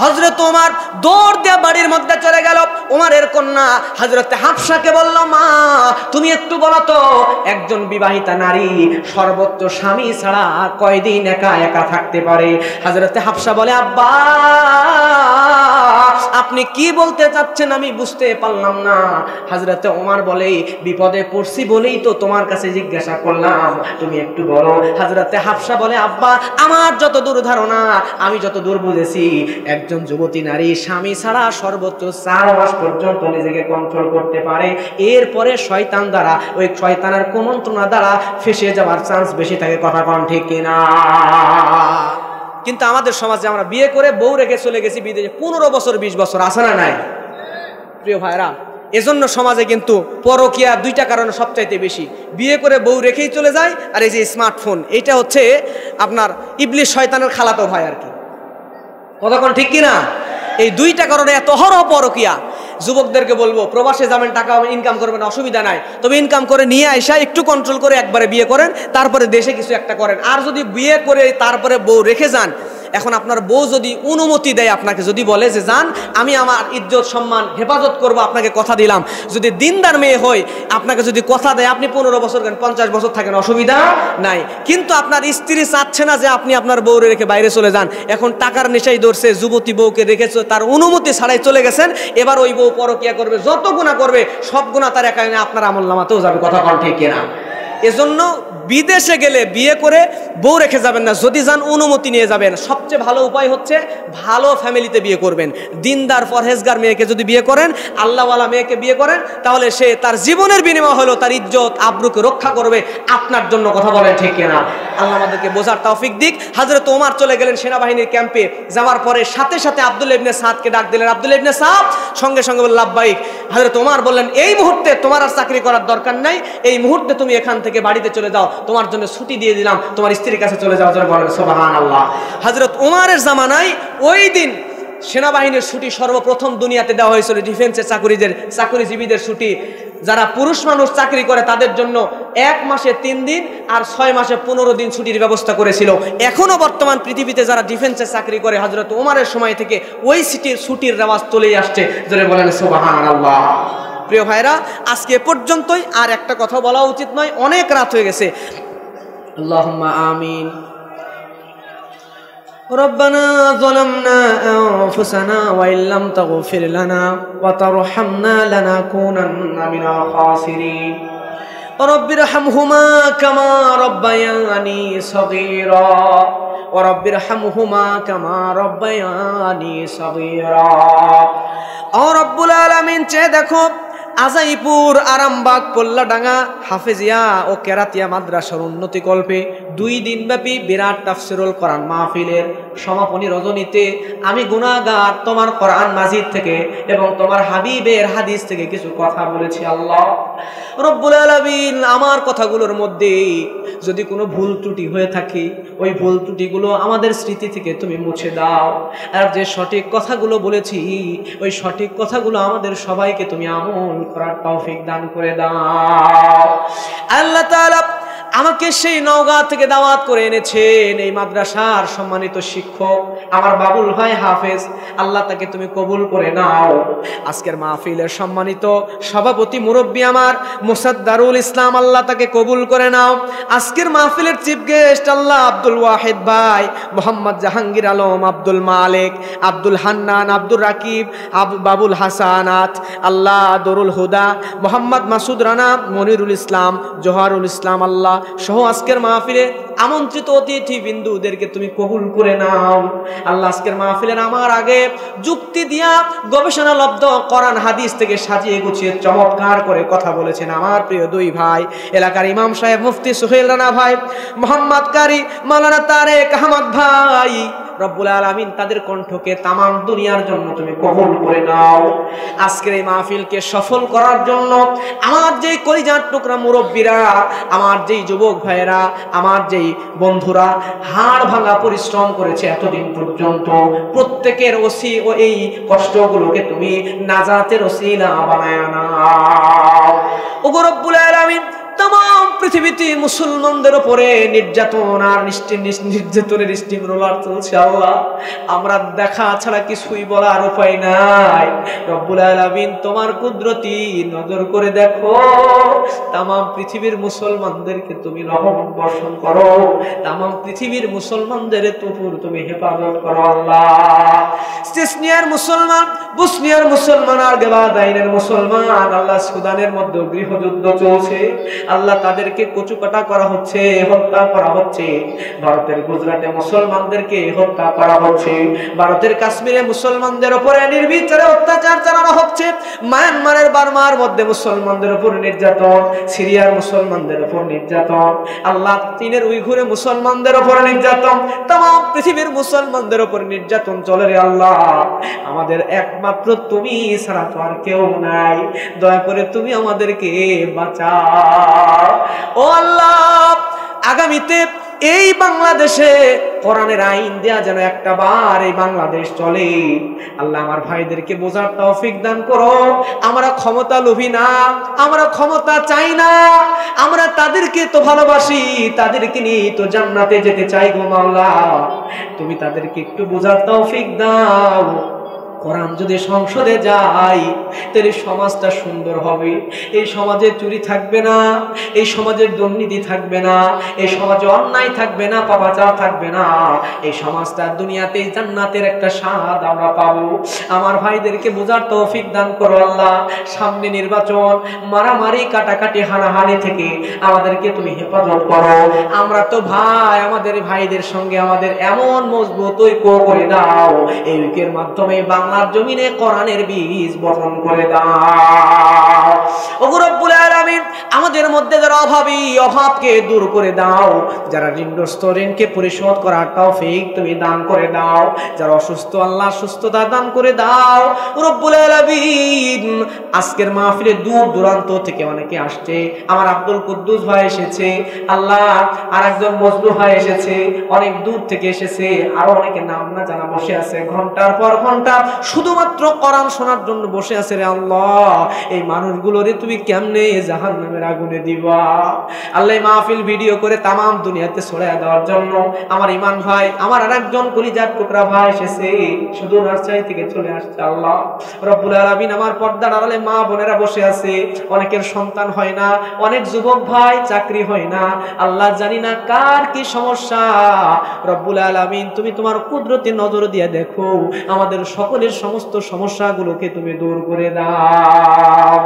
Speaker 1: হযরত ওমর দৌড় দিয়ে বাড়ির মধ্যে চলে গেল। ওমরের কন্যা হযরত হাফসাকে বলল, মা, তুমি একটু বলো তো, একজন বিবাহিতা নারী সর্বোচ্চ স্বামী ছাড়া কয়দিন একা একা থাকতে পারে? হযরত হাফসা বলে, আব্বা, আপনি কি বলতে চাচ্ছেন আমি বুঝতে পারলাম না। হযরত ওমর বলে, বিপদে পড়ছি বলেই তো তোমার কাছে জিজ্ঞাসা করলাম, তুমি একটু বলো। হযরত হাফসা বলে, আব্বা, আমার যত দূর ধারণা, আমি যত দূর বুঝেছি, একজন যুবতী নারী স্বামী ছাড়া সর্বোচ্চ 4 মাস পর্যন্ত নিজেকে কন্ট্রোল করতে পারে। এরপরে শয়তান দ্বারা, ওই শয়তানের কুমন্ত্রণা দ্বারা ফেঁসে যাওয়ার চান্স বেশি থাকে। কথা কোন ঠিক কিনা? কিন্তু আমাদের সমাজে আমরা বিয়ে করে বউ রেখে চলে গেছি বিদেশে, 15 বছর 20 বছর, আছে না নাই? প্রিয় ভাইরা, এজন্য সমাজে কিন্তু পরকীয়া 2টা কারণে সবচাইতে বেশি। বিয়ে করে বউ রেখেই চলে যায়, আর এই যে স্মার্টফোন, এটা হচ্ছে আপনার ইবলিশ শয়তানের খালাতো ভাই আর কি। কতক্ষণ ঠিক কিনা? এই 2টা কারণে এত হরহ পরকীয়া। যুবকদেরকে বলবো, প্রবাসে যাবেন, টাকা ইনকাম করবেন, অসুবিধা নাই, তবে ইনকাম করে নিয়ে আসা একটু কন্ট্রোল করে একবারে বিয়ে করেন, তারপরে দেশে কিছু একটা করেন। আর যদি বিয়ে করে তারপরে বউ রেখে যান, এখন আপনার বউ যদি অনুমতি দেয়, আপনাকে যদি বলে যে যান, আমি আমার ইজ্জত সম্মান হেফাজত করব, আপনাকে কথা দিলাম, যদি দিনদার মেয়ে হয়, আপনাকে যদি কথা দেয়, আপনি 15 বছর 50 বছর থাকেন, অসুবিধা নাই। কিন্তু আপনার স্ত্রী চাচ্ছে না যে আপনি আপনার বউরে রেখে বাইরে চলে যান। এখন টাকার নেশাই ধরছে, যুবতী বউকে রেখেছে, তার অনুমতি ছাড়াই চলে গেছেন। এবার ওই বউ পরকীয়া করবে, যত গুনাহ করবে সব গুনাহ তার একা, আপনার আমলনামাতেও যাবে। কথা কোন ঠিক কিনা? এজন্য বিদেশে গেলে বিয়ে করে বউ রেখে যাবেন না, যদি যান অনুমতি নিয়ে যাবেন। সবচেয়ে ভালো উপায় হচ্ছে ভালো ফ্যামিলিতে বিয়ে করবেন। দিনদার পরহেজগার মেয়েকে যদি বিয়ে করেন, আল্লাহওয়ালা মেয়েকে বিয়ে করেন, তাহলে সে তার জীবনের বিনিময় হলো তার ইজ্জত আবরুকে রক্ষা করবে আপনার জন্য। কথা বলেন ঠিক কিনা? আল্লাহ আমাদেরকে বোঝার তৌফিক দিক। হযরত ওমর চলে গেলেন সেনাবাহিনীর ক্যাম্পে। যাওয়ার পরে সাথে সাথে আব্দুল্লাহ ইবনে সাদকে ডাক দিলেন। আব্দুল্লাহ ইবনে সাদ সঙ্গে সঙ্গে বললেন, লাব্বাইক। হযরত ওমর বললেন, এই মুহূর্তে তোমার আর চাকরি করার দরকার নাই, এই মুহূর্তে তুমি এখান থেকে বাড়িতে চলে যাও, তোমার জন্য ছুটি দিয়ে দিলাম, তোমার স্ত্রীর কাছে চলে যাও। বলেন সুবহানাল্লাহ। হযরত ওমরের জামানায় ওই দিন সেনাবাহিনীর ছুটি সর্বপ্রথম দুনিয়াতে দেওয়া হয়েছিল ডিফেন্সের চাকরিজীবীদের ছুটি। যারা পুরুষ মানুষ চাকরি করে তাদের জন্য 1 মাসে 3 দিন আর 6 মাসে 15 দিন ছুটির ব্যবস্থা করেছিল। এখনো বর্তমান পৃথিবীতে যারা ডিফেন্সে চাকরি করে, হযরত ওমরের সময় থেকে ওই ছুটির রেওয়াজ চলেই আসছে। যারা বলেন সুবহানাল্লাহ। প্রিয় ভাইরা, আজকে পর্যন্তই, আর একটা কথা বলা উচিত নয়, অনেক রাত হয়ে গেছে। আল্লাহুম্মা আমিন। ربنا ظلمنا أنفسنا وإن لم تغفر لنا وترحمنا لنكونن من الخاسرين رب ارحمهما كما ربياني صغيرا ورب ارحمهما كما ربياني صغيرا ও রব্বুল আলামিন চেয়ে দেখো আজাইপুর আরামবাগ কল্লাডাঙ্গা হাফেজিয়া ও কেরাতিয়া মাদ্রাসার উন্নতি কল্পে 2 দিন ব্যাপী বিরাট তাফসীরুল কোরআন মাহফিলের সমাপনী রজনীতে আমি গুনাহগার তোমার কোরআন মাজিদ থেকে এবং তোমার হাবিবের হাদিস থেকে কিছু কথা বলেছি। আল্লাহ রব্বুল আলামিন আমার কথাগুলোর মধ্যে যদি কোনো ভুল ত্রুটি হয়ে থাকে ওই ভুল ত্রুটিগুলো আমাদের স্মৃতি থেকে তুমি মুছে দাও, আর যে সঠিক কথাগুলো বলেছি ওই সঠিক কথাগুলো আমাদের সবাইকে তুমি আমল করার তৌফিক দান করে দাও। আল্লাহ তাআলা আমাকে সেই নওগাঁ থেকে দাওয়াত করে এনেছেন এই মাদ্রাসার সম্মানিত শিক্ষক আমার বাবুল ভাই হাফেজ, আল্লাহ তাকে তুমি কবুল করে নাও। আজকের মাহফিলের সম্মানিত সভাপতি মুরব্বী আমার মুসাদ্দারুল ইসলাম, আল্লাহ তাকে কবুল করে নাও। আজকের মাহফিলের চিফ গেস্ট আল্লাহ আব্দুল ওয়াহিদ ভাই, মোহাম্মদ জাহাঙ্গীর আলম, আব্দুল মালিক, আব্দুল হান্নান, আব্দুল রাকিব, বাবুল হাসানাত, আল্লাহ দরুল হুদা, মোহাম্মদ মাসুদ রানা, মনিরুল ইসলাম, জোহারুল ইসলাম, আল্লাহ সহ আজকের মাহফিলে আমন্ত্রিত অতিথি বিন্দুদেরকে তুমি কবুল করে নাও। আল্লাহ আজকের মাহফিলের আমার আগে যুক্তি দিয়া গবেষণা লব্ধ কোরআন হাদিস থেকে সাজিয়ে গুছিয়ে চমৎকার করে কথা বলেছেন আমার প্রিয় দুই ভাই এলাকার ইমাম সাহেব মুফতি সোহেল রানা ভাই, মোহাম্মদ কারি, মাওলানা তারেক আহমদ ভাই। রব্বুল আলামিন তাদের কণ্ঠকে তামাম দুনিয়ার জন্য তুমি কবুল করে নাও। আজকের এই মাহফিলকে সফল করার জন্য আমার যেই কলিজার টুকরা মুরব্বীরা, আমার যেই যুবক ভাইয়েরা, আমার যেই বন্ধুরা হাড় ভাঙা পরিশ্রম করেছে এতদিন পর্যন্ত, প্রত্যেকের ওসি ও এই কষ্টগুলোকে তুমি নাজাতের ওসিলা বানায় নাও। ওগো রব্বুল আলামিন तमाम পৃথিবীতে মুসলমানদের উপরে নির্যাতন আর নির্যাতনের স্টিম রোলার চলছে। আল্লাহ আমরা দেখা ছাড়া কিছুই বলার উপায় নাই। রব্বুল আলামিন তোমার কুদরতি নজর করে দেখো, तमाम পৃথিবীর মুসলমানদেরকে তুমি রহমত বর্ষণ করো, तमाम পৃথিবীর মুসলমানদের উপর তুমি হেফাজত করো। আল্লাহ চেচনিয়ার মুসলমান, বসনিয়ার মুসলমান, আর গেবাদাইনের মুসলমান, আল্লাহ সুদানের মধ্যে গৃহযুদ্ধ চলছে। আল্লাহ তাদেরকে কচুকাটা করা হচ্ছে, হত্যা করা হচ্ছে। ভারতের গুজরাটে মুসলমানদেরকে হত্যা করা হচ্ছে, ভারতের কাশ্মীরে মুসলমানদের উপরে নির্বিচারে অত্যাচার চালানো হচ্ছে, মায়ানমারের বার্মার মধ্যে মুসলমানদের উপর নির্যাতন, সিরিয়ার মুসলমানদের উপর নির্যাতন, আল্লাহ চীনের উইঘুরে মুসলমানদের উপর নির্যাতন, तमाम পৃথিবীর মুসলমানদের উপর নির্যাতন চলে রে আল্লাহ। আমাদের একমাত্র তুমি ছাড়া তো আর কেউ নাই, দয়া করে তুমি আমাদেরকে বাঁচাও। ও আল্লাহ আগামীতে এই বাংলাদেশে কোরআনের আইন দেয়া যেন একটা বার এই বাংলাদেশ চলে। আল্লাহ আমার ভাইদেরকে বোঝার তৌফিক দান করো। আমরা ক্ষমতা লোভী না, আমরা ক্ষমতা চাই না, আমরা তাদেরকে তো ভালোবাসি, তাদেরকে নিয়ে তো জান্নাতে যেতে চাই গো মাওলা। তুমি তাদেরকে একটু বোঝার তৌফিক দাও। কোরআন যদি সংসদে যায় তাহলে সমাজটা সুন্দর হবে, এই সমাজে চুরি থাকবে না, এই সমাজে দুর্নীতি থাকবে না, এই সমাজে অন্যায় থাকবে না, পাপাচার থাকবে না, এই সমাজটা দুনিয়াতে জান্নাতের একটা স্বাদ আমরা পাবো। আমার ভাইদেরকে বোঝার তৌফিক দান করো আল্লাহ। সামনে নির্বাচন, মারামারি কাটাকাটি হানাহানি থেকে আমাদেরকে তুমি হেফাজত করো। আমরা তো ভাই, আমাদের ভাইদের সঙ্গে আমাদের এমন মজবুত ঐক্য করে দাও, এই ঐক্যের মাধ্যমে বাংলার জমিনে কোরআনের বীজ বপন করে দাও। ওগো রব্বুল আলামিন আমাদের মধ্যে যারা অভাবী, অভাবকে দূর করে দাও। যারা ঋণগ্রস্ত, ঋণকে পরিশোধ করার তৌফিক তুমি দান করে দাও। যারা অসুস্থ, আল্লাহ সুস্থতা দান করে দাও রব্বুল আলামিন। আজকের মাহফিলে দূর দূরান্ত থেকে অনেকে আসছে। আমার আব্দুল কুদ্দুস ভাই এসেছে, আল্লাহ আরেকজন মজনু ভাই এসেছে, অনেক দূর থেকে এসেছে, আরো অনেকে নাম না জানা বসে আছে, ঘন্টার পর ঘন্টা শুধুমাত্র কোরআন শোনার জন্য বসে আছে রে আল্লাহ। এই মানুষগুলোরে তুমি কেমনে জাহান্নামের আগুন আগুনে দিবা। আল্লাহ মাহফিল ভিডিও করে তামাম দুনিয়াতে ছড়ায় দেওয়ার জন্য আমার ইমান ভাই, আমার আরেকজন কলিজার টুকরা ভাই এসেছে, শুধু রাজশাহী থেকে চলে আসছে। আল্লাহ রব্বুল আলামিন, আমার পর্দার আড়ালে মা বোনেরা বসে আছে, অনেকের সন্তান হয় না, অনেক যুবক ভাই চাকরি হয় না। আল্লাহ জানি না কার কি সমস্যা, রব্বুল আলামিন তুমি তোমার কুদরতি নজর দিয়ে দেখো, আমাদের সকলের সমস্ত সমস্যাগুলোকে তুমি দূর করে দাও।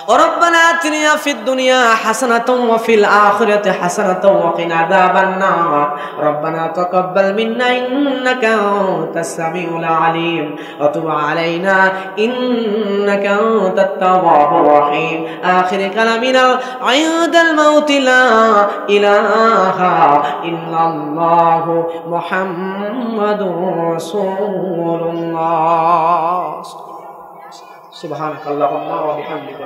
Speaker 1: ربنا آتنا في الدنيا حسنة وفي الآخرة حسنة وقنا عذاب النار ربنا تقبل منا إنك أنت السميع العليم وتب علينا إنك أنت التواب الرحيم آخر كلامنا عند الموت لا إله إلا الله محمد رسول الله سبحانك اللهم وبحمدك